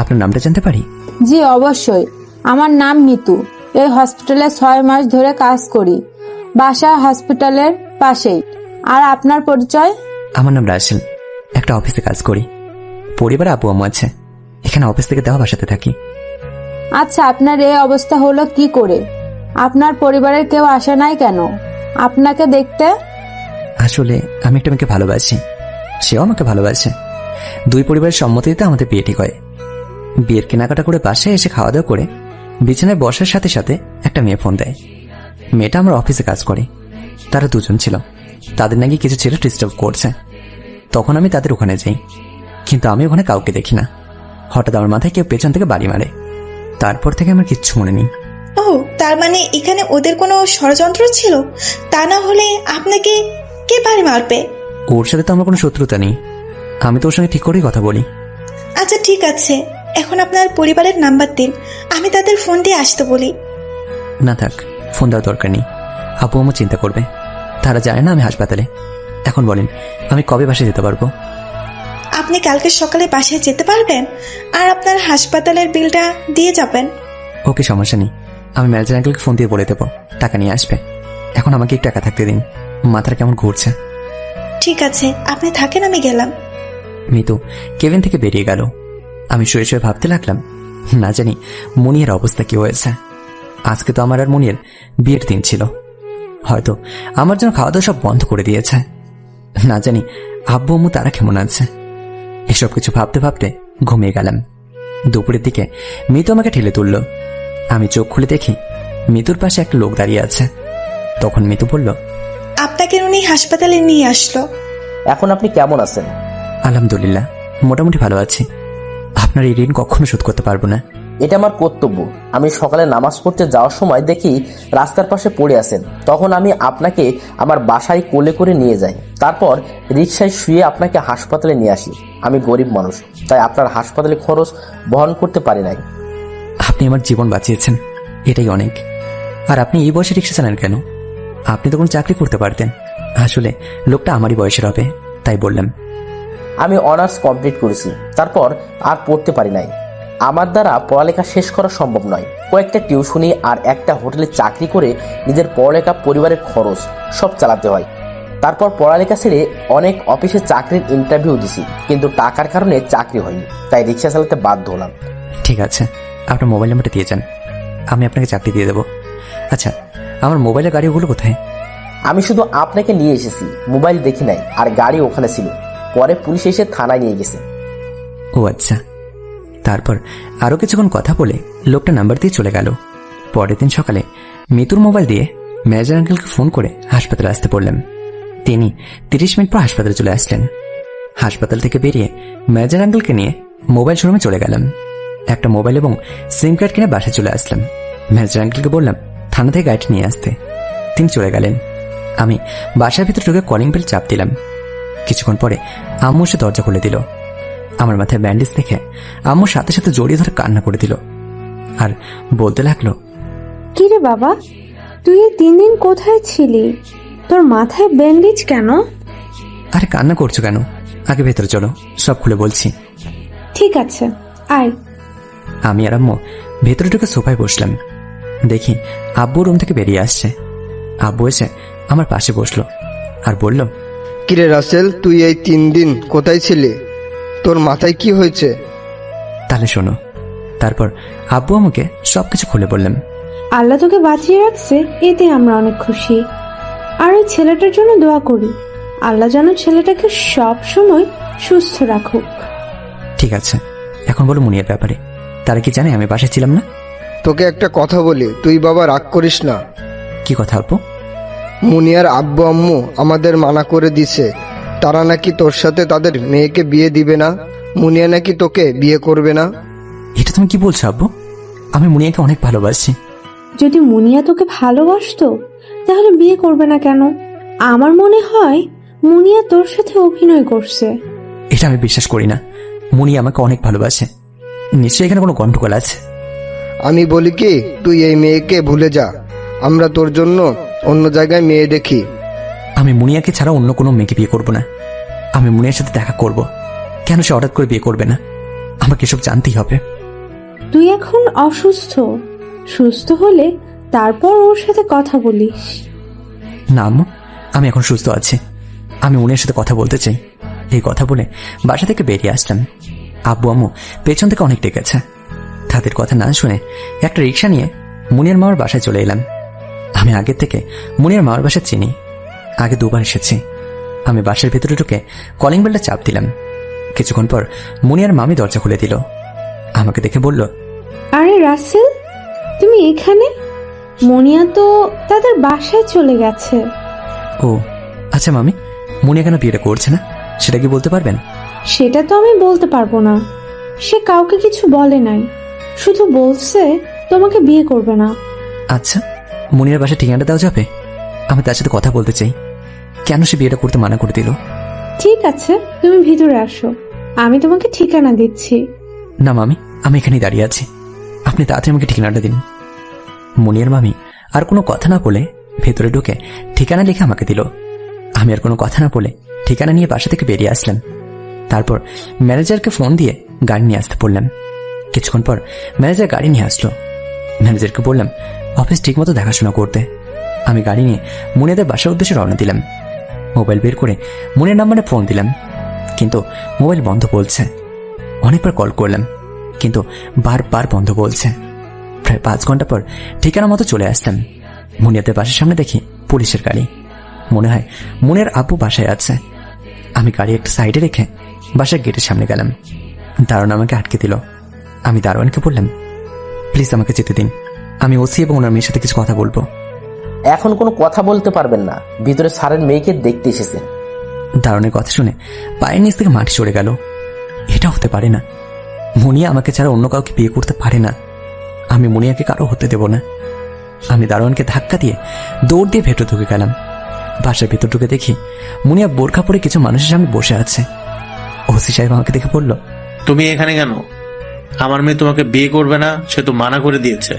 আপনার নামটা জানতে পারি? জি অবশ্যই, আমার নাম মিতু। এই হসপিটালে 6 মাস ধরে কাজ করি। বাসা হসপিটালের পাশেই। আর আপনার পরিচয়? আমার নাম রাসেল। একটা অফিসে কাজ করি। পরিবারে আব্বু আম্মু আছে। এখানে অফিস থেকে দেওয়া বাসাতে থাকি। আচ্ছা, আপনার এই অবস্থা হলো কি করে? আপনার পরিবারের কেউ আসে নাই কেন আপনাকে দেখতে? আসলে আমি একটা মেয়েকে ভালোবাসি, সেও আমাকে ভালোবাসে। 2 পরিবারের সম্মতিতে আমাদের বিয়ে ঠিক হয়। বিয়ের কেনাকাটা করে বাসায় এসে খাওয়া দাওয়া করে বিছানায় বসার সাথে সাথে একটা মেয়ে ফোন দেয়। মেয়েটা আমার অফিসে কাজ করে। তারা 2 জন ছিল। তাদের নাকি কিছু ছেলে ডিস্টার্ব করছে। তখন আমি তাদের ওখানে যাই, কিন্তু আমি ওখানে কাউকে দেখি না। হঠাৎ আমার মাথায় কেউ পেছন থেকে বাড়ি মারে। তারপর থেকে আমার কিচ্ছু মনে নেই। ও, তার মানে এখানে ওদের কোনো ষড়যন্ত্র ছিল? তা না হলে আপনাকে কে বাড়ি মারবে? ওর সাথে তো আমার কোনো শত্রুতা নেই। আমি তো ওর সঙ্গে ঠিক করেই কথা বলি। আচ্ছা ঠিক আছে, এখন আপনার পরিবারের নাম্বার দিন, আমি তাদের ফোন দিয়ে আসতে বলি। না থাক, ফোন দেওয়ার দরকার নেই। আব্বু আম্মু চিন্তা করবে। তারা জানে না আমি হাসপাতালে। এখন বলেন, আমি কবে বাসায় যেতে পারবো? আপনি কালকে সকালে বাসায় যেতে পারবেন আর আপনার হাসপাতালের বিলটা দিয়ে যাবেন। ওকে, সমস্যা নেই। আমি ম্যানেজার আঙ্কেলকে ফোন দিয়ে বলে দেবো টাকা নিয়ে আসবে। এখন আমাকে একটু একা থাকতে দিন, মাথাটা কেমন ঘুরছে। ঠিক আছে, আপনি থাকেন, আমি গেলাম। মিতু কেবিন থেকে বেরিয়ে গেল। আমি শুয়ে শুয়ে ভাবতে লাগলাম, না জানি মুনিয়ার অবস্থা কি হয়েছে। আজকে তো আমার আর মুনিয়ার বিয়ের দিন ছিল, হয়তো আমার জন্য খাওয়া দাওয়া সব বন্ধ করে দিয়েছে। না জানি আব্বু আম্মু তারা কেমন আছে। এসব কিছু ভাবতে ভাবতে ঘুমিয়ে গেলাম। দুপুরের দিকে মিতু আমাকে ঠেলে তুলল। আমি চোখ খুলে দেখি মিতুর পাশে একটা লোক দাঁড়িয়ে আছে। তখন মিতু বলল, আপনাকে উনি হাসপাতালে নিয়ে আসলো। এখন আপনি কেমন আছেন? আলহামদুলিল্লাহ, মোটামুটি ভালো আছি। আপনার এই ঋণ কখনো শোধ করতে পারবো না। এটা আমার কর্তব্য। আমি সকালে নামাজ পড়তে যাওয়ার সময় দেখি রাস্তার পাশে পড়ে আছেন, তখন আমি আপনাকে আমার বাসায় কোলে করে নিয়ে যাই, তারপর রিকশায় শুয়ে আপনাকে হাসপাতালে নিয়ে আসি। আমি গরিব মানুষ, তাই আপনার হাসপাতালে খরচ বহন করতে পারি নাই। আপনি আমার জীবন বাঁচিয়েছেন, এটাই অনেক। আর আপনি এই বয়সে রিক্সা চালান কেন? আপনি তো কোনো চাকরি করতে পারতেন। আসলে লোকটা আমারই বয়সের হবে, তাই বললাম। আমি অনার্স কমপ্লিট করেছি, তারপর আর পড়তে পারি নাই। আমার দ্বারা পড়ালেখা শেষ করা সম্ভব নয়। কয়েকটা টিউশনি আর একটা হোটেলে চাকরি করে নিজের পড়ালেখা, পরিবারের খরচ সব চালাতে হয়। তারপর পড়ালেখা ছেড়ে অনেক অফিসে চাকরির ইন্টারভিউ দিছি, কিন্তু টাকার কারণে চাকরি হয়নি, তাই রিক্সা চালাতে বাধ্য হলাম। ঠিক আছে, আপনার মোবাইল নাম্বারটা দিয়ে যান, আমি আপনাকে চাকরি দিয়ে দেবো। আচ্ছা, আমার মোবাইলের গাড়িগুলো কোথায়? আমি শুধু আপনাকে নিয়ে এসেছি, মোবাইল দেখি নাই, আর গাড়ি ওখানে ছিল। পরে পুলিশ এসে থানায় নিয়ে গেছে। ও আচ্ছা। তারপর আরো কিছুক্ষণ কথা বলে লোকটা নাম্বার দিয়ে চলে গেল। পরের দিন সকালে মিতুর মোবাইল দিয়ে ম্যানেজার আঙ্কেলকে ফোন করে হাসপাতালে আসতে বললাম। তিনি 30 মিনিট পর হাসপাতালে চলে আসলেন। হাসপাতাল থেকে বেরিয়ে ম্যানেজার আঙ্কেলকে নিয়ে মোবাইল শোরুমে চলে গেলাম। একটা মোবাইল এবং সিম কার্ড কিনে বাসায় চলে আসলাম। ম্যানেজার আঙ্কেলকে বললাম থানা থেকে গাড়িটি নিয়ে আসতে। তিনি চলে গেলেন। আমি বাসার ভিতরে ঢুকে কলিং বেল চাপ দিলাম। কিছুক্ষণ পরে আম্মু এসে দরজা খুলে দিল। আমার মাথায় ব্যান্ডেজ দেখে আম্মু সাথে সাথে জড়িয়ে ধরে কান্না করে দিল আর বলতে লাগলো, কিরে বাবা, তুই এই 3 দিন কোথায় ছিলি? তোর মাথায় ব্যান্ডেজ কেন? আরে কান্না করছো কেন? আগে ভেতরে চলো, সব খুলে বলছি। ঠিক আছে, আয়। আমি আর আম্মু ভেতরে ঢুকে সোফায় বসলাম। দেখি আব্বু রুম থেকে বেরিয়ে আসছে। আব্বু এসে আমার পাশে বসলো আর বলল, কিরে রাসেল, তুই এই 3 দিন কোথায় ছিলি? তোর মাথায় কি হয়েছে? তাহলে শোনো। তারপর আব্বু আমাকে সবকিছু খুলে বললাম। আল্লাহ তোকে বাঁচিয়ে রাখছে, এতে আমরা অনেক খুশি। আর ওই ছেলেটার জন্য দোয়া করি, আল্লাহ যেন ছেলেটাকে সব সময় সুস্থ রাখুক। ঠিক আছে, এখন বলো মুনিয়ার ব্যাপারে। তারা কি জানে আমি বাসায় ছিলাম না? তোকে একটা কথা বলি, তুই বাবা রাগ করিস না। কি কথা আব্বু? মুনিয়ার আব্বু আম্মু আমাদের মানা করে দিছে, তারা নাকি তোর সাথে তাদের মেয়েকে বিয়ে দিবে না। মুনিয়া নাকি তোকে বিয়ে করবে না। এটা তুমি কি বলছো আব্বু? আমি মুনিয়াকে অনেক ভালোবাসি। যদি মুনিয়া তোকে ভালোবাসতো তাহলে বিয়ে করবে না কেন? আমার মনে হয় মুনিয়া তোর সাথে অভিনয় করছে। এটা আমি বিশ্বাস করি না। মুনিয়া আমাকে অনেক ভালোবাসে। নিশ্চয়ই এখানে কোনো গন্ডগোল আছে। আমি বলি কি, তুই এই মেয়েকে ভুলে যা, আমরা তোর জন্য অন্য জায়গায় মেয়ে দেখি। আমি মুনিয়াকে ছাড়া অন্য কোনো মেয়েকে বিয়ে করব না। আমি মুনিয়ার সাথে দেখা করব। কেন সে হঠাৎ করে বিয়ে করবে না? আমাকে এসব জানতেই হবে। তুই এখন অসুস্থ, সুস্থ হলে তারপর ওর সাথে কথা বলিস। না আম্মু, আমি এখন সুস্থ আছি। আমি মুনিয়ার সাথে কথা বলতে চাই। এই কথা বলে বাসা থেকে বেরিয়ে আসলাম। আব্বু আম্মু পেছন থেকে অনেক ডেকেছে। তাদের কথা না শুনে একটা রিক্সা নিয়ে মুনিয়ার মামার বাসায় চলে এলাম। আমি আগের থেকে মুনিয়ার মামার বাসা চিনি, আগে 2বার এসেছি। আমি বাসার ভেতরে ঢুকে কলিং বেলটা চাপ দিলাম। কিছুক্ষণ পর মুনিয়ার মামি দরজা খুলে দিল। আমাকে দেখে বলল, আরে রাসেল, তুমি এখানে? মুনিয়া তো তাদের বাসায় চলে গেছে। ও আচ্ছা মামি, মুনিয়া কেন বিয়েটা করছে না সেটা কি বলতে পারবেন? সেটা তো আমি বলতে পারবো না। সে কাউকে কিছু বলে নাই, শুধু বলছে তোমাকে বিয়ে করবে না। আচ্ছা, মুনিয়ার বাসায় ঠিকানাটা দেওয়া যাবে? আমি তার সাথে কথা বলতে চাই। কেন সে বিয়েটা করতে মানা করে দিল? ঠিক আছে, তুমি ভিতরে আসো, আমি তোমাকে ঠিকানা দিচ্ছি। না মামি, আমি এখানেই দাঁড়িয়ে আছি। আপনি তাড়াতাড়ি আমাকে ঠিকানাটা দিন। মুনিয়ার মামি আর কোনো কথা না বলে ভেতরে ঢুকে ঠিকানা লিখে আমাকে দিল। আমি আর কোনো কথা না বলে ঠিকানা নিয়ে বাসা থেকে বেরিয়ে আসলাম। তারপর ম্যানেজারকে ফোন দিয়ে গাড়ি নিয়ে আসতে বললাম। কিছুক্ষণ পর ম্যানেজার গাড়ি নিয়ে আসলো। ম্যানেজারকে বললাম অফিস ঠিকমতো দেখাশোনা করতে। আমি গাড়ি নিয়ে মুনিয়াদের বাসার উদ্দেশ্যে রওনা দিলাম। মোবাইল বের করে মুনিয়ার নাম্বারে ফোন দিলাম, কিন্তু মোবাইল বন্ধ বলছে। অনেকবার কল করলাম, কিন্তু বারবার বন্ধ বলছে। প্রায় 5 ঘন্টা পর ঠিকানা মতো চলে আসলাম। মুনিয়াদের বাসার সামনে দেখি পুলিশের গাড়ি। মনে হয় মুনিয়ার আব্বু বাসায় আছে। আমি গাড়ি একটা সাইডে রেখে বাসার গেটের সামনে গেলাম। দারোয়ান আমাকে আটকে দিল। আমি দারোয়ানকে বললাম, প্লিজ আমাকে যেতে দিন, আমি ওসি এবং ওনার মেয়ের সাথে কিছু কথা বলবো। এখন কোনো কথা বলতে পারবেন না, ভিতরে স্যারের মেয়েকে দেখতে এসেছেন। দারোয়ানের কথা শুনে পায়ের নিচ থেকে মাটি সরে গেল। এটা হতে পারে না, মুনিয়া আমাকে ছাড়া অন্য কাউকে বিয়ে করতে পারে না। আমি মুনিয়াকে কারো হতে দেব না। আমি দারোয়ানকে ধাক্কা দিয়ে দৌড় দিয়ে ভেতর ঢুকে গেলাম। বাসার ভেতর ঢুকে দেখি মুনিয়া বোরখা পরে কিছু মানুষের সামনে বসে আছে। ওসি সাহেব আমাকে দেখে বলল, তুমি এখানে কেন? আমার মেয়ে তোমাকে বিয়ে করবে না, সে তো মানা করে দিয়েছে।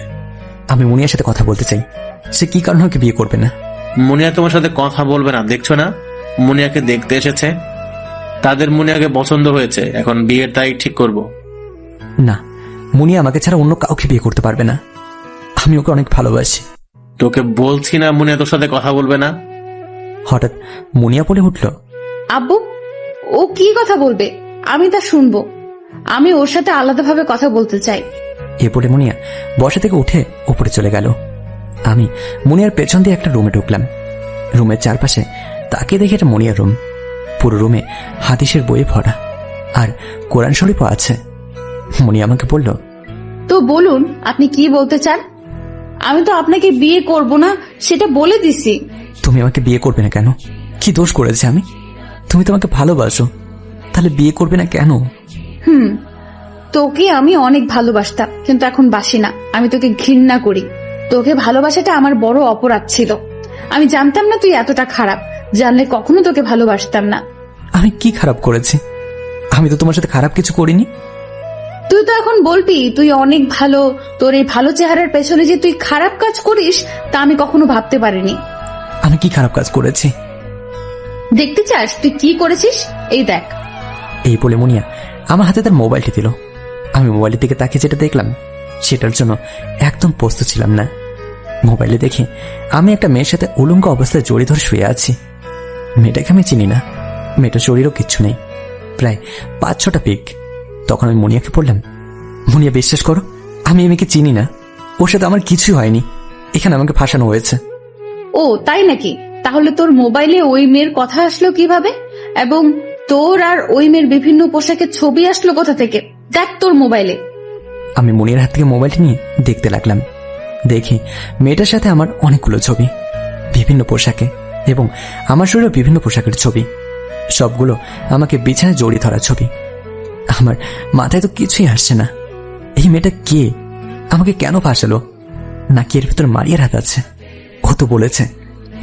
আমি মুনিয়ার সাথে কথা বলতে চাই, সে কি কারণে ওকে বিয়ে করবে না? মুনিয়া তোমার সাথে কথা বলবে না, দেখছো না মুনিয়াকে দেখতে এসেছে। তাদের মুনিয়াকে পছন্দ হয়েছে, এখন বিয়ের তারিখ ঠিক করব। না, মুনিয়া আমাকে ছাড়া অন্য কাউকে বিয়ে করতে পারবে না। আমি ওকে অনেক ভালোবাসি। তোকে বলছি না মুনিয়া তোর সাথে কথা বলবে না। হঠাৎ মুনিয়া বলে উঠল, আব্বু, ও কি কথা বলবে? আমি তা শুনবো। আমি ওর সাথে আলাদাভাবে কথা বলতে চাই। এ বলে মুনিয়া বসা থেকে উঠে উপরে চলে গেল। আমি মুনিয়ার পেছন দিয়ে একটা রুমে ঢুকলাম। রুমের চারপাশে তাকে দেখে এটা মুনিয়ার রুম। পুরো রুমে হাদিসের বইয়ে ভরা, আর কোরআন শরীফও আছে। মুনিয়া আমাকে বলল, তো বলুন আপনি কি বলতে চান? আমি তো আপনাকে বিয়ে করব না সেটা বলে দিছি। তুমি আমাকে বিয়ে করবে না কেন? কি দোষ করেছে আমি? তুমি তো আমাকে ভালোবাসো, তাহলে বিয়ে করবে না কেন? তোকে আমি অনেক ভালোবাসতাম, কিন্তু এখন বাসি না। আমি তোকে ঘৃণা করি। তোকে ভালোবাসাটা আমার বড় অপরাধ ছিল। আমি জানতাম না তুই এতটা খারাপ। জানলে কখনো তোকে ভালোবাসতাম না। আমি কি খারাপ করেছি? আমি তো তোমার সাথে খারাপ কিছু করিনি। তুই তো এখন বলবি তুই অনেক ভালো। তোর এই ভালো চেহারার পেছনে যে তুই খারাপ কাজ করিস তা আমি কখনো ভাবতে পারিনি। আমি কি খারাপ কাজ করেছি? দেখতে চাস তুই কি করেছিস? এই দেখ। এই বলে মুনিয়া আমার হাতে তার মোবাইলটি দিল। আমি মোবাইলের দিকে তাকিয়ে যেটা দেখলাম সেটার জন্য একদম প্রস্তুত ছিলাম না। মোবাইলে দেখি আমি একটা মেয়ের সাথে উলঙ্গ অবস্থায় জড়ি ধরে শুয়ে আছি। মেয়েটাকে আমি চিনি না, মেয়েটার শরীরও কিচ্ছু নেই, প্রায় 5-6টা পিক। তখন আমি মুনিয়াকে বললাম, মুনিয়া বিশ্বাস করো, আমি এই মেয়েকে চিনি না, ওর সাথে আমার কিছুই হয়নি, এখানে আমাকে ফাঁসানো হয়েছে। ও তাই নাকি? তাহলে তোর মোবাইলে ওই মেয়ের কথা আসলো কিভাবে? এবং তোর আর ওই মেয়ের বিভিন্ন পোশাকের ছবি আসলো কোথা থেকে? দেখ তোর মোবাইলে। আমি মুনিয়ার হাত থেকে মোবাইলটি নিয়ে দেখতে লাগলাম। দেখি মেয়েটার সাথে আমার অনেকগুলো ছবি, বিভিন্ন পোশাকে, এবং আমার শরীরে বিভিন্ন পোশাকের ছবি। সবগুলো আমাকে বিছানায় জড়িয়ে ধরা ছবি। আমার মাথায় তো কিছুই আসছে না। এই মেয়েটা কে? আমাকে কেন ফাঁসালো? নাকি এর ভিতর মারিয়ার হাত আছে? ও তো বলেছে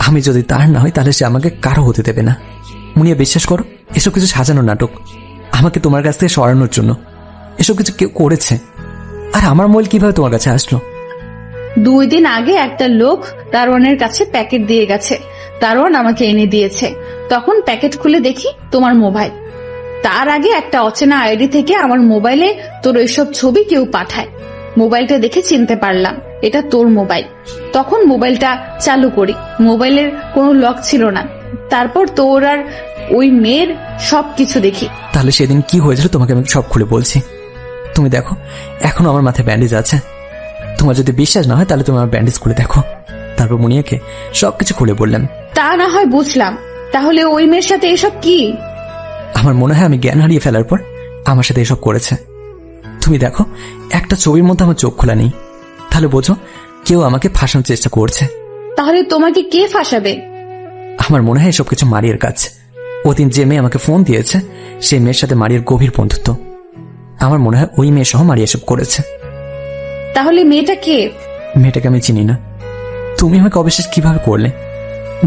আমি যদি তার না হই তাহলে সে আমাকে কারো হতে দেবে না। মুনিয়া বিশ্বাস করো, এসব কিছু সাজানো নাটক, আমাকে তোমার কাছ থেকে সরানোর জন্য এসব কিছু কেউ করেছে। আর আমার মোবাইল কিভাবে তোমার কাছে আসলো? 2 দিন আগে একটা লোক দারোয়ানের কাছে প্যাকেট দিয়ে গেছে। দারোয়ান আমাকে এনে দিয়েছে। তখন প্যাকেট খুলে দেখি তোমার মোবাইল। তার আগে একটা অচেনা আইডি থেকে আমার মোবাইলে তোর এইসব ছবি কেউ পাঠায়। মোবাইলটা দেখে চিনতে পারলাম এটা তোর মোবাইল। তখন মোবাইলটা চালু করি, মোবাইলের কোনো লক ছিল না। তারপর তোর আর ওই মেয়ের সবকিছু দেখি। তাহলে সেদিন কি হয়েছিল তোমাকে আমি সব খুলে বলছি। তুমি দেখো, এখনো আমার মাথায় ব্যান্ডেজ আছে। তোমার যদি বিশ্বাস না হয় তাহলে তুমি আমার ব্যান্ডেজ খুলে দেখো। তারপর মুনিয়াকে সবকিছু খুলে বললাম। তা না হয় বুঝলাম, তাহলে ওই মেয়ের সাথে এসব কি? আমার মনে হয় আমি জ্ঞান হারিয়ে ফেলার পর আমার সাথে এসব করেছে। তুমি দেখো, একটা ছবির মধ্যে আমার চোখ খোলা নেই। তাহলে বোঝো কেউ আমাকে ফাঁসানোর চেষ্টা করছে। তাহলে তোমাকে কে ফাঁসাবে? আমার মনে হয় এসব কিছু মারিয়ার কাজ। ওদিন যে মেয়ে আমাকে ফোন দিয়েছে সেই মেয়ের সাথে মারিয়ার গভীর বন্ধুত্ব। আমার মনে হয় ওই মেয়ে সহ মারিয়া এসব করেছে। তাহলে মেয়েটা কে? মেয়েটাকে আমি চিনি না। তুমি আমাকে অবিশ্বাস কিভাবে করলে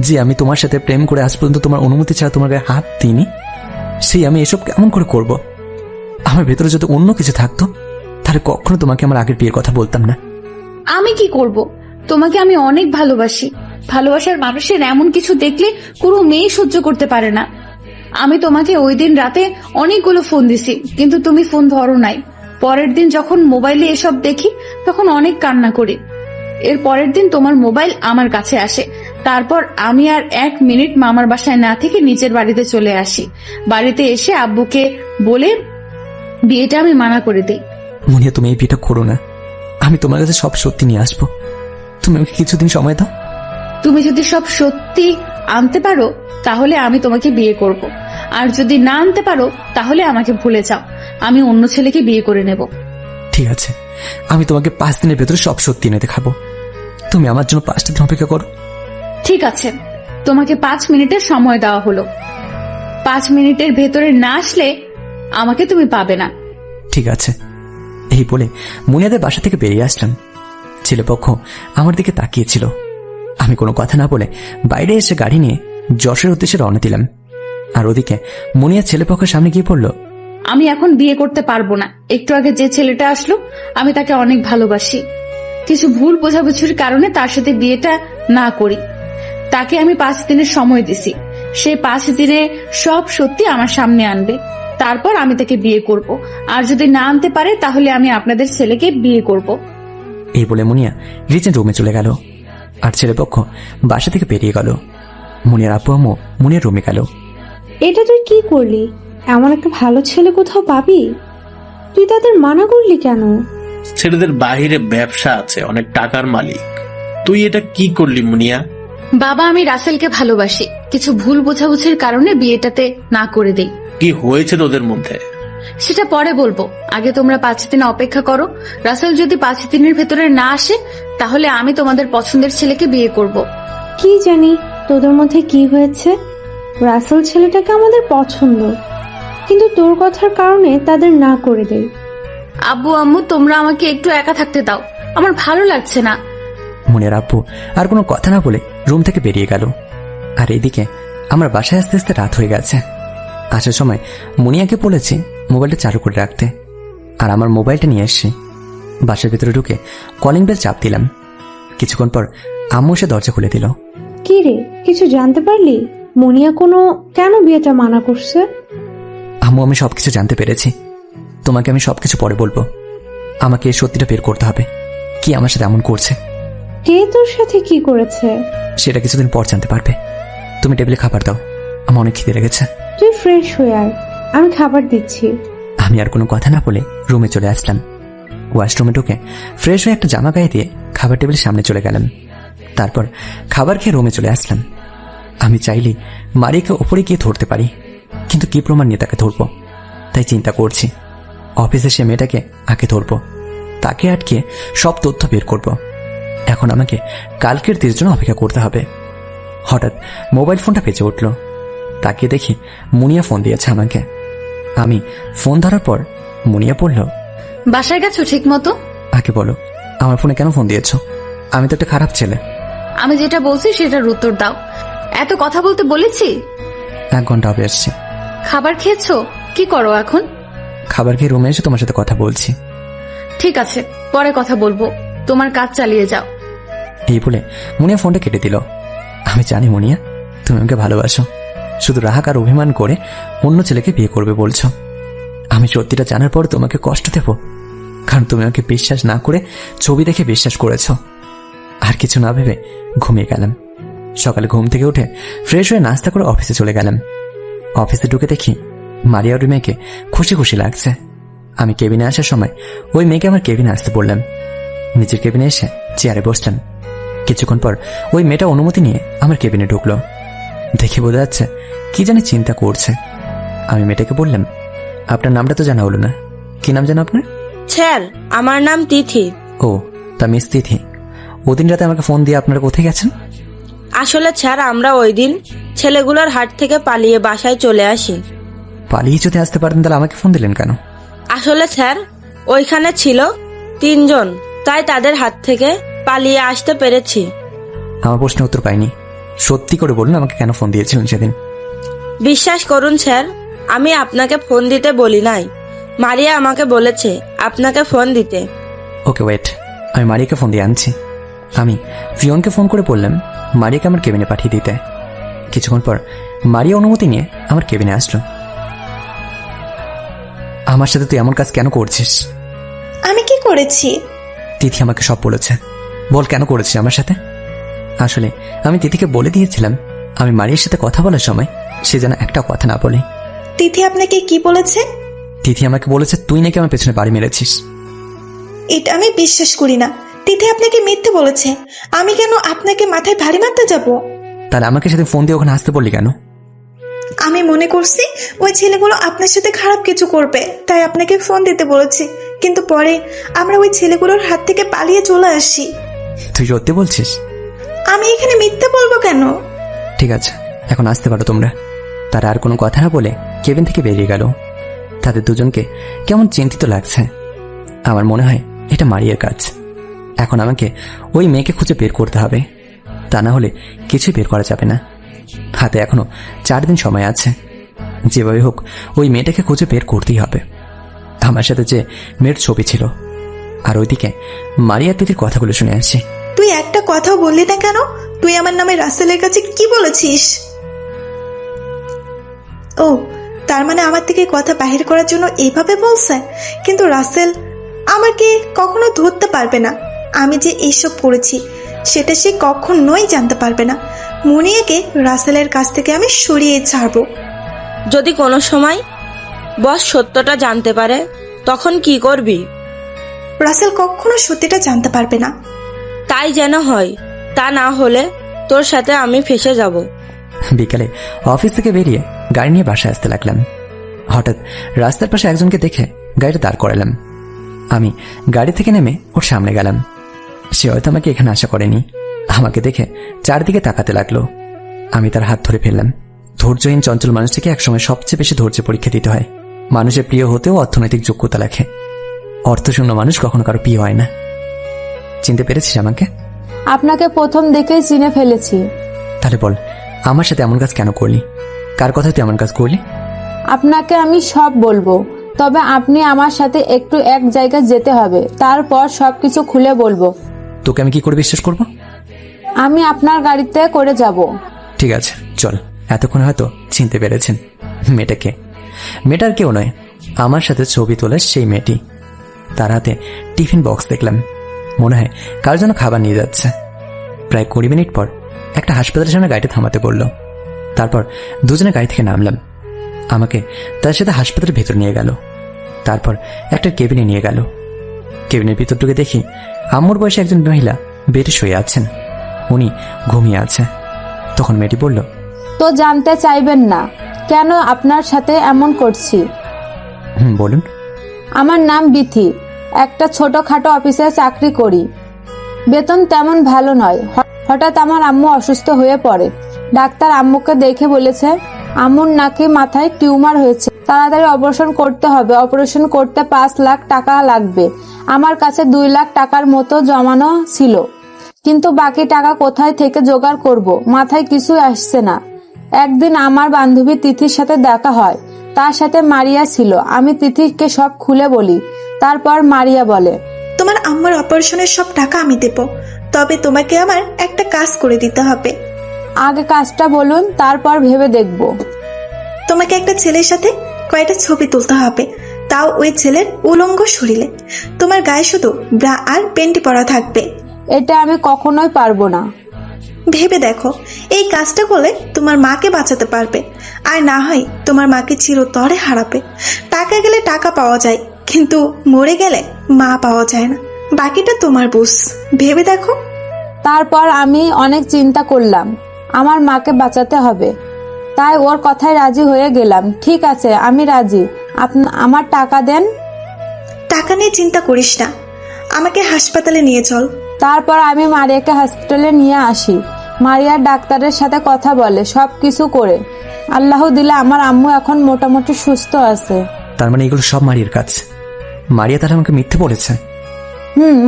যে আমি তোমার সাথে প্রেম করে আজ পর্যন্ত তোমার অনুমতি ছাড়া তোমার গায়ে হাত দিইনি? সেই আমি এসব কেমন করে করব? আমার ভেতরে যদি অন্য কিছু থাকতো তাহলে কখনো তোমাকে আমার আগের বিয়ের কথা বলতাম না। আমি কি করব? তোমাকে আমি অনেক ভালোবাসি। ভালোবাসার মানুষের এমন কিছু দেখলে কোনো মেয়ে সহ্য করতে পারে না। আমি তোমাকে ওই দিন রাতে অনেকগুলো ফোন দিছি, কিন্তু তুমি ফোন ধরো নাই। পরের দিন যখন মোবাইলে এসব দেখি তখন অনেক কান্না করি। এর পরের দিন তোমার মোবাইল আমার কাছে আসে। তারপর আমি আর 1 মিনিট মামার বাসায় না থেকে নিজের বাড়িতে চলে আসি। বাড়িতে এসে আব্বুকে বলে বিয়েটা আমি মানা করে দিই। মুনিয়া, তুমি এই বিয়েটা করো না। আমি তোমার কাছে সব সত্যি নিয়ে আসবো। তুমি আমাকে কিছুদিন সময় দাও। তুমি যদি সব সত্যি আনতে পারো তাহলে আমি তোমাকে বিয়ে করব, আর যদি না আনতে পারো তাহলে আমাকে ভুলে যাও। আমি অন্য ছেলেকে বিয়ে করে নেব। ঠিক আছে, আমি তোমাকে 5 দিনের ভেতরে সব সত্যি এনে দেখাবো। তুমি আমার জন্য 5টা দিন অপেক্ষা করো। ঠিক আছে, তোমাকে 5 মিনিটের সময় দেওয়া হলো। 5 মিনিটের ভেতরে না আসলে আমাকে তুমি পাবে না। ঠিক আছে। এই বলে মুনিয়াদের বাসা থেকে বেরিয়ে আসলাম। ছেলেপক্ষ আমার দিকে তাকিয়েছিল। আমি কোনো কথা না বলে বাইরে এসে গাড়ি নিয়ে যশোরের উদ্দেশ্যে রওনা দিলাম। আর ওদিকে মুনিয়া ছেলেপক্ষের সামনে গিয়ে পড়ল। আমি এখন বিয়ে করতে পারবো না। একটু আগে যে ছেলেটা আসলো আমি তাকে অনেক ভালোবাসি। কিছু ভুল বোঝাবুঝির কারণে তার সাথে বিয়েটা না করি। তাকে আমি 5 দিনের সময় দিছি। সে 5 দিনে সব সত্যি আমার সামনে আনবে, তারপর আমি তাকে বিয়ে করব। আর যদি না আনতে পারে তাহলে আমি আপনাদের ছেলেকে বিয়ে করব। এই বলে মুনিয়া রিচের রুমে চলে গেল। আর ছেলেপক্ষ বাসা থেকে বেরিয়ে গেল। মুনিয়ার আব্বু আম্মু মুনিয়ার রুমে গেল। এটা তুই কি করলি? এমন একটা ভালো ছেলে কোথাও পাবি? তুই তাদের মানা করলি কেন? ছেলেদের বাহিরে ব্যবসা আছে, অনেক টাকার মালিক। তুই এটা কি করলি মুনিয়া? বাবা, আমি রাসেলকে ভালোবাসি। কিছু ভুল বোঝাবুঝির কারণে বিয়েটাতে না করে দেই। কি হয়েছে তোদের মধ্যে? সেটা পরে বলবো, আগে তোমরা 5 দিন অপেক্ষা করো। রাসেল যদি 5 দিনের ভেতরে না আসে তাহলে আমি তোমাদের পছন্দের ছেলেকে বিয়ে করব। কি জানি তোদের মধ্যে কি হয়েছে। রাসেল ছেলেটাকে আমাদের পছন্দ, কিন্তু তোর কথার কারণে তাদের না করে দেই। আব্বু আম্মু, তোমরা আমাকে একটু একা থাকতে দাও, আমার ভালো লাগছে না। মুনিয়ার আব্বু আর কোনো কথা না বলে রুম থেকে বেরিয়ে গেল। আর এইদিকে আমার বাসায় আস্তে আস্তে রাত হয়ে গেছে। আসার সময় মুনিয়াকে বলেছি মোবাইলটা চালু করে রাখতে, আর আমার মোবাইলটা নিয়ে এসছি। বাসার ভিতরে ঢুকে কলিং বেল চাপ দিলাম। কিছুক্ষণ পর আম্মু এসে দরজা খুলে দিল। কি রে, কিছু জানতে পারলি? মুনিয়া কেন বিয়েটা মানা করছে? আম্মু, আমি সবকিছু জানতে পেরেছি। তোমাকে আমি সবকিছু পরে বলবো। আমাকে এই সত্যিটা বের করতে হবে, কি আমার সাথে এমন করছে। কে তোর সাথে কি করেছে সেটা কিছুদিন পর জানতে পারবে। তুমি টেবিলে খাবার দাও, আমার অনেক খিদে লেগেছে। তুই ফ্রেশ হয়ে আয়, আমি খাবার দিচ্ছি। আমি আর কোনো কথা না বলে রুমে চলে আসলাম। ওয়াশরুমে ঢুকে ফ্রেশ হয়ে একটা জামা গায়ে দিয়ে খাবার টেবিলের সামনে চলে গেলাম। তারপর খাবার খেয়ে রুমে চলে আসলাম। আমি চাইলে মারিয়াকে ওপরে গিয়ে ধরতে পারি, কিন্তু কি প্রমাণ নিয়ে তাকে ধরবো, তাই চিন্তা করছি। অফিসে সে মেয়েটাকে আগে ধরবো, তাকে আটকে সব তথ্য বের করব। এখন আমাকে কালকের দিনের জন্য অপেক্ষা করতে হবে। হঠাৎ মোবাইল ফোনটা বেজে উঠল। তাকিয়ে দেখি মুনিয়া ফোন দিয়েছে আমাকে। আমি ফোন ধরার পর মুনিয়া বলল, বাসায় গেছো ঠিক মতো? আগে বলো, আমার ফোনে কেন ফোন দিয়েছো? আমি তো একটা খারাপ ছেলে। আমি যেটা বলছি সেটার উত্তর দাও। এত কথা বলতে বলেছি? 1 ঘন্টা হবে এসছি। খাবার খেয়েছো? কি করো এখন? খাবার খেয়ে রুমে এসে তোমার সাথে কথা বলছি। ঠিক আছে, পরে কথা বলবো, তোমার কাজ চালিয়ে যাও। এই বলে মুনিয়া ফোনটা কেটে দিল। আমি জানি মুনিয়া, তুমি আমাকে ভালোবাসো, শুধু রাগ আর অভিমান করে অন্য ছেলেকে বিয়ে করবে বলছো। আমি সত্যিটা জানার পর তোমাকে কষ্ট দেব, কারণ তুমি আমাকে বিশ্বাস না করে ছবি দেখে বিশ্বাস করেছ। আর কিছু না ভেবে ঘুমিয়ে গেলাম। সকালে ঘুম থেকে উঠে ফ্রেশ হয়ে নাস্তা করে অফিসে চলে গেলাম। অফিসে ঢুকে দেখি মারিয়া ওর মেয়েকে খুশি খুশি লাগছে। আমি কেবিনে আসার সময় ওই মেয়েকে আমার কেবিনে আসতে বললাম। নিজের কেবিনে এসে চেয়ারে বসলাম। কিছুক্ষণ পর ওই মেয়েটা অনুমতি নিয়ে আমার কেবিনে ঢুকলো। দেখে বোঝা যাচ্ছে কি জানি চিন্তা করছে। আমি মেয়েটাকে বললাম, আপনার নামটা তো জানা হলো না, কি নাম জানো আপনার? স্যার, আমার নাম তিথি। ও, তা মিস তিথি, ওদিন রাতে আমাকে ফোন দিয়ে আপনারা কোথায় গেছেন? আসলে স্যার, আমরা ওই দিন ছেলেগুলোর হাট থেকে পালিয়ে বাসায় চলে আসি। পালিয়ে যদি আসতে পারতেন তাহলে আমাকে ফোন দিলেন কেন? আসলে স্যার, ওইখানে ছিল 3 জন, তাই তাদের হাত থেকে পালিয়ে আসতে পেরেছি। আমার প্রশ্নের উত্তর পাইনি। সত্যি করে বলুন, আমাকে কেন ফোন দিয়েছিলেন সেদিন? বিশ্বাস করুন স্যার, আমি আপনাকে ফোন দিতে বলি নাই। মারিয়া আমাকে বলেছে আপনাকে ফোন দিতে। ওকে ওয়েট, আমি মারিয়াকে ফোন দিয়ে আনছি। আমি ফিওনকে ফোন করে বললাম মারিয়াকে আমার কেবিনে পাঠিয়ে দিতে। কিছুক্ষণ পর মারিয়া অনুমতি নিয়ে আমার কেবিনে আসলো। আমার সাথে তুই এমন কাজ কেন করছিস? আমি কি করেছি? তিথি আমাকে সব বলেছে। বল কেন করেছিস আমার সাথে? আসলে আমি তিথিকে বলে দিয়েছিলাম আমি মারিয়ার সাথে কথা বলার সময় সে যেন একটা কথা না বলে। তিথি আপনাকে কি বলেছে? তিথি আমাকে বলেছে তুই নাকি আমার পেছনে বাড়ি মেরেছিস। এটা আমি বিশ্বাস করি না। তিথি আপনাকে মিথ্যে বলেছে। আমি কেন আপনাকে মাথায় ভারী মারতে যাব? তাহলে আমাকে সাথে ফোন দিয়ে ওখানে আসতে বললি কেন? আমি মনে করছি ওই ছেলেগুলো আপনার সাথে খারাপ কিছু করবে, তাই আপনাকে ফোন দিতে বলেছি। কিন্তু পরে আমরা ওই ছেলেগুলোর হাত থেকে পালিয়ে চলে আসি। তুই সত্যি বলছিস? আমি এখানে মিথ্যে বলবো কেন? ঠিক আছে, এখন আসতে পারো তোমরা। তারা আর কোনো কথা না বলে কেবিন থেকে বেরিয়ে গেল। তাদের দুজনকে কেমন চিন্তিত লাগছে। আমার মনে হয় এটা মারিয়ার কাজ। এখন আমাকে ওই মেয়েকে খুঁজে বের করতে হবে, তা না হলে কিছুই বের করা যাবে না। হাতে এখনো 4 দিন সময় আছে। যেভাবে হোক ওই মেয়েটাকে খুঁজে বের করতেই হবে। আমার সাথে যে মেয়ের ছবি ছিল, আর ওইদিকে মারিয়া তিথির কথাগুলো শুনে আসছি। তুই একটা কথাও বললি না কেন? তুই আমার নামে রাসেলের কাছে কি বলেছিস? ও, তার মানে আমার থেকে কথা বাহির করার জন্য এইভাবে বলছে। কিন্তু রাসেল আমাকে কখনো ধরতে পারবে না। আমি যে এইসব করেছি সেটা সে কখনোই জানতে পারবে না। মুনিয়াকে রাসেলের কাছ থেকে আমি সরিয়ে ছাড়বো। যদি কোনো সময় বস সত্যটা জানতে পারে তখন কি করবি? রাসেল কখনো সত্যিটা জানতে পারবে না। তাই যেন হয়, তা না হলে তোর সাথে আমি ফেসে যাব। বিকালে অফিস থেকে বেরিয়ে গাড়ি নিয়ে বাসায় আসতে লাগলাম। হঠাৎ রাস্তার পাশে একজনকে দেখে গাড়িটা দাঁড় করালাম। আমি গাড়ি থেকে নেমে ওর সামনে গেলাম। সে হয়তো আমাকে এখানে আশা করেনি। আমাকে দেখে চারদিকে তাকাতে লাগলো। আমি তার হাত ধরে ফেললাম। ধৈর্যহীন চঞ্চল মানুষটিকে একসময় সবচেয়ে বেশি ধৈর্য পরীক্ষা দিতে হয়। মানুষের প্রিয় হতেও অর্থনৈতিক যোগ্যতা লাগে। অর্থশূন্য মানুষ কখনো কারো প্রিয় হয় না। চিনতে পেরেছিস আমাকে? আপনাকে প্রথম দেখেই চিনে ফেলেছি। তাহলে বল, আমার সাথে এমন কাজ কেন করলি? কার কথায় তুই এমন কাজ করলি? আপনাকে আমি সব বলবো, তবে আপনি আমার সাথে একটু এক জায়গায় যেতে হবে, তারপর সবকিছু খুলে বলবো। তোকে আমি কি করে বিশ্বাস করব? আমি আপনার গাড়িতে করে যাব। ঠিক আছে, চল। এতক্ষণ হয়তো চিনতে পেরেছেন মেয়েটাকে। মেয়েটার কেউ নয়, আমার সাথে ছবি তোলে সেই মেয়েটি। তার হাতে টিফিন বক্স দেখলাম। মনে হয় কার জন্য খাবার নিয়ে যাচ্ছে। প্রায় 20 মিনিট পর একটা হাসপাতালের সামনে গাড়িটা থামাতে বলল। তারপর দুজনে গাড়ি থেকে নামলাম। আমাকে তার সাথে হাসপাতালের ভেতর নিয়ে গেল। তারপর একটা কেবিনে নিয়ে গেল। কেবিনের ভিতর ঢুকে দেখি আম্মুর বয়সে একজন মহিলা বেডে শুয়ে আছেন। উনি ঘুমিয়ে আছে। তখন মেয়েটি বলল, তো জানতে চাইবেন না কেন আপনার সাথে এমন করছি? বলুন। আমার নাম বিথি। একটা ছোটখাটো অফিসে চাকরি করি। বেতন তেমন ভালো নয়। হঠাৎ আমার আম্মু অসুস্থ হয়ে পড়ে। ডাক্তার আম্মুকে দেখে বলেছে আম্মুর নাকি মাথায় টিউমার হয়েছে, তাড়াতাড়ি অপারেশন করতে হবে। অপারেশন করতে 5 লাখ টাকা লাগবে। আমার কাছে 2 লাখ টাকার মতো জমানো ছিল, কিন্তু বাকি টাকা কোথায় থেকে জোগাড় করব মাথায় কিছুই আসছে না। একদিন আমার বান্ধবী তিথির সাথে দেখা হয়। তার সাথে মারিয়া ছিল। আমি তিথিকে সব খুলে বলি। তারপর মারিয়া বলে, তোমার আম্মার অপারেশনের সব টাকা আমি দেব, তবে তোমাকে আমার একটা কাজ করে দিতে হবে। আগে কাজটা বলুন, তারপর ভেবে দেখব। তোমাকে একটা ছেলের সাথে কয়েকটা ছবি তুলতে হবে, তাও ওই ছেলের উলঙ্গ শরীরে। তোমার গায়ে শুধু ব্রা আর প্যান্টি পরা থাকবে। এটা আমি কখনোই পারবো না। ভেবে দেখো, এই কাজটা করলে তোমার মাকে বাঁচাতে পারবে, আর না হয় তোমার মাকে চিরতরে হারাবে। টাকা গেলে টাকা পাওয়া যায়, কিন্তু মরে গেলে মা পাওয়া যায় না। বাকিটা তোমার বুঝ। ভেবে দেখো। তারপর আমি অনেক চিন্তা করলাম। আমার মাকে বাঁচাতে হবে, তাই ওর কথায় রাজি হয়ে গেলাম। ঠিক আছে, আমি রাজি। আমার টাকা দেন। টাকা নিয়ে চিন্তা করিস না, আমাকে হাসপাতালে নিয়ে চল। তারপর আমি মারিয়াকে হসপিটালে নিয়ে আসি। মারিয়ার ডাক্তারের সাথে কথা বলে সবকিছু করে। আল্লাহ দিলে আমার আম্মু এখন মোটামুটি সুস্থ আছে। তার মানে এগুলো সব মারিয়ার কাজ? মারিয়া তাহলে আমাকে মিথ্যে বলেছে?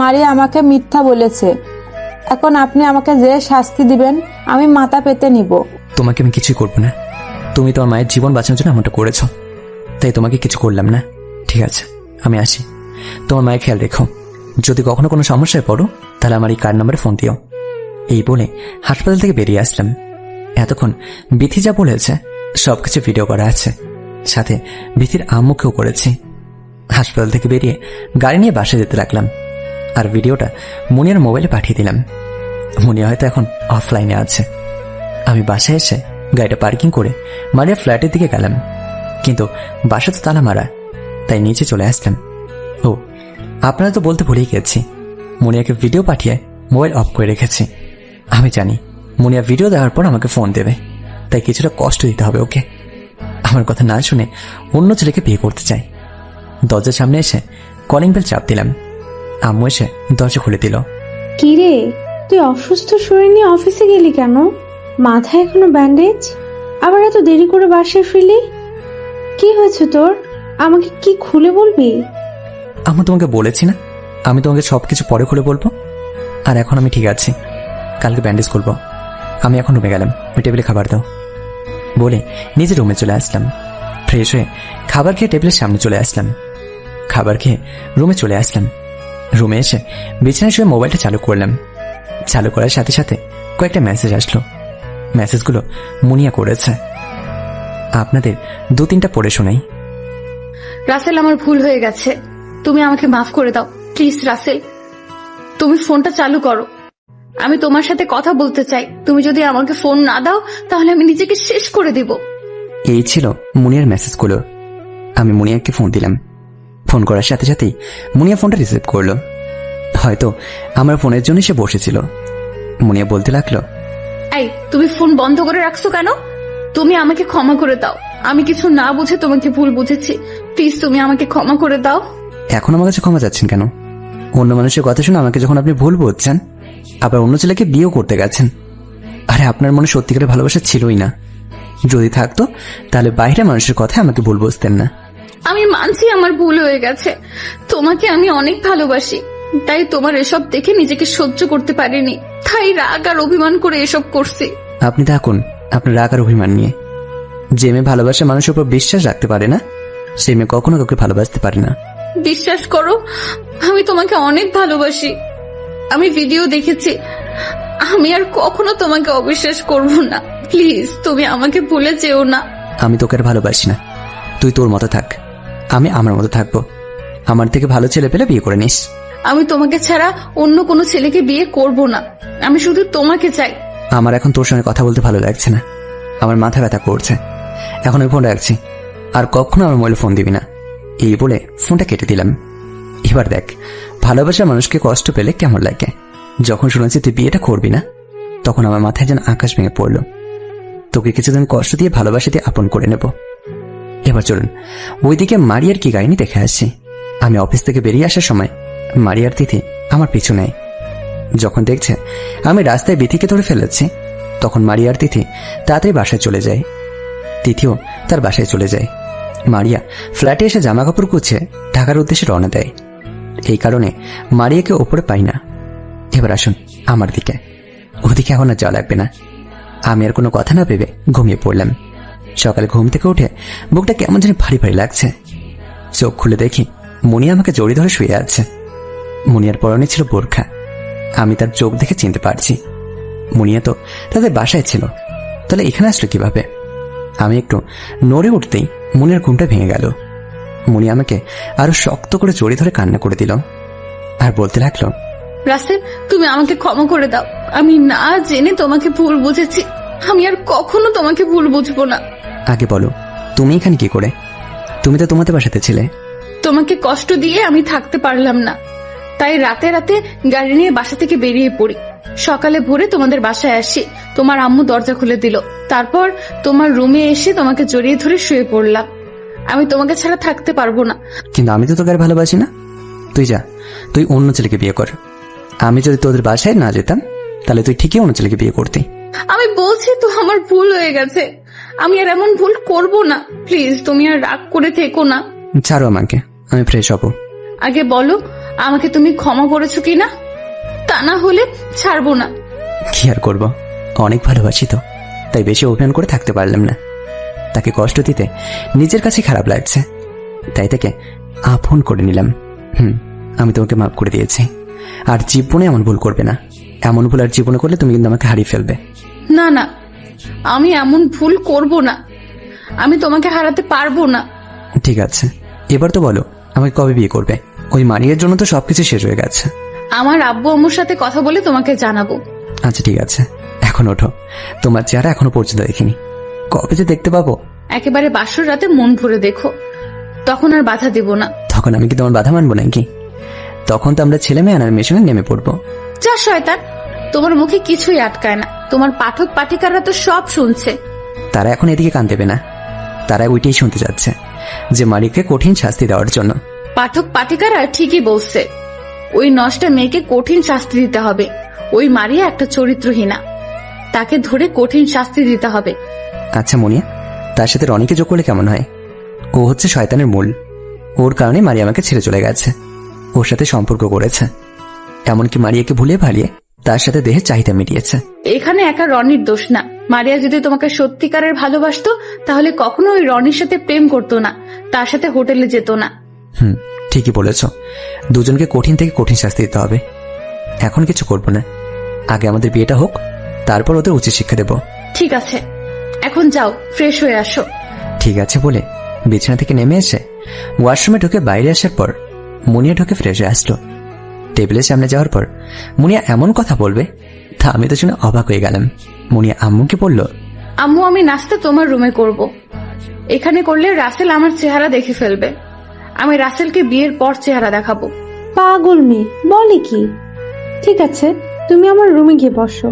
মারিয়া আমাকে মিথ্যা বলেছে। এখন আপনি আমাকে যে শাস্তি দিবেন আমি মাথা পেতে নিব। তোমাকে আমি কিছুই করবো না। তুমি তোমার মায়ের জীবন বাঁচানোর জন্য এমনটা করেছ, তাই তোমাকে কিছু করলাম না। ঠিক আছে, আমি আসি। তোমার মায়ের খেয়াল রেখো। যদি কখনো কোনো সমস্যায় পড়ো তাহলে তাহলে আমার এই কার্ড নাম্বারে ফোন দিও। এই বলে হাসপাতাল থেকে বেরিয়ে আসলাম। এতক্ষণ বিথি যা বলেছে সবকিছু ভিডিও করা আছে, সাথে বিথির আম্মুকেও করেছি। হাসপাতাল থেকে বেরিয়ে গাড়ি নিয়ে বাসায় যেতে লাগলাম, আর ভিডিওটা মুনিয়ার মোবাইলে পাঠিয়ে দিলাম। মুনিয়া হয়তো এখন অফলাইনে আছে। আমি বাসায় এসে গাড়িটা পার্কিং করে মারিয়ার ফ্ল্যাটের দিকে গেলাম, কিন্তু বাসা তো তালা মারা, তাই নিচে চলে আসলাম। ও, আপনারা তো বলতে ভুলেই গেছি, মুনিয়াকে ভিডিও পাঠিয়ে মোবাইল অফ করে রেখেছি। আমি জানি মুনিয়া ভিডিও দেওয়ার পর আমাকে ফোন দেবে, তাই কিছুটা কষ্ট দিতে হবে ওকে। আমার কথা না শুনে অন্য ছেলেকে বিয়ে করতে চাই। দরজার সামনে এসে কলিং বেল চাপ দিলাম। আম্মু এসে দরজা খুলে দিল। কিরে, তুই অসুস্থ শরীর নিয়ে অফিসে গেলি কেন? মাথায় এখনো ব্যান্ডেজ, আবার এত দেরি করে বাসায় ফিরলি? কি হয়েছে তোর? আমাকে কি খুলে বলবি? আম্মু, তোমাকে বলেছি না আমি তোমাকে সবকিছু পরে খুলে বলবো। আর এখন আমি ঠিক আছি, কালকে ব্যান্ডেজ করবো। আমি এখন রুমে গেলাম, ওই টেবিলে খাবার দাও বলে নিজে রুমে চলে আসলাম। ফ্রেশ হয়ে খাবার খেয়ে টেবিলের সামনে চলে আসলাম। খাবার খেয়ে রুমে চলে আসলাম। রুমে এসে বিছানায় শুয়ে মোবাইলটা চালু করলাম। চালু করার সাথে সাথে কয়েকটা মেসেজ আসলো। মেসেজগুলো মুনিয়া করেছে। আপনাদের 2-3টা পড়ে শোনাই। রাসেল, আমার ভুল হয়ে গেছে, তুমি আমাকে মাফ করে দাও প্লিজ। রাসেল, তুমি ফোনটা চালু করো, আমি তোমার সাথে কথা বলতে চাই। তুমি যদি আমাকে ফোন না দাও তাহলে আমি নিজেকে শেষ করে দিব। এই ছিল মুনিয়ার মেসেজগুলো। আমি মুনিয়াকে ফোন দিলাম। ফোন করার সাথে সাথেই মুনিয়া ফোনটা রিসিভ করলো। হয়তো আমার ফোনের জন্য সে বসেছিল। মুনিয়া বলতে লাগলো, এই, তুমি ফোন বন্ধ করে রাখছো কেন? তুমি আমাকে ক্ষমা করে দাও, আমি কিছু না বুঝে তোমাকে ভুল বুঝেছি। প্লিজ তুমি আমাকে ক্ষমা করে দাও। এখন আমার কাছে ক্ষমা চাচ্ছেন কেন? অন্য মানুষের কথা শুনে আমাকে যখন আপনি ভুল বুঝছেন, আবার অন্য ছেলেকে বিয়েও করতে গেছেন। আরে আপনার মনে সত্যিকারের ভালোবাসা ছিলই না। যদি থাকতো তাহলে বাইরে মানুষের কথায় আমাকে ভুল বুঝতেন না। আমি মানছি আমার ভুল হয়ে গেছে, তোমাকে আমি অনেক ভালোবাসি, তাই তোমার এসব দেখে নিজেকে সহ্য করতে পারিনি, তাই রাগ আর অভিমান করে এসব করছি। আপনি থাকুন আপনার রাগ আর অভিমান নিয়ে। যে মেয়ে ভালোবাসা মানুষের উপর বিশ্বাস রাখতে পারে না, সে মেয়ে কখনো কাউকে ভালোবাসতে পারে না। বিশ্বাস করো, আমি তোমাকে অনেক ভালোবাসি। আমি ভিডিও দেখেছি, আমি আর কখনো তোমাকে অবিশ্বাস করব না। প্লিজ তুমি আমাকে ভুলে যেও না। আমি তোকে আর ভালোবাসি না, তুই তোর মতো থাক, আমি আমার মতো থাকবো। আমার থেকে ভালো ছেলে পেলে বিয়ে করে নিস। আমি তোমাকে ছাড়া অন্য কোনো ছেলেকে বিয়ে করব না, আমি শুধু তোমাকে চাই। আমার এখন তোর সঙ্গে কথা বলতে ভালো লাগছে না, আমার মাথা ব্যথা করছে। এখন আমি ফোন রাখছি, আর কখনো আমার মোবাইলে ফোন দিবি না। এই বলে ফোনটা কেটে দিলাম। এবার দেখ ভালোবাসার মানুষকে কষ্ট পেলে কেমন লাগে। যখন শুনেছি তুই বিয়েটা করবি না, তখন আমার মাথায় যেন আকাশ ভেঙে পড়লো। তোকে কিছুদিন কষ্ট দিয়ে ভালোবাসা দিয়ে আপন করে নেব। এবার চলুন ওইদিকে মারিয়ার কি কাহিনী দেখে আসছি। আমি অফিস থেকে বেরিয়ে আসার সময় মারিয়ার তিথি আমার পিছু নেয়। যখন দেখছে আমি রাস্তায় বিথিকে ধরে ফেলেছি, তখন মারিয়ার তিথি তাড়াতাড়ি বাসায় চলে যায়। তিথিও তার বাসায় চলে যায়। মারিয়া ফ্ল্যাটে এসে জামা কাপড় গুছিয়ে ঢাকার উদ্দেশ্যে রওনা দেয়। এই কারণে মারিয়াকে ওপরে পাই না। এবার আসুন আমার দিকে, ওদিকে এখন আর যাওয়া লাগবে না। আমি আর কোনো কথা না ভেবে ঘুমিয়ে পড়লাম। সকালে ঘুম থেকে উঠে বুকটা কেমন যেন ভারী ভারী লাগছে। চোখ খুলে দেখি মুনিয়া আমাকে জড়িয়ে ধরে শুয়ে আছে। মুনিয়ার পরনে ছিল বোরখা। আমি তার চোখ দেখে চিনতে পারছি মুনিয়া তো তাদের বাসায় ছিল, তাহলে এখানে আসলো কিভাবে? আমি একটু নড়ে উঠতেই মুনিয়ার ঘুমটা ভেঙে গেল। মুনিয়া আমাকে আরো শক্ত করে জড়িয়ে ধরে কান্না করে দিল, আর বলতে লাগলো, রাসেল তুমি আমাকে ক্ষমা করে দাও, আমি না জেনে তোমাকে ভুল বুঝেছি, আমি আর কখনো তোমাকে ভুল বুঝবো না। আগে বলো তুমি এখানে কি করে? তুমি তো তোমাদের বাসাতে ছিলে। তোমাকে কষ্ট দিয়ে আমি থাকতে পারলাম না, তাই রাতে রাতে গাড়ি নিয়ে বাসা থেকে বেরিয়ে পড়ি। সকালে ভোরে তোমাদের বাসায় আসি, তোমার আম্মু দরজা খুলে দিল। তারপর তোমার রুমে এসে তোমাকে জড়িয়ে ধরে শুয়ে পড়লাম। আমি তোমাকে ছাড়া থাকতে পারবো না। কিন্তু আমি তো তোকে আর ভালোবাসি না। তুই যা, তুই অন্য ছেলেকে বিয়ে কর। আমি যদি তোদের বাসায় না যেতাম তাহলে তুই ঠিকই অন্য ছেলেকে বিয়ে করতি। আমি বলছি তো আমার ভুল হয়ে গেছে, আমি আর এমন ভুল করব না। প্লিজ তুমি আর রাগ করে থেকো না। ছাড়ো আমাকে, আমি ফ্রেশ হব। আগে বলো আমাকে তুমি ক্ষমা করেছো কিনা, তা না হলে ছাড়বো না। কি আর করবো, অনেক ভালোবাসি তো, তাই বেশি অভিমান করে থাকতে পারলাম না। তাকে কষ্ট দিতে নিজের কাছে খারাপ লাগছে, তাই তাকে আপন করে নিলাম। আমি তোমাকে মাফ করে দিয়েছি। আর জীবনে এমন ভুল করবে না। এমন ভুল আর জীবনে করলে তুমি কিন্তু আমাকে হারিয়ে ফেলবে। না না, আমি এমন ভুল করব না, আমি তোমাকে হারাতে পারবো না। ঠিক আছে, এবার তো বলো আমাকে কবে বিয়ে করবে? ওই মারিয়ার জন্য তো সবকিছু শেষ হয়ে গেছে। আমার আব্বু আম্মুর সাথে কথা বলে তোমাকে জানাবো। আচ্ছা ঠিক আছে, এখন ওঠো। তোমার চেহারা এখনো পর্যন্ত দেখিনি, কবে যে দেখতে পাবো? একেবারে বাসর রাতে মন ভরে দেখো, তখন আর বাধা দেব না। তখন আমি কি তোমার বাধা মানবো নাকি? তখন তো আমরা ছেলে মেয়ে আনার মিশনে নেমে পড়বো। যা শয়তান, তোমার মুখে কিছুই আটকায় না, তোমার পাঠক পাঠিকাররা তো সব শুনছে। তারা এখন এদিকে কান দেবে না, তারা ওইটাই শুনতে যাচ্ছে যে মারিককে কঠিন শাস্তি দেওয়ার জন্য। পাঠক পাঠিকারা ঠিকই বলছে, ওই নষ্টা মেয়েকে কঠিন শাস্তি দিতে হবে। ওই মারিয়া একটা চরিত্রহীনা, তাকে ধরে কঠিন শাস্তি দিতে হবে। আচ্ছা মুনিয়া, তার সাথে রনিকে যোগ করলে কেমন হয়? ও হচ্ছে শয়তানের মূল, ওর কারণে মারিয়া আমাকে ছেড়ে চলে গেছে, ওর সাথে সম্পর্ক করেছে, এমনকি মারিয়াকে ভুলিয়ে ভালিয়ে তার সাথে দেহের চাহিদা মিটিয়েছে। এখানে একা রনির দোষ না। মারিয়া যদি তোমাকে সত্যিকারের ভালোবাসতো তাহলে কখনো ওই রনির সাথে প্রেম করতো না, তার সাথে হোটেলে যেত না। ঠিকই বলেছ, দুজনকে কঠিন থেকে কঠিন শাস্তি দিতে হবে। এখন কিছু করবো না, আগে আমাদের বিয়েটা হোক, তারপর ওদের উচিত শিক্ষা দেব। ঠিক আছে, এখন যাও, ফ্রেশ হয়ে আসো। ঠিক আছে বলে বিছানা থেকে নেমে এসে ওয়াশরুমে ঢুকে বাইরে আসার পর মুনিয়া ঢুকে ফ্রেশ হয়ে আসলো। টেবিলের সামনে যাওয়ার পর মুনিয়া এমন কথা বলবে তা আমি তো শুনে অবাক হয়ে গেলাম। মুনিয়া আম্মুকে বলল, আম্মু, আমি নাস্তা তোমার রুমে করব। এখানে করলে রাসেল আমার চেহারা দেখে ফেলবে। আমি রাসেলকে বিয়ের পর চেহারা দেখাবো। পাগল মেয়ে বলে কি? ঠিক আছে, তুমি আমার রুমে গিয়ে বসো,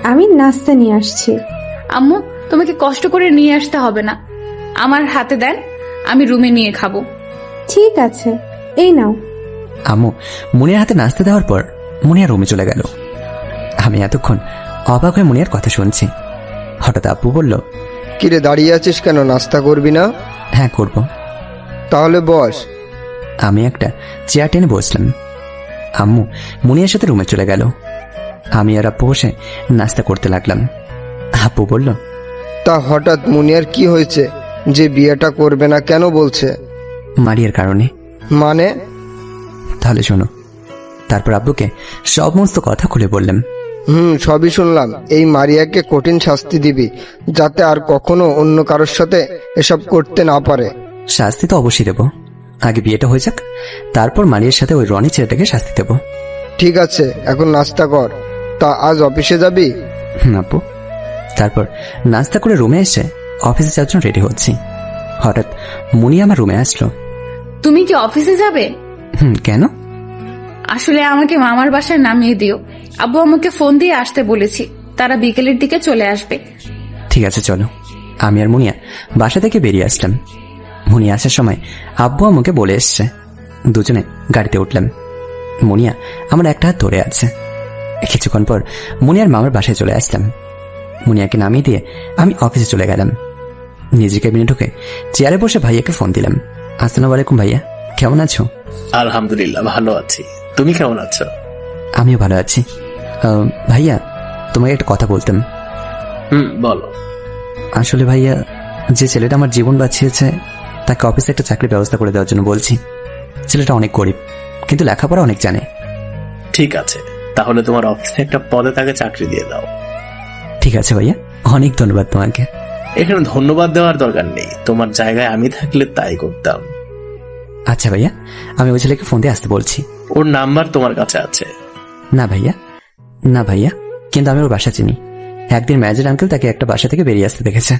আমি নাস্তা নিয়ে আসছি। আম্মু, তোমাকে কষ্ট করে নিয়ে আসতে হবে না, আমার হাতে দেন, আমি রুমে নিয়ে খাবো। ঠিক আছে, এই নাও। আম্মু মুনিয়ার হাতে নাস্তা দেওয়ার পর মুনিয়া রুমে চলে গেল। আমি এতক্ষণ অবাক হয়ে মুনিয়ার কথা শুনছি। হঠাৎ আব্বু বলল, কিরে দাঁড়িয়ে আছিস কেন, নাস্তা করবি না? হ্যাঁ করব। তাহলে বস। আমি একটা চেয়ার টেনে বসলাম। আম্মু মুনিয়ার সাথে রুমে চলে গেল। আমি আর আব্বু বসে নাস্তা করতে লাগলাম। আব্বু বলল, তা হঠাৎ মুনিয়ার কি হয়েছে যে বিয়েটা করবে না কেন বলছে? মারিয়ার কারণে। মানে? তাহলে শোনো। তারপর আব্বুকে সমস্ত কথা খুলে বললাম। সবই শুনলাম। এই মারিয়াকে কঠিন শাস্তি দিবি যাতে আর কখনো অন্য কারোর সাথে এসব করতে না পারে। শাস্তি তো অবশ্যই দেবো, আগে বিয়েটা হয়ে যাক, তারপর মারিয়ার সাথে ওই রনি ছেলেটাকে শাস্তি দেবো। ঠিক আছে, এখন নাস্তা কর। তা আজ অফিসে যাবি? আব্বু। তারপর নাস্তা করে রুমে এসে অফিসে যাওয়ার জন্য রেডি হচ্ছি। হঠাৎ মুনি আমার রুমে আসলো। তুমি কি অফিসে যাবে? কেন? আসলে আমাকে মামার বাসায় নামিয়ে দিও। আব্বু আমাকে ফোন দিয়ে আসতে বলেছি, তারা বিকেলের দিকে চলে আসবে। ঠিক আছে চলো। আমি আর মুনিয়া বাসা থেকে বেরিয়ে আসলাম। মুনিয়া আসার সময় আব্বু আমাকে বলে এসছে। দুজনে গাড়িতে উঠলাম। মুনিয়া আমার একটা হাত ধরে আছে। কিছুক্ষণ পর মুনিয়ার মামার বাসায় চলে আসলাম। মুনিয়াকে নামিয়ে দিয়ে আমি অফিসে চলে গেলাম। নিজের ক্যাবিনে ঢুকে চেয়ারে বসে ভাইয়াকে ফোন দিলাম। আসসালামু আলাইকুম ভাইয়া, কেমন আছো? আলহামদুলিল্লাহ, ভালো আছি। তুমি কেমন আছো? আমিও ভালো আছি। ভাইয়া, তোমাকে একটা কথা বলতাম। বলো। আসলে ভাইয়া, যে ছেলেটা আমার জীবন বাঁচিয়েছে তাকে অফিসে একটা চাকরির ব্যবস্থা করে দেওয়ার জন্য বলছি। ছেলেটা অনেক গরিব, কিন্তু লেখাপড়া অনেক জানে। ঠিক আছে, তাহলে তোমার অফিসে একটা পদে তাকে চাকরি দিয়ে দাও। ঠিক আছে ভাইয়া, অনেক ধন্যবাদ তোমাকে। এখানে ধন্যবাদ দেওয়ার দরকার নেই, তোমার জায়গায় আমি থাকলে তাই করতাম। আচ্ছা ভাইয়া, আমি ওই ছেলেকে ফোন দিয়ে আসতে বলছি। ওর নাম্বার তোমার কাছে আছে? না ভাইয়া, না ভাইয়া, কিন্তু আমি ওর বাসা চিনি। একদিন ম্যানেজার আঙ্কেল তাকে একটা বাসা থেকে বেরিয়ে আসতে দেখেছে।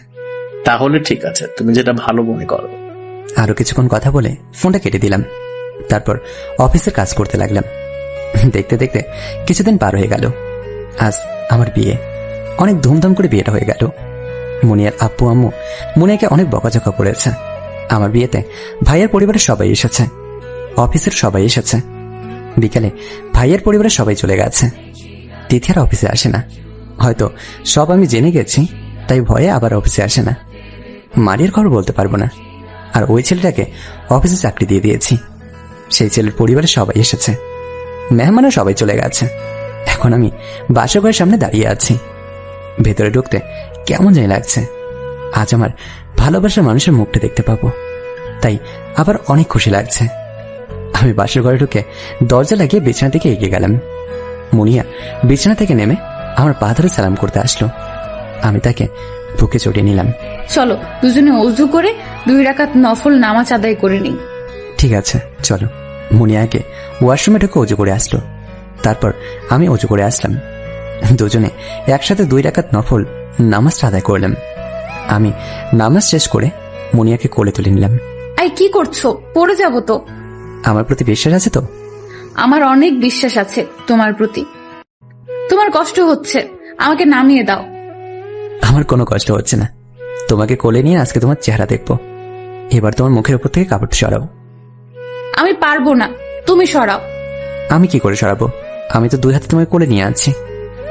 তাহলে ঠিক আছে, তুমি যেটা ভালো মনে করো। আরো কিছুক্ষণ কথা বলে ফোনটা কেটে দিলাম। তারপর অফিসের কাজ করতে লাগলাম। দেখতে দেখতে কিছুদিন পার হয়ে গেল। আজ আমার বিয়ে। অনেক ধুমধাম করে বিয়েটা হয়ে গেল। মুনিয়ার আব্বু আম্মু মুনিয়াকে অনেক বকাঝকা করেছে। আমার বিয়েতে ভাইয়ের পরিবারের সবাই এসেছে, অফিসের সবাই এসেছে। বিকালে ভাইয়ের পরিবারের সবাই চলে গেছে। তিথি আর অফিসে আসে না, হয়তো সব আমি জেনে গেছি, তাই ভয়ে আবার অফিসে আসে না। মারিয়ার খবর বলতে পারবো না। আর ওই ছেলেটাকে অফিসে চাকরি দিয়ে দিয়েছি। সেই ছেলের পরিবারের সবাই এসেছে, মেহমানও সবাই চলে গেছে। এখন আমি বাসা ঘরের সামনে দাঁড়িয়ে আছি। ভেতরে ঢুকতে কেমন জানি লাগছে। আজ আমার ভালোবাসার মানুষের মুখটা দেখতে পাবো, তাই আবার অনেক খুশি লাগছে। আমি বাসর ঘরে ঢুকে দরজা লাগিয়ে বিছানা থেকে এগিয়ে গেলাম। মুনিয়া বিছানা থেকে নেমে আমার পা ধরে সালাম করতে আসলো। আমি তাকে বুকে চড়িয়ে নিলাম। চলো দুজনে অজু করে 2 রাকাত নফল নামাজ আদায় করে নিই। ঠিক আছে চলো। মুনিয়াকে ওয়াশরুমে ঢুকে অজু করে আসলো। তারপর আমি অজু করে আসলাম। দুজনে একসাথে 2 রাকাত নফল নামাজটা আদায় করলাম। আমি নামাজ শেষ করে মুনিয়াকে কোলে তুলে নিলাম। আই কি করছো? পড়ে যাবো তো। আমার প্রতি বিশ্বাস আছে তো? আমার অনেক বিশ্বাস আছে তোমার প্রতি। তোমার কষ্ট হচ্ছে, আমাকে নামিয়ে দাও। আমার কোনো কষ্ট হচ্ছে না। তোমাকে কোলে নিয়ে আজকে তোমার চেহারা দেখবো। এবার তোমার মুখের উপর থেকে কাপড় সরাও। আমি পারবো না, তুমি সরাও। আমি কি করে সরাবো? আমি তো 2 হাতে তোমাকে কোলে নিয়ে আছি।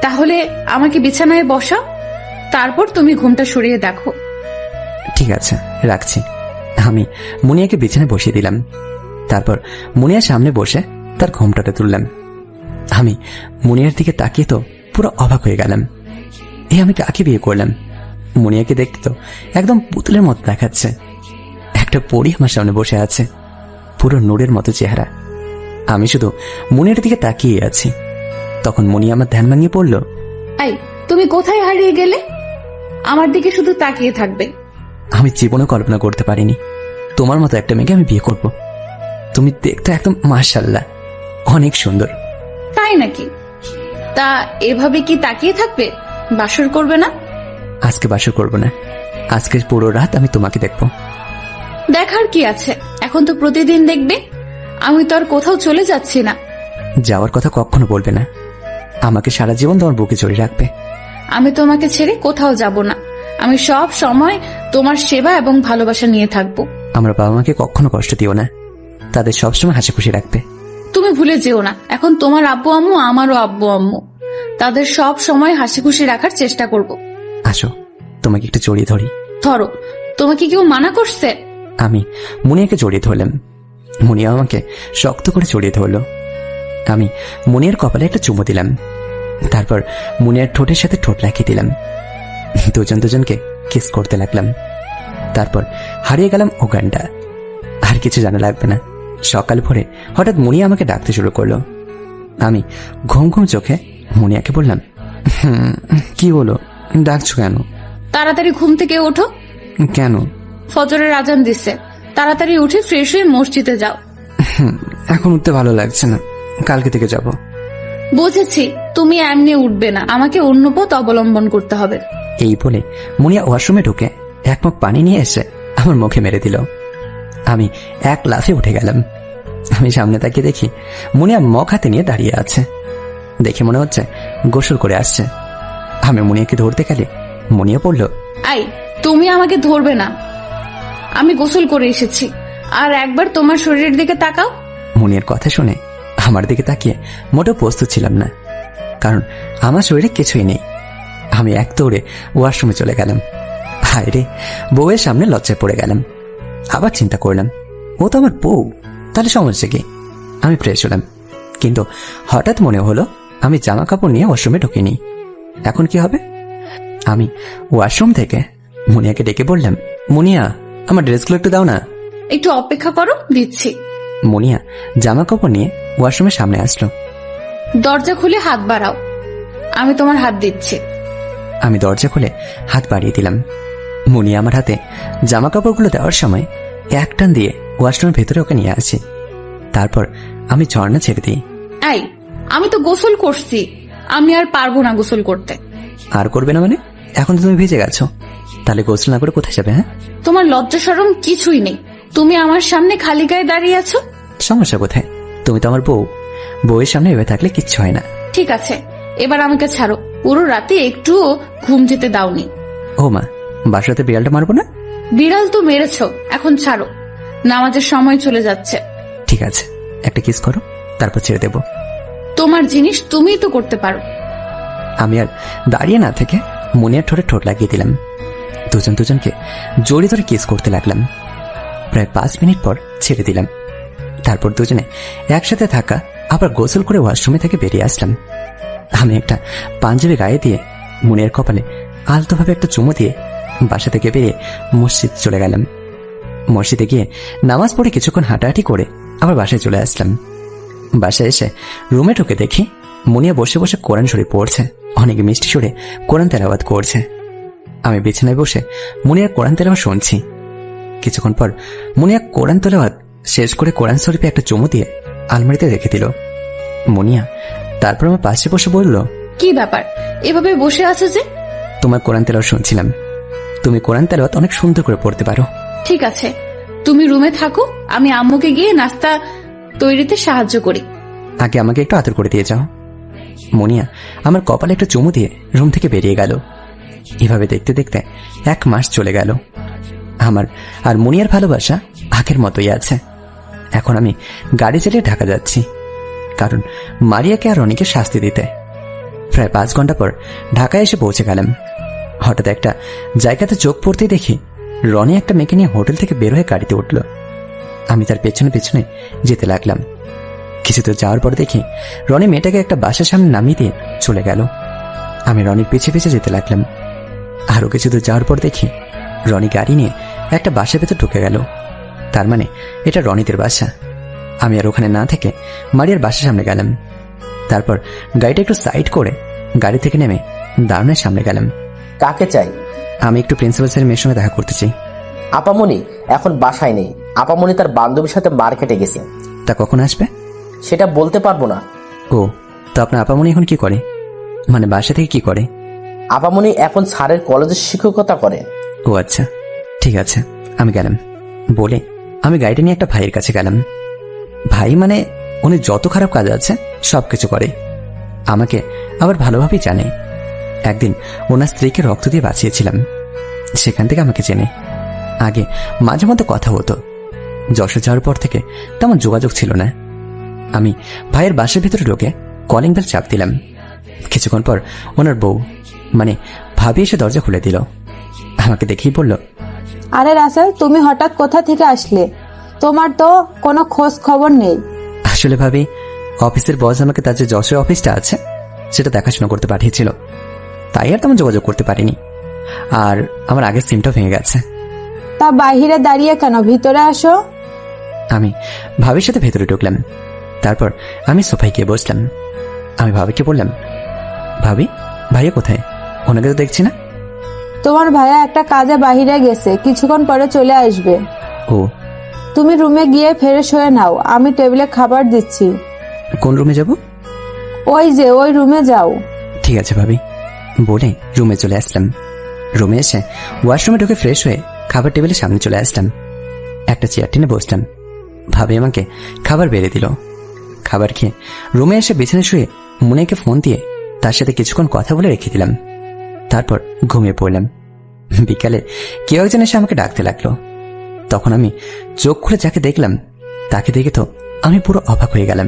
তাহলে আমাকে বিছানায় বসাও, তারপর তুমি ঘুমটা সরিয়ে দেখো। ঠিক আছে রাখছি। আমি মুনিয়াকে বিছানায় বসিয়ে দিলাম। তারপর মুনিয়ার সামনে বসে তার ঘোমটাটা তুললাম। আমি মুনিয়ার দিকে তাকিয়ে তো পুরো অবাক হয়ে গেলাম। আমি কাকে বিয়ে করলাম? মুনিয়াকে দেখতে তো একদম পুতুলের মতো দেখাচ্ছে। একটা পরী আমার সামনে বসে আছে, পুরো নূরের মতো চেহারা। আমি শুধু মুনিয়ার দিকে তাকিয়ে আছি। তখন মুনিয়া আমার ধ্যান ভাঙিয়ে পড়ল। আই তুমি কোথায় হারিয়ে গেলে? আমার দিকে শুধু তাকিয়ে থাকবে। আমি জীবনে কল্পনা করতে পারিনি তোমার মতো একটা মেয়েকে আমি বিয়ে করব। তুমি দেখতে একদম মাশাআল্লাহ, অনেক সুন্দর। তাই নাকি? তা এভাবে কি তাকিয়ে থাকবে? বাসর করবে না? আজকে বাসর করব না। আজকের পুরো রাত আমি তোমাকে দেখব। দেখার কি আছে, এখন তো প্রতিদিন দেখবে। আমি তো আর কোথাও চলে যাচ্ছি না। যাওয়ার কথা কখনো বলবে না। আমাকে সারা জীবন তোমার বুকে জড়িয়ে রাখবে। আমি তোমাকে ছেড়ে কোথাও যাব না। আমি সব সময় তোমার সেবা এবং ভালোবাসা নিয়ে থাকবো। আমার বাবা মাকে কখনো কষ্ট দিও না, তাদের সবসময় হাসি খুশি রাখবে। তুমি ভুলে যেও না, এখন তোমার আব্বু আম্মু আমারও আব্বু আম্মু। তাদের সব সময় হাসি খুশি রাখার চেষ্টা করব। আসো তোমাকে একটু জড়িয়ে ধরি। ধরো। তোমাকে কেউ মানা করছে? আমি মুনিয়াকে জড়িয়ে ধরলাম। মুনিয়া আমাকে শক্ত করে জড়িয়ে ধরল। আমি মুনিয়ার কপালে একটা চুমু দিলাম। তারপর মুনিয়ার ঠোঁটের সাথে ঠোঁট লাগিয়ে দিলাম। দুজন দুজনকে কিস করতে লাগলাম। তারপর হারিয়ে গেলাম ওখানটা। আর কিছু জানা লাগবে না। সকাল ভোরে হঠাৎ মুনিয়া আমাকে ডাকতে শুরু করলো। আমি ঘুম ঘুম চোখে মুনিয়াকে বললাম, কি হলো, ডাকছো কেন? তাড়াতাড়ি ঘুম থেকে ওঠো। কেন? ফজরের আজান দিচ্ছে, তাড়াতাড়ি উঠে ফ্রেশ হয়ে মসজিদে যাও। এখন উঠতে ভালো লাগছে না, কালকে থেকে যাব। বুঝেছি, তুমি এমনি উঠবে না, আমাকে অন্য পথ অবলম্বন করতে হবে। এই বলে মুনিয়া ওয়াশরুমে ঢুকে 1 মগ পানি নিয়ে এসে আমার মুখে মেরে দিল। আমি 1 লাফে উঠে গেলাম। আমি সামনে তাকিয়ে দেখি মুনিয়া মগ হাতে নিয়ে দাঁড়িয়ে আছে। দেখে মনে হচ্ছে গোসল করে আসছে। আমি মুনিয়াকে ধরতে গেলে মুনিয়া পড়ল। আই তুমি আমাকে ধরবে না, আমি গোসল করে এসেছি। আর একবার তোমার শরীরের দিকে তাকাও। মুনিয়ার কথা শুনে আমার দিকে তাকিয়ে মোটেও প্রস্তুত ছিলাম না, কারণ আমার শরীরে কিছুই নেই। আমি এক দৌড়ে ওয়াশরুমে চলে গেলাম। হায় রে, বউয়ের সামনে লজ্জায় পড়ে গেলাম। আবার চিন্তা করলাম, ও তো আমার বউ, তাহলে সমস্যা কি? আমি ফ্রেশ হলাম, কিন্তু হঠাৎ মনে হলো আমি জামা কাপড় নিয়ে ওয়াশরুমে ঢুকিনি। এখন কি হবে? আমি ওয়াশরুম থেকে মুনিয়াকে ডেকে বললাম, মুনিয়া আমার ড্রেসগুলো একটু দাও না। একটু অপেক্ষা করো, দিচ্ছি। মুনিয়া জামা কাপড় নিয়ে ওয়াশরুমের সামনে আসলো। দরজা খুলে হাত বাড়াও, আমি তোমার হাত দিচ্ছি। আমি দরজা খুলে হাত বাড়িয়ে দিলাম। মুনিয়া আমার হাতে জামা কাপড়গুলো দেওয়ার সময় 1 টান দিয়ে ওয়াশরুমের ভেতরে ওকে নিয়ে আসি। তারপর আমি ঝর্ণা ছেড়ে দিই। এই আমি তো গোসল করছি, আমি আর পারবো না গোসল করতে। আর করবে না মানে? এখন তো তুমি ভিজে গেছো, তাহলে গোসল না করে কোথায় যাবে? হ্যাঁ, তোমার লজ্জা শরম কিছুই নেই। তুমি আমার সামনে খালি গায়ে দাঁড়িয়ে আছো। সমস্যা কোথায়? তুমি তো আমার বউ, বউয়ের সামনে এভাবে থাকলে কিচ্ছু হয় না। ঠিক আছে, এবার আমাকে ছাড়ো। পুরো রাতে একটুও ঘুম যেতে দাওনি। ও মা, বাসাতে বিড়ালটা মারবো না? বিড়াল তো মেরেছো, এখন ছাড়ো, নামাজের সময় চলে যাচ্ছে। ঠিক আছে, একটা কিস করো, তারপর ছেড়ে দেবো। তোমার জিনিস তুমিই তো করতে পারো। আমি আর দাঁড়িয়ে না থেকে মুনিয়ার ঠোঁটে ঠোঁট লাগিয়ে দিলাম। দুজন দুজনকে জড়িয়ে ধরে কিস করতে লাগলাম। প্রায় 5 মিনিট পর ছেড়ে দিলাম। তারপর দুজনে একসাথে থাকা আবার গোসল করে ওয়াশরুমে থেকে বেরিয়ে আসলাম। আমি একটা পাঞ্জাবি গায়ে দিয়ে মুনিয়ার কপালে আলতোভাবে একটা চুমু দিয়ে বাসা থেকে বেরিয়ে মসজিদ চলে গেলাম। মসজিদে গিয়ে নামাজ পড়ে কিছুক্ষণ হাঁটাহাঁটি করে আবার বাসায় চলে আসলাম। বাসায় এসে রুমে ঢুকে দেখি মুনিয়া বসে বসে কোরআন শরীফ পড়ছে, অনেক মিষ্টি সুরে কোরআন তেলাওয়াত করছে। আমি বিছানায় বসে মুনিয়ার কোরআন তেলাওয়াত শুনছি। কিছুক্ষণ পর মুনিয়া কোরআন তেলাওয়াত শেষ করে কোরআন শরীফে একটা চুমু দিয়ে আলমারিতে রেখে দিল। মুনিয়া তারপর আমার পাশে বসে বলল, কি ব্যাপার এভাবে বসে আছে যে? তোমার কোরআন তেলাওয়াত শুনছিলাম। তুমি কোরআন তেলাওয়াত অনেক সুন্দর করে পড়তে পারো। ঠিক আছে, তুমি রুমে থাকো, আমি আম্মুকে গিয়ে নাস্তা তৈরিতে সাহায্য করি। আগে আমাকে একটু আদর করে দিয়ে যাও। মুনিয়া আমার কপালে একটা চুমু দিয়ে রুম থেকে বেরিয়ে গেল। এভাবে দেখতে দেখতে 1 মাস চলে গেল। আমার আর মুনিয়ার ভালোবাসা আগের মতোই আছে। এখন আমি গাড়ি চালিয়ে ঢাকা যাচ্ছি, কারণ মারিয়াকে আর রনিকে শাস্তি দিতে। প্রায় 5 ঘন্টা পর ঢাকায় এসে পৌঁছে গেলাম। হঠাৎ একটা জায়গাতে চোখ পড়তেই দেখি রনি একটা মেয়েকে নিয়ে হোটেল থেকে বের হয়ে গাড়িতে উঠল। আমি তার পেছনে পেছনে যেতে লাগলাম। কিছু তো যাওয়ার পর দেখি রনি মেয়েটাকে একটা বাসার সামনে নামিয়ে দিয়ে চলে গেল। আমি রনির পিছে পিছে যেতে লাগলাম। আরো কিছু দূর যাওয়ার পর দেখি রনি গাড়ি নিয়ে একটা বাসার ভেতর ঢুকে গেল। তার মানে এটা রনিদের বাসা। আমি আর ওখানে না থেকে মারিয়ার বাসার সামনে গেলাম। তারপর গাড়িটা একটু সাইড করে গাড়ি থেকে নেমে দারুণের সামনে গেলাম। কাকে চাই? আমি একটু প্রিন্সিপাল স্যারের মেয়ের সঙ্গে দেখা করতে চাই। আপামনি এখন বাসায় নেই। আপামনি তার বান্ধবীর সাথে মার্কেটে গেছে। তা কখন আসবে? সেটা বলতে পারবো না। ও, তো আপনার আপামনি এখন কি করে? মানে বাসা থেকে কি করে? আপামনি এখন স্যারের কলেজের শিক্ষকতা করে। ও আচ্ছা, ঠিক আছে, আমি গেলাম। বলে আমি গাড়িটা নিয়ে একটা ভাইয়ের কাছে গেলাম। ভাই মানে উনি যত খারাপ কাজ আছে সবকিছু করে। আমাকে আবার ভালোভাবেই জানে। একদিন ওনার স্ত্রীকে রক্ত দিয়ে বাঁচিয়েছিলাম, সেখান থেকে আমাকে চেনে। আগে মাঝে মধ্যে কথা হতো, যশোর যাওয়ার পর থেকে তেমন যোগাযোগ ছিল না। আমি ভাইয়ের বাসার ভিতরে ঢুকে কলিং বেল চাপ দিলাম। কিছুক্ষণ পর ওনার বউ মানে ভাবি এসে দরজা খুলে দিল। আমাকে দেখেই বলল, আরে রাসেল, তুমি হঠাৎ কোথা থেকে আসলে? তোমার তো কোনো খোঁজ খবর নেই। আসলে ভাবি, অফিসের বস আমাকে তার যে যশোর অফিসটা আছে সেটা দেখাশোনা করতে পাঠিয়েছিল, তাই আর তেমন যোগাযোগ করতে পারিনি। আর আমার আগের সিমটা ভেঙে গেছে। তা বাহিরে দাঁড়িয়ে কেন, ভিতরে আসো। আমি ভাবির সাথে ভেতরে ঢুকলাম। তারপর আমি সোফায় গিয়ে বসলাম। আমি ভাবিকে বললাম, ভাবি ভাইয়া কোথায়? ওনাকে তো দেখছি না। তোমার ভাইয়া একটা কাজে বাহিরে গেছে, কিছুক্ষণ পরে চলে আসবে। ও, তুমি রুমে গিয়ে ফ্রেশ হয়ে নাও, আমি টেবিলে খাবার দিচ্ছি। কোন রুমে যাব? ওই যে ওই রুমে যাও। ঠিক আছে ভাবি, বলে রুমে চলে আসলাম। রুমে এসে ওয়াশরুমে ঢুকে ফ্রেশ হয়ে খাবার টেবিলের সামনে চলে আসলাম। একটা চেয়ার টেনে বসলাম। ভাবি আমাকে খাবার বেড়ে দিল। খাবার খেয়ে রুমে এসে বিছানায় শুয়ে মুনিয়াকে ফোন দিয়ে তার সাথে কিছুক্ষণ কথা বলে রেখে দিলাম। তারপর ঘুমিয়ে পড়লাম। বিকালে কেউ একজন এসে আমাকে ডাকতে লাগলো। তখন আমি চোখ খুলে যাকে দেখলাম তাকে দেখে তো আমি পুরো অবাক হয়ে গেলাম।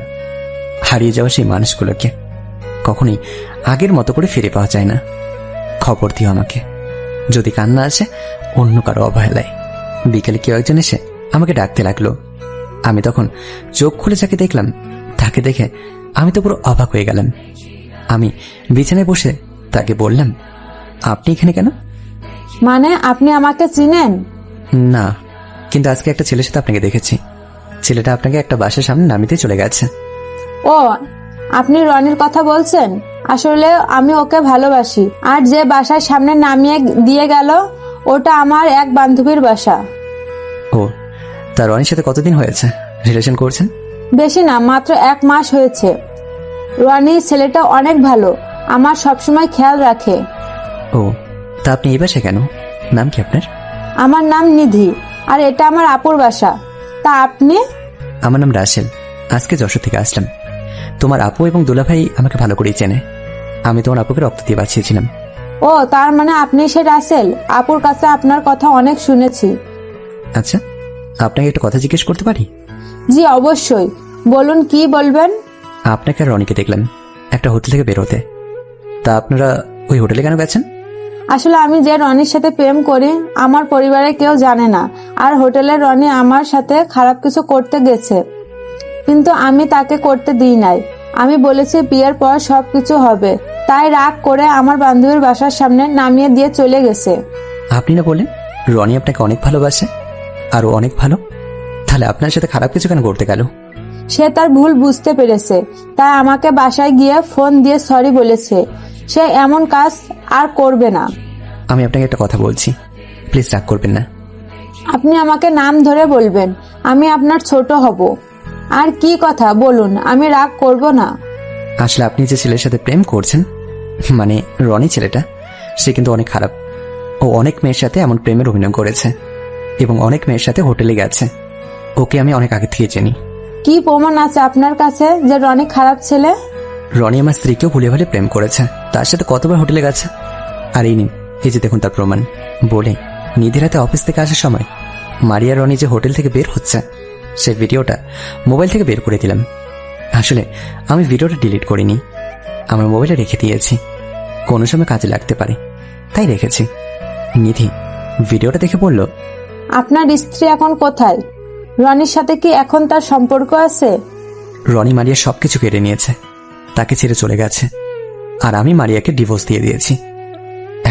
হারিয়ে যাওয়া সেই মানুষগুলোকে কখনোই আগের মতো করে ফিরে পাওয়া যায় না। খবর দিও আমাকে, যদি কান্না আসে অন্য কারো অবহেলায়। বিকেলে কেউ একজন এসে আমাকে ডাকতে লাগলো। আমি তখন চোখ খুলে যাকে দেখলাম তাকে দেখে আমি তো পুরো অবাক হয়ে গেলাম। আমি বিছানায় বসে তাকে বললাম, আপনি এখানে কেন? মানে আপনি আমাকে চিনেন? না, কিন্তু আজকে একটা ছেলের সাথে আপনাকে দেখেছি। ছেলেটা আপনাকে একটা বাসার সামনে নামিতে চলে গেছে। ও, আপনি রনির কথা বলছেন? আসলে আমি ওকে ভালোবাসি, আর যে বাসার সামনে নামিয়ে দিয়ে গেল ওটা আমার এক বান্ধবীর বাসা। ও, তার রনির সাথে কতদিন হয়েছে রিলেশন করছেন? বেশি না, মাত্র 1 মাস হয়েছে। রনি ছেলেটা অনেক ভালো, আমার সবসময় খেয়াল রাখে। ও, তা আপনি এই বাসায় কেন? নাম কি আপনার? আমার নাম নিধি, আর এটা আমার আপুর বাসা। তা আপনি? আমার নাম রাসেল, আজকে যশোর থেকে আসলাম। তোমার আপু এবং দুলাভাই আমাকে ভালো করেই চেনে। আমি তোমার আপুকে রক্ত দিয়ে বাঁচিয়েছিলাম। ও, তার মানে আপনি সে রাসেল? আপুর কাছে আপনার কথা অনেক শুনেছি। আচ্ছা, আপনাকে একটা কথা জিজ্ঞেস করতে পারি? জি অবশ্যই, বলুন, কি বলবেন? আপনাকে আর রনিকে দেখলাম একটা হোটেল থেকে বেরোতে। তা আপনারা ওই হোটেলে কেন গেছেন? আসলে আমি যে রনির সাথে প্রেম করি আমার পরিবারে কেউ জানে না, আর হোটেলে রনি আমার সাথে খারাপ কিছু করতে গেছে, কিন্তু আমি তাকে করতে দিই নাই। আমি বলেছি বিয়ের পর সবকিছু হবে, তাই রাগ করে আমার বান্ধবীর বাসার সামনে নামিয়ে দিয়ে চলে গেছে। আপনি না বলেন রনি আপনাকে অনেক ভালোবাসে, আর ও অনেক ভালো, তাহলে আপনার সাথে খারাপ কিছু কেন করতে গেল? সে তার ভুল বুঝতে পেরেছে, তাই আমাকে বাসায় গিয়ে ফোন দিয়ে সরি বলেছে। সে এমন কাজ আর করবে না। আমি আপনাকে একটা কথা বলছি, প্লিজ রাগ করবেন না। আপনি আমাকে নাম ধরে বলবেন, আমি আপনার ছোট হব। আর কি কথা বলুন, আমি রাগ করব না। আসলে আপনি যে ছেলের সাথে প্রেম করছেন, মানে রনি ছেলেটা, সে কিন্তু অনেক খারাপ। ও অনেক মেয়ের সাথে এমন প্রেমের অভিনয় করেছে এবং অনেক মেয়ের সাথে হোটেলে গেছে। ওকে আমি অনেক আগে থেকে চিনি। কি প্রমাণ আছে আপনার কাছে যে রনি খারাপ ছেলে? রনি আমার স্ত্রীকেও ভুলে ভুলে প্রেম করেছে, তার সাথে কতবার হোটেলে গেছে। আর এই নিন, এই যে দেখুন তার প্রমাণ। বলে নিধির রাতে অফিস থেকে আসার সময় মারিয়া রনি যে হোটেল থেকে বের হচ্ছে, সে ভিডিওটা মোবাইল থেকে বের করে দিলাম। আসলে আমি ভিডিওটা ডিলিট করিনি, আমার মোবাইলে রেখে দিয়েছি, কোনো সময় কাজে লাগতে পারে, তাই রেখেছি। নিধি ভিডিওটা দেখে বলল, আপনার স্ত্রী এখন কোথায়? রনির সাথে কি এখন তার সম্পর্ক আছে? রনি মারিয়া সবকিছু কেড়ে নিয়েছে, তাকে ছেড়ে চলে গেছে, আর আমি মারিয়াকে ডিভোর্স দিয়ে দিয়েছি।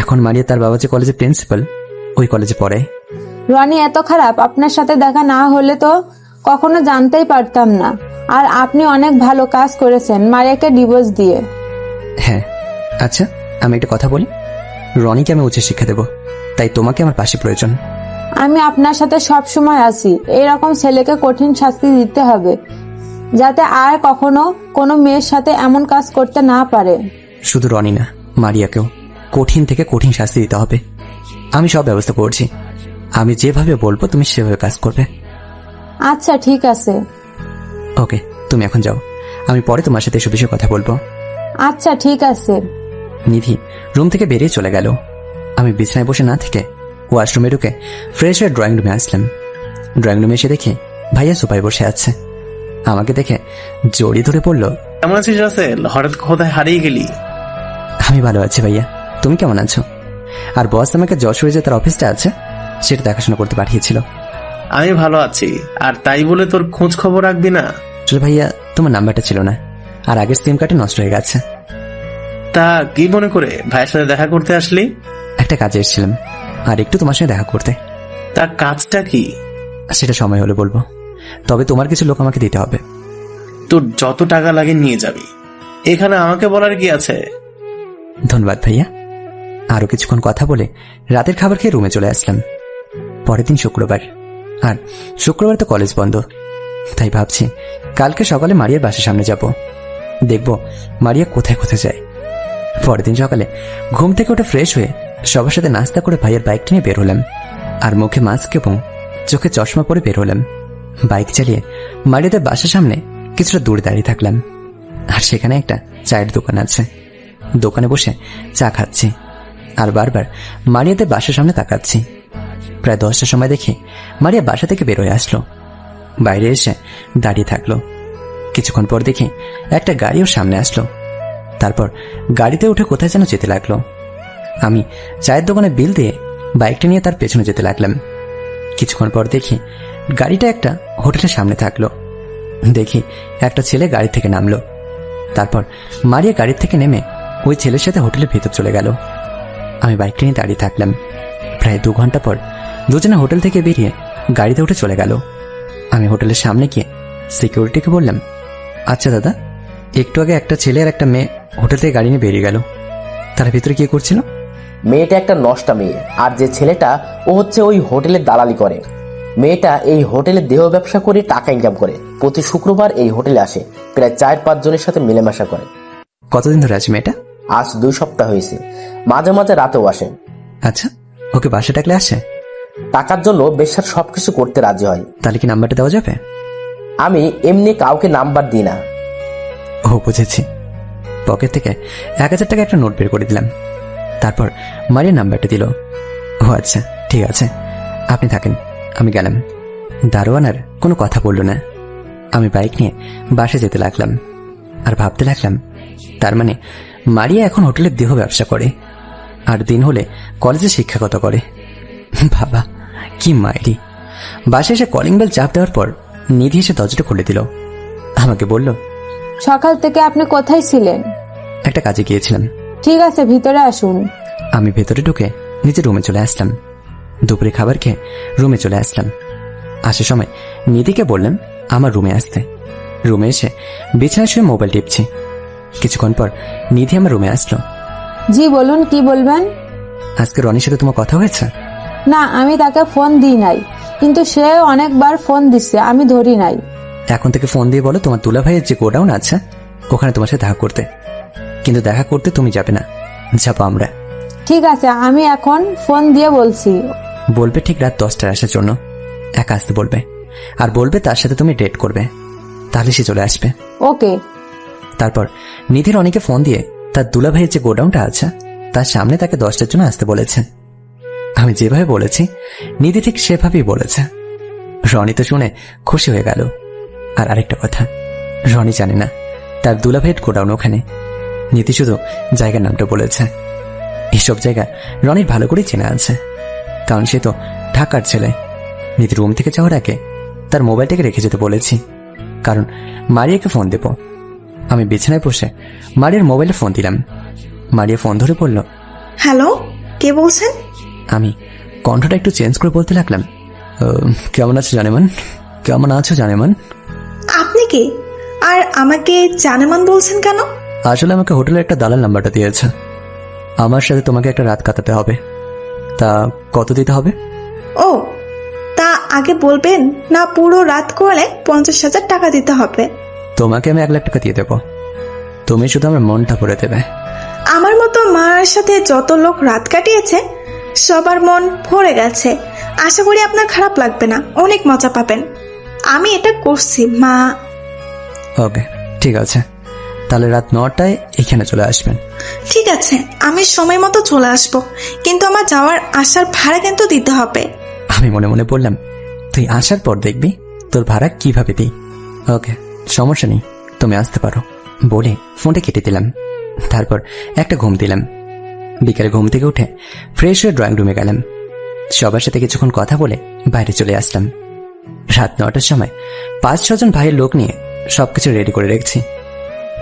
এখন মারিয়া তার বাবা যে কলেজে প্রিন্সিপাল, ওই কলেজে পড়ে। রনি এত খারাপ, আপনার সাথে দেখা না হলে তো কখনো জানতেই পারতাম না। আর আপনি অনেক ভালো কাজ করেছেন মারিয়াকে ডিভোর্স দিয়ে। হ্যাঁ, আচ্ছা আমি একটা কথা বলি, রনিকে আমি উচ্চ শিক্ষা দেব, তাই তোমাকে আমার পাশে প্রয়োজন। আমি আপনার সাথে সব সময় আছি। এরকম ছেলেকে কঠিন শাস্তি দিতে হবে, যাতে আর কখনো কোনো মেয়ের সাথে এমন কাজ করতে না পারে। শুধু রনি না, মারিয়াকেও কঠিন থেকে কঠিন শাস্তি দিতে হবে। আমি সব ব্যবস্থা করছি, আমি যেভাবে বলবো তুমি সেভাবে কাজ করবে। আচ্ছা ঠিক আছে। ওকে, তুমি এখন যাও, আমি পরে তোমার সাথে এসব বিষয়ে কথা বলবো। আচ্ছা ঠিক আছে। নিধি রুম থেকে বেরিয়ে চলে গেল। আমি বিছানায় বসে না থেকে ওয়াশরুমে ঢুকে ফ্রেশ হয়ে ড্রয়িং রুমে আসলাম। ড্রয়িং রুমে এসে দেখি ভাইয়া সোফায় বসে আছে। আমাকে দেখে জড়িয়ে ধরে পড়ল, কেমন আছিস রাসেল? হঠাৎ কোথায় হারিয়ে গেলি? আমি ভালো আছি ভাইয়া, তুমি কেমন আছো? আর বস আমাকে যশোরে যে তার অফিসটা আছে সেটা দেখাশোনা করতে পাঠিয়েছিল। আমি ভালো আছি, আর তাই বলে তোর খোঁজ খবর রাখবি না? আসলে ভাইয়া তোমার নাম্বারটা ছিল না, আর আগের সিম কার্ডে নষ্ট হয়ে গেছে। তা কি মনে করে ভাইয়ের সাথে দেখা করতে আসলি? একটা কাজে এসেছিলাম, আর একটু তোমার সঙ্গে দেখা করতে। তা কাজটা কি? সেটা সময় হলে বলবো, তবে তোমার কিছু লোক আমাকে দিতে হবে। তোর যত টাকা লাগে নিয়ে যাবি, এখানে আমাকে বলার কি আছে? ধন্যবাদ ভাইয়া। আরো কিছুক্ষণ কথা বলে রাতের খাবার খেয়ে রুমে চলে আসলাম। পরের দিন শুক্রবার, আর শুক্রবার তো কলেজ বন্ধ, তাই ভাবছি কালকে সকালে মারিয়ার বাসার সামনে যাব, দেখব মারিয়া কোথায় কোথায় যায়। পরের দিন সকালে ঘুম থেকে উঠে ফ্রেশ হয়ে সবার সাথে নাস্তা করে ভাইয়ের বাইকটা নিয়ে বের হলাম, আর মুখে মাস্ক এবং চোখে চশমা পরে বের হলাম। বাইক চালিয়ে মারিয়াদের বাসার সামনে কিছুটা দূরে দাঁড়িয়ে থাকলাম, আর সেখানে একটা চায়ের দোকান আছে। দোকানে বসে চা খাচ্ছি, আর বারবার মারিয়াদের বাসার সামনে তাকাচ্ছি। প্রায় 10টার সময় দেখি মারিয়া বাসা থেকে বের হয়ে আসলো, বাইরে এসে দাঁড়িয়ে থাকলো। কিছুক্ষণ পর দেখি একটা গাড়িও সামনে আসলো, তারপর গাড়িতে উঠে কোথায় যেন যেতে লাগলো। আমি চায়ের দোকানে বিল দিয়ে বাইকটা নিয়ে তার পেছনে যেতে লাগলাম। কিছুক্ষণ পর দেখি গাড়িটা একটা হোটেলের সামনে থাকলো। দেখি একটা ছেলে গাড়ি থেকে নামলো, তারপর মারিয়া গাড়ি থেকে নেমে ওই ছেলের সাথে হোটেলের ভেতর চলে গেল। আমি বাইকটা নিয়ে দাঁড়িয়ে থাকলাম। প্রায় 2 ঘন্টা পর দুজনে হোটেল থেকে বেরিয়ে গাড়িতে উঠে চলে গেল। আমি হোটেলের সামনে গিয়ে সিকিউরিটিকে বললাম, আচ্ছা দাদা, একটু আগে একটা ছেলে আর একটা মেয়ে হোটেল থেকে গাড়ি নিয়ে বেরিয়ে গেল, তারা ভিতরে কি করছিল? মেয়েটা একটা নষ্টা মেয়ে, আর যে ছেলেটা ও হচ্ছে ওই হোটেলের দালালি করে। মেয়েটা এই হোটেলে দেহ ব্যবসা করে টাকা ইনকাম করে, প্রতি শুক্রবার এই হোটেলে আসে, প্রায় 4-5 জনের সাথে মেলামেশা করে। কতদিন ধরে আছে মেয়েটা? আজ 2 সপ্তাহ হয়েছে, মাঝে মাঝে রাতেও আসে। আচ্ছা, ওকে বাসা ডাকলে আসে? টাকার জন্য বেশ্যার সবকিছু করতে রাজি হয়। তাহলে কি নাম্বারটা দেওয়া যাবে? আমি এমনি কাউকে নাম্বার দিই না। ও বুঝেছি। পকেট থেকে 1000 টাকা একটা নোট বের করে দিলাম, তারপর মারিয়ার নাম্বারটা দিল। ও আচ্ছা ঠিক আছে, আপনি থাকেন, আমি গেলাম। দারোয়ান আর কোনো কথা বলল না। আমি বাইক নিয়ে বাসে যেতে লাগলাম, আর ভাবতে লাগলাম, তার মানে মারিয়া এখন হোটেলের দেহ ব্যবসা করে, আর দিন হলে কলেজে শিক্ষকতা করে। বাবা কি মায়েরি। বাসে এসে কলিং বেল চাপ দেওয়ার পর নিধি এসে দরজাটা খুলে দিল। আমাকে বলল, সকাল থেকে আপনি কোথায় ছিলেন? একটা কাজে গিয়েছিলাম। ঠিক আছে, ভিতরে আসুন। আমি ভেতরে ঢুকে নিজের রুমে চলে আসলাম। দুপুরে খাবার খেয়ে রুমে চলে আসলাম। আসার সময় নিধিকে বললাম আমার রুমে আসতে, রুমে এসে বিছানায় শুয়ে মোবাইল টিপছি। কিছুক্ষণ পর নিধি আমার রুমে আসলো। জি বলুন, কি বলবেন? আজকে রনির সাথে তোমার কথা হয়েছে? না, আমি তাকে ফোন দিই নাই, কিন্তু সে অনেকবার ফোন দিচ্ছে, আমি ধরি নাই। এখন থেকে ফোন দিয়ে বলো তোমার দুলা ভাইয়ের যে গোডাউন আছে ওখানে তোমার সাথে দেখা করতে, কিন্তু দেখা করতে তুমি যাবে না, যাবো আমরা। ঠিক আছে, আমি এখন ফোন দিয়ে বলছি। বলবে ঠিক রাত 10টায় আসার জন্য, একা আসতে বলবে, আর বলবে তার সাথে তুমি ডেট করবে, তাহলে সে চলে আসবে। ওকে। তারপর নিধি রনিকে ফোন দিয়ে তার দুলা ভাইয়ের যে গোডাউনটা আছে তার সামনে তাকে 10টার জন্য আসতে বলেছে। আমি যেভাবে বলেছি নিধি ঠিক সেভাবেই বলেছে। রনি তো শুনে খুশি হয়ে গেল। আর আরেকটা কথা, রনি জানে না তার দুলা ভাইয়ের গোডাউন ওখানে। নিধি শুধু জায়গার নামটা বলেছে। এইসব জায়গা রনির ভালো করেই চেনা আছে, কারণ সে তো ঢাকার ছেলে। নিধি রুম থেকে যাওয়ার আগে তার মোবাইলটাকে রেখে যেতে বলেছি, কারণ মারিয়াকে ফোন দেব। আমি বিছানায় বসে মারিয়ার মোবাইলে ফোন দিলাম। মারিয়া ফোন ধরে বলল, হ্যালো, কে বলছেন? আমি কণ্ঠটা একটু চেঞ্জ করে বলতে লাগলাম, কেমন আছো জানেমান? কেমন আছো জানেমান? আপনি কে? আর আমাকে জানেমান বলছেন কেন? আসলে আমাকে হোটেলের একটা দালাল নাম্বারটা দিয়েছে। আমার সাথে তোমাকে একটা রাত কাটাতে হবে, তা কত দিতে হবে? ও, তা আগে বলবেন না? পুরো রাত করলে 50,000 টাকা দিতে হবে। তোমাকে আমি 1,00,000 টাকা দিয়ে দেবো, তুমি শুধু আমার মনটা ভরে দেবে। আমার মতো মার সাথে যত লোক রাত কাটিয়েছে সবার মন ভরে গেছে। আশা করি আপনার খারাপ লাগবে না, অনেক মজা পাবেন। আমি এটা করছি মা। ওকে, ঠিক আছে, তাহলে রাত 9টায় এখানে চলে আসবেন। ঠিক আছে, আমি সময় মতো চলে আসবো, কিন্তু আমার যাওয়ার আসার ভাড়া কিন্তু দিতে হবে। আমি মনে মনে বললাম, তুই আসার পর দেখবি তোর ভাড়া কিভাবে দিই। ওকে, সমস্যা নেই, তুমি আসতে পারো বলে ফোনটা কেটে দিলাম। তারপর একটা ঘুম দিলাম। বিকালে ঘুম থেকে উঠে ফ্রেশ হয়ে ড্রয়িং রুমে গেলাম। সবার সাথে কিছুক্ষণ কথা বলে বাইরে চলে আসলাম। রাত 9টার সময় 5-6 জন ভাইয়ের লোক নিয়ে সবকিছু রেডি করে রেখেছি।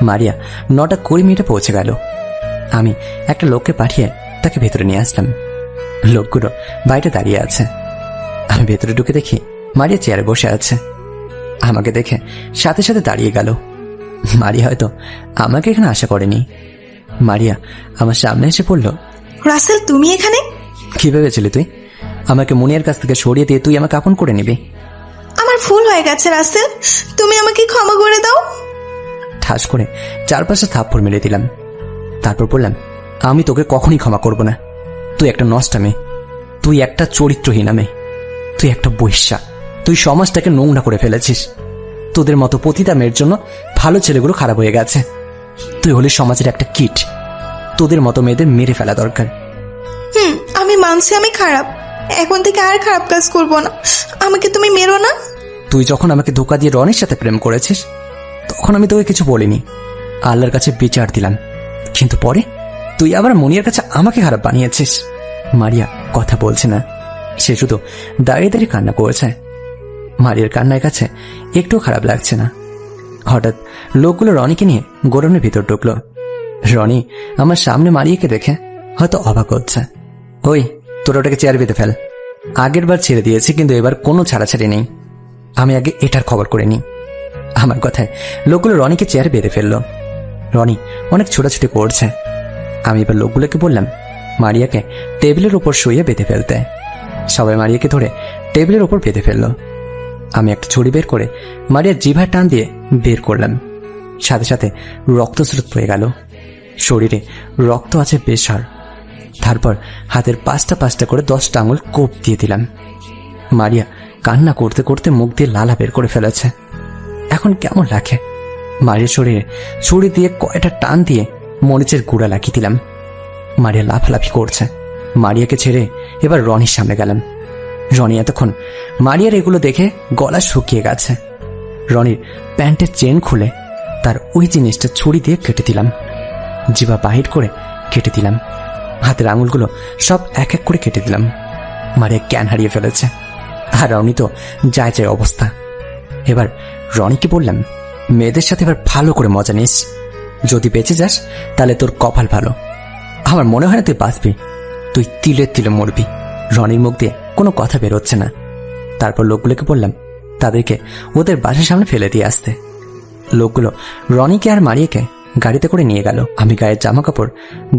মারিয়া 9:20 পৌঁছে গেল। আমি একটা লোককে পাঠিয়ে তাকে ভেতরে নিয়ে আসলাম। লোকগুলো বাইরে দাঁড়িয়ে আছে। আমি ভেতরে ঢুকে দেখি মারিয়া চেয়ারে বসে আছে। আমাকে দেখে সাথে সাথে দাঁড়িয়ে গেল। মারিয়া হয়তো আমাকে এখানে আশা করেনি। মারিয়া আমার সামনে এসে পড়ল, রাসেল, তুমি এখানে? কি ভেবেছিলি তুই আমাকে মুনিয়ার কাছ থেকে সরিয়ে দিয়ে তুই আমাকে আপন করে নিবি? আমার ভুল হয়ে গেছে রাসেল, তুমি আমাকে ক্ষমা করে দাও। ঠাস করে 4-5টা থাপ্পড় মেরে দিলাম। তারপর বললাম, আমি তোকে কখনই ক্ষমা করব না। তুই একটা নষ্টা মেয়ে, তুই একটা চরিত্রহীনা মেয়ে, তুই একটা বৈশ্যা। তুই সমাজটাকে নোংরা করে ফেলেছিস। তোদের মতো পতিতা মেয়ের জন্য ভালো ছেলেগুলো খারাপ হয়ে গেছে। তুই হলি সমাজের একটা কিট। তোদের মতো মেয়েদের মেরে ফেলা দরকার। আমি মানছি আমি খারাপ, এখন থেকে আর খারাপ কাজ করব না। আমাকে তুমি মেরো না। তুই যখন আমাকে ধোকা দিয়ে রনির সাথে প্রেম করেছিস তখন আমি তোকে কিছু বলিনি, আল্লাহর কাছে বিচার দিলাম। কিন্তু পরে তুই আবার মনিয়ার কাছে আমাকে খারাপ বানিয়েছিস। মারিয়া কথা বলছে না, সে শুধু দাঁড়িয়ে দাঁড়িয়ে কান্না করেছে। মারিয়ার কান্নার কাছে একটু খারাপ লাগছে না। হঠাৎ লোকগুলো রনিকে নিয়ে গোডাউনের ভিতর ঢুকলো। রনি আমার সামনে মারিয়াকে দেখে হয়তো অবাক হচ্ছে। ওই, তোর ওটাকে চেয়ার বেঁধে ফেল। আগের বার ছেড়ে দিয়েছি, কিন্তু এবার কোনো ছাড়াছাড়ি নেই। আমি আগে এটার খবর করে নিই। আমার কথায় লোকগুলো রনিকে চেয়ারে বেঁধে ফেললো। রনি অনেক ছোটাছুটি করছে। আমি এবার লোকগুলোকে বললাম মারিয়াকে টেবিলের উপর শুয়ে বেঁধে ফেলতে। সবাই মারিয়াকে ধরে টেবিলের উপর বেঁধে ফেললো। আমি একটা ছুরি বের করে মারিয়ার জিভার টান দিয়ে বের করলাম। সাথে সাথে রক্তস্রোত বয়ে গেল। শরীরে রক্ত আছে বেসার। তারপর হাতের 5টা করে 10টা আঙুল কোপ দিয়ে দিলাম। মারিয়া কান্না করতে করতে মুখ দিয়ে লালা বের করে ফেলেছে। এখন কেমন লাগে? মারিয়ার শরীরে ছুরি দিয়ে কয়টা টান দিয়ে মরিচের গুঁড়া লাগিয়ে দিলাম। মারিয়া লাফালাফি করছে। মারিয়াকে ছেড়ে এবার রনির সামনে গেলাম। রনি এতক্ষণ মারিয়ার এগুলো দেখে গলা শুকিয়ে গেছে। রনির প্যান্টের চেন খুলে তার ওই জিনিসটা ছুরি দিয়ে কেটে দিলাম। জিভা বাহির করে কেটে দিলাম। হাতের আঙুলগুলো সব এক এক করে কেটে দিলাম। মারিয়া জ্ঞান হারিয়ে ফেলেছে। আর রনি তো যায় যায় অবস্থা। এবার রনিকে বললাম, মেয়েদের সাথে এবার ভালো করে মজা নিস। যদি বেঁচে যাস তাহলে তোর কপাল ভালো। আমার মনে হয় না তুই বাঁচবি, তুই তিলে তিলে মরবি। রনির মুখ দিয়ে কোনো কথা বেরোচ্ছে না। তারপর লোকগুলোকে বললাম তাদেরকে ওদের বাসার সামনে ফেলে দিয়ে আসতে। লোকগুলো রনিকে আর মারিয়াকে গাড়িতে করে নিয়ে গেল। আমি গায়ের জামা কাপড়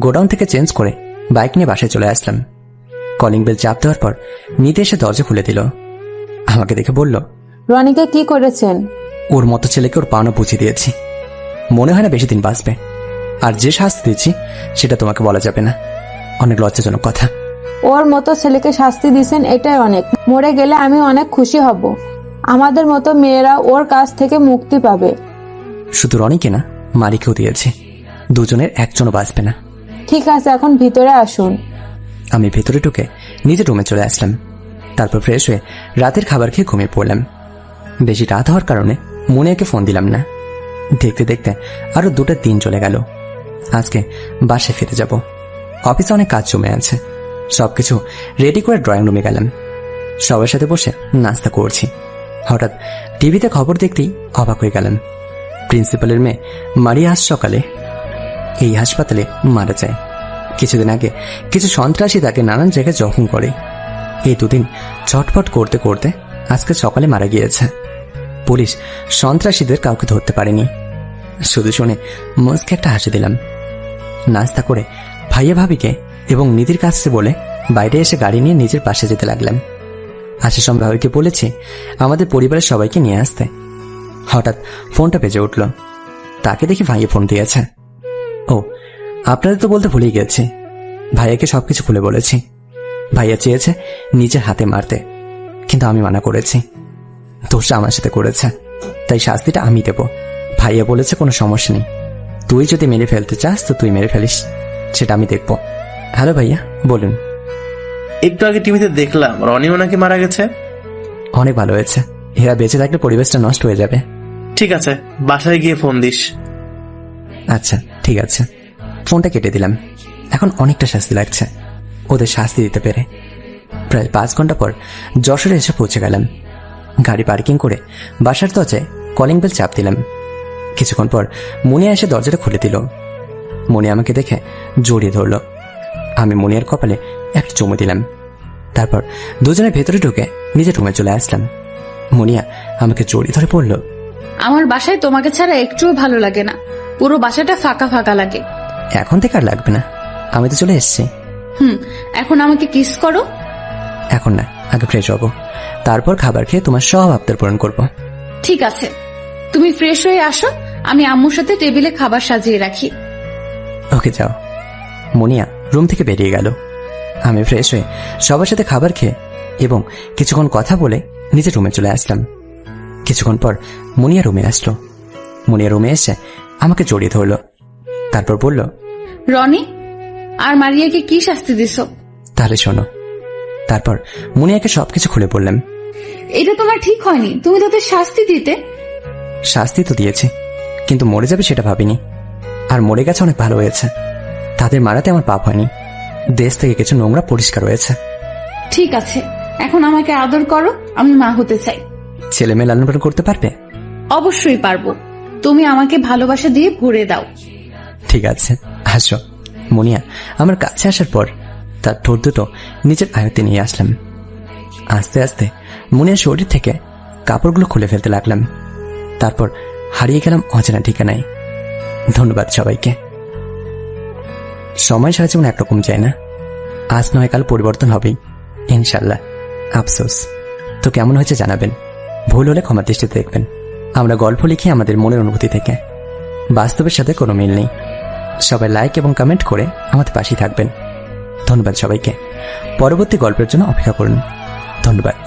গোডাউন থেকে চেঞ্জ করে বাইক নিয়ে বাসায় চলে আসলাম। কলিং বেল চাপ দেওয়ার পর নিতে এসে দরজা খুলে দিল। আমাকে দেখে বলল, রনিকে কি করেছেন? ওর মতো ছেলেকে ওর পাওনা বুঝিয়ে দিয়েছি। মনে হয় না বেশি দিন বাঁচবে। আর যে শাস্তি দিচ্ছি সেটা তোমাকে বলা যাবে না। অনেক লজ্জাজনক কথা। ওর মতো ছেলেকে শাস্তি দিয়েছেন, এটাই অনেক। মরে গেলে আমি অনেক খুশি হব। আমাদের মতো মেয়েরা ওর কাছ থেকে মুক্তি পাবে। শুধু রনিকে না, মারিকেও দিয়েছি। দুজনের একজনও বাঁচবে না। ঠিক আছে, এখন ভিতরে আসুন। আমি ভেতরে ঢুকে নিজের রুমে চলে আসলাম। তারপর ফ্রেশ হয়ে রাতের খাবার খেয়ে ঘুমিয়ে পড়লাম। বেশি রাত হওয়ার কারণে মুনিয়াকে ফোন দিলাম না। দেখতে দেখতে আরো 2টা দিন চলে গেল। আজকে বাসায় ফিরে যাব। অফিসে অনেক কাজ জমে আছে। সবকিছু রেডি করে ড্রয়িং রুমে গেলাম। সবার সাথে বসে নাস্তা করছি। হঠাৎ টিভিতে খবর দেখতেই অবাক হয়ে গেলাম। প্রিন্সিপালের মেয়ে মারিয়া আজ সকালে এই হাসপাতালে মারা যায়। কিছুদিন আগে কিছু সন্ত্রাসী তাকে নানান জায়গায় জখম করে। এই 2 দিন ছটফট করতে করতে আজকে সকালে মারা গিয়েছে। পুলিশ সন্ত্রাসীদের কাউকে ধরতে পারেনি। শুধু শুনে মুচকে একটা হাসি দিলাম। নাস্তা করে ভাইয়া ভাবিকে এবং নিধির কাছে বলে বাইরে এসে গাড়ি নিয়ে নিজের পাশে যেতে লাগলাম। আসার সময় ভাবিকে বলেছি আমাদের পরিবারের সবাইকে নিয়ে আসতে। হঠাৎ ফোনটা বেজে উঠল। তাকে দেখি ভাইয়া ফোন দিয়েছে। ও, আপনাদের তো বলতে ভুলেই গেছি। ভাইয়াকে সবকিছু খুলে বলেছি। ভাইয়া চেয়েছে নিজের হাতে মারতে, কিন্তু আমি মানা করেছি। দোষটা আমার সাথে করেছে, তাই শাস্তিটা আমি দেব। ভাইয়া বলেছে কোনো সমস্যা নেই, তুই যদি মেরে ফেলতে চাস তো তুই মেরে ফেলিস, সেটা আমি দেখব। হ্যালো ভাইয়া, বলুন। একটু আগে টিভিতে দেখলাম রনিও নাকি মারা গেছে। অনেক ভালো হয়েছে। এরা বেঁচে থাকলে পরিবেশটা নষ্ট হয়ে যাবে। ঠিক আছে, বাসায় গিয়ে ফোন দিস। আচ্ছা ঠিক আছে। ফোনটা কেটে দিলাম। এখন অনেকটা শাস্তি লাগছে ওদের শাস্তি দিতে পেরে। প্রায় 5 ঘন্টা পর যশোরে এসে পৌঁছে গেলাম। গাড়ি পার্কিং করে বাসার দরজায় কলিং বেল চাপ দিলাম। কিছুক্ষণ পর মুনিয়া এসে দরজাটা খুলে দিল। মুনিয়া আমাকে দেখে জড়িয়ে ধরল। আমি মুনিয়ার কপালে একটা চুমু দিলাম। তারপর দুজনে ভেতরে ঢুকে নিজের রুমে চলে আসলাম। মুনিয়া আমাকে জড়িয়ে ধরে পড়ল, আমার বাসায় তোমাকে ছাড়া একটুও ভালো লাগে না। পুরো বাসাটা ফাঁকা ফাঁকা লাগে। এখন থেকে আর লাগবে না, আমি তো চলে এসেছি। এখন আমাকে কিস করো। এখন না, আগে ফ্রেশ হবো, তারপর খাবার খেয়ে তোমার সব আবদার পূরণ করবো। ঠিক আছে, তুমি ফ্রেশ হয়ে আসো, আমি আম্মুর সাথে টেবিলে খাবার সাজিয়ে রাখি। ওকে যাও। মুনিয়া রুম থেকে বেরিয়ে গেল। আমি ফ্রেশ হয়ে সবার সাথে খাবার খেয়ে এবং কিছুক্ষণ কথা বলে নিজের রুমে চলে আসলাম। কিছুক্ষণ পর মুনিয়া রুমে আসলো। মুনিয়া রুমে এসে আমাকে জড়িয়ে ধরল। তারপর বলল, রনি আর মারিয়াকে কি শাস্তি দিছো? তাহলে শোনো। তারপর মুনিয়াকে সবকিছু খুলে বললাম। এটা তোমার ঠিক হয়নি, তুমি তাদের শাস্তি দিতে। শাস্তি তো দিয়েছি, কিন্তু মরে যাবে সেটা ভাবিনি। আর মরে গেছে অনেক ভালো হয়েছে। তাদের মারাতে আমার পাপ হয়নি। দেশ থেকে কিছু নোংরা পরিষ্কার হয়েছে। ঠিক আছে, এখন আমাকে আদর করো, আমি মা হতে চাই। ছেলে মেয়ে লালন পালন করতে পারবে? অবশ্যই পারবো, তুমি আমাকে ভালোবাসা দিয়ে ভরে দাও। ঠিক আছে, আসো। মুনিয়া আমার কাছে আসার পর তার ঠোঁট দুটো নিজের আয়ত্তে নিয়ে আসলাম। আস্তে আস্তে মুনিয়ার শরীর থেকে কাপড়গুলো খুলে ফেলতে লাগলাম। তারপর হারিয়ে গেলাম অচেনা ঠিকানায়। ধন্যবাদ সবাইকে। সময় সারা যেমন একরকম যায় না, আজ নয় কাল পরিবর্তন হবেই ইনশাল্লাহ। আফসোস। তো কেমন হয়েছে জানাবেন, ভুল হলে ক্ষমা দৃষ্টিতে দেখবেন। আমরা গল্প লিখি আমাদের মনের অনুভূতি থেকে, বাস্তবের সাথে কোনো মিল নেই। সবাই লাইক এবং কমেন্ট করে আমাদের পাশেই থাকবেন। ধন্যবাদ সবাইকে। পরবর্তী গল্পের জন্য অপেক্ষা করুন। ধন্যবাদ।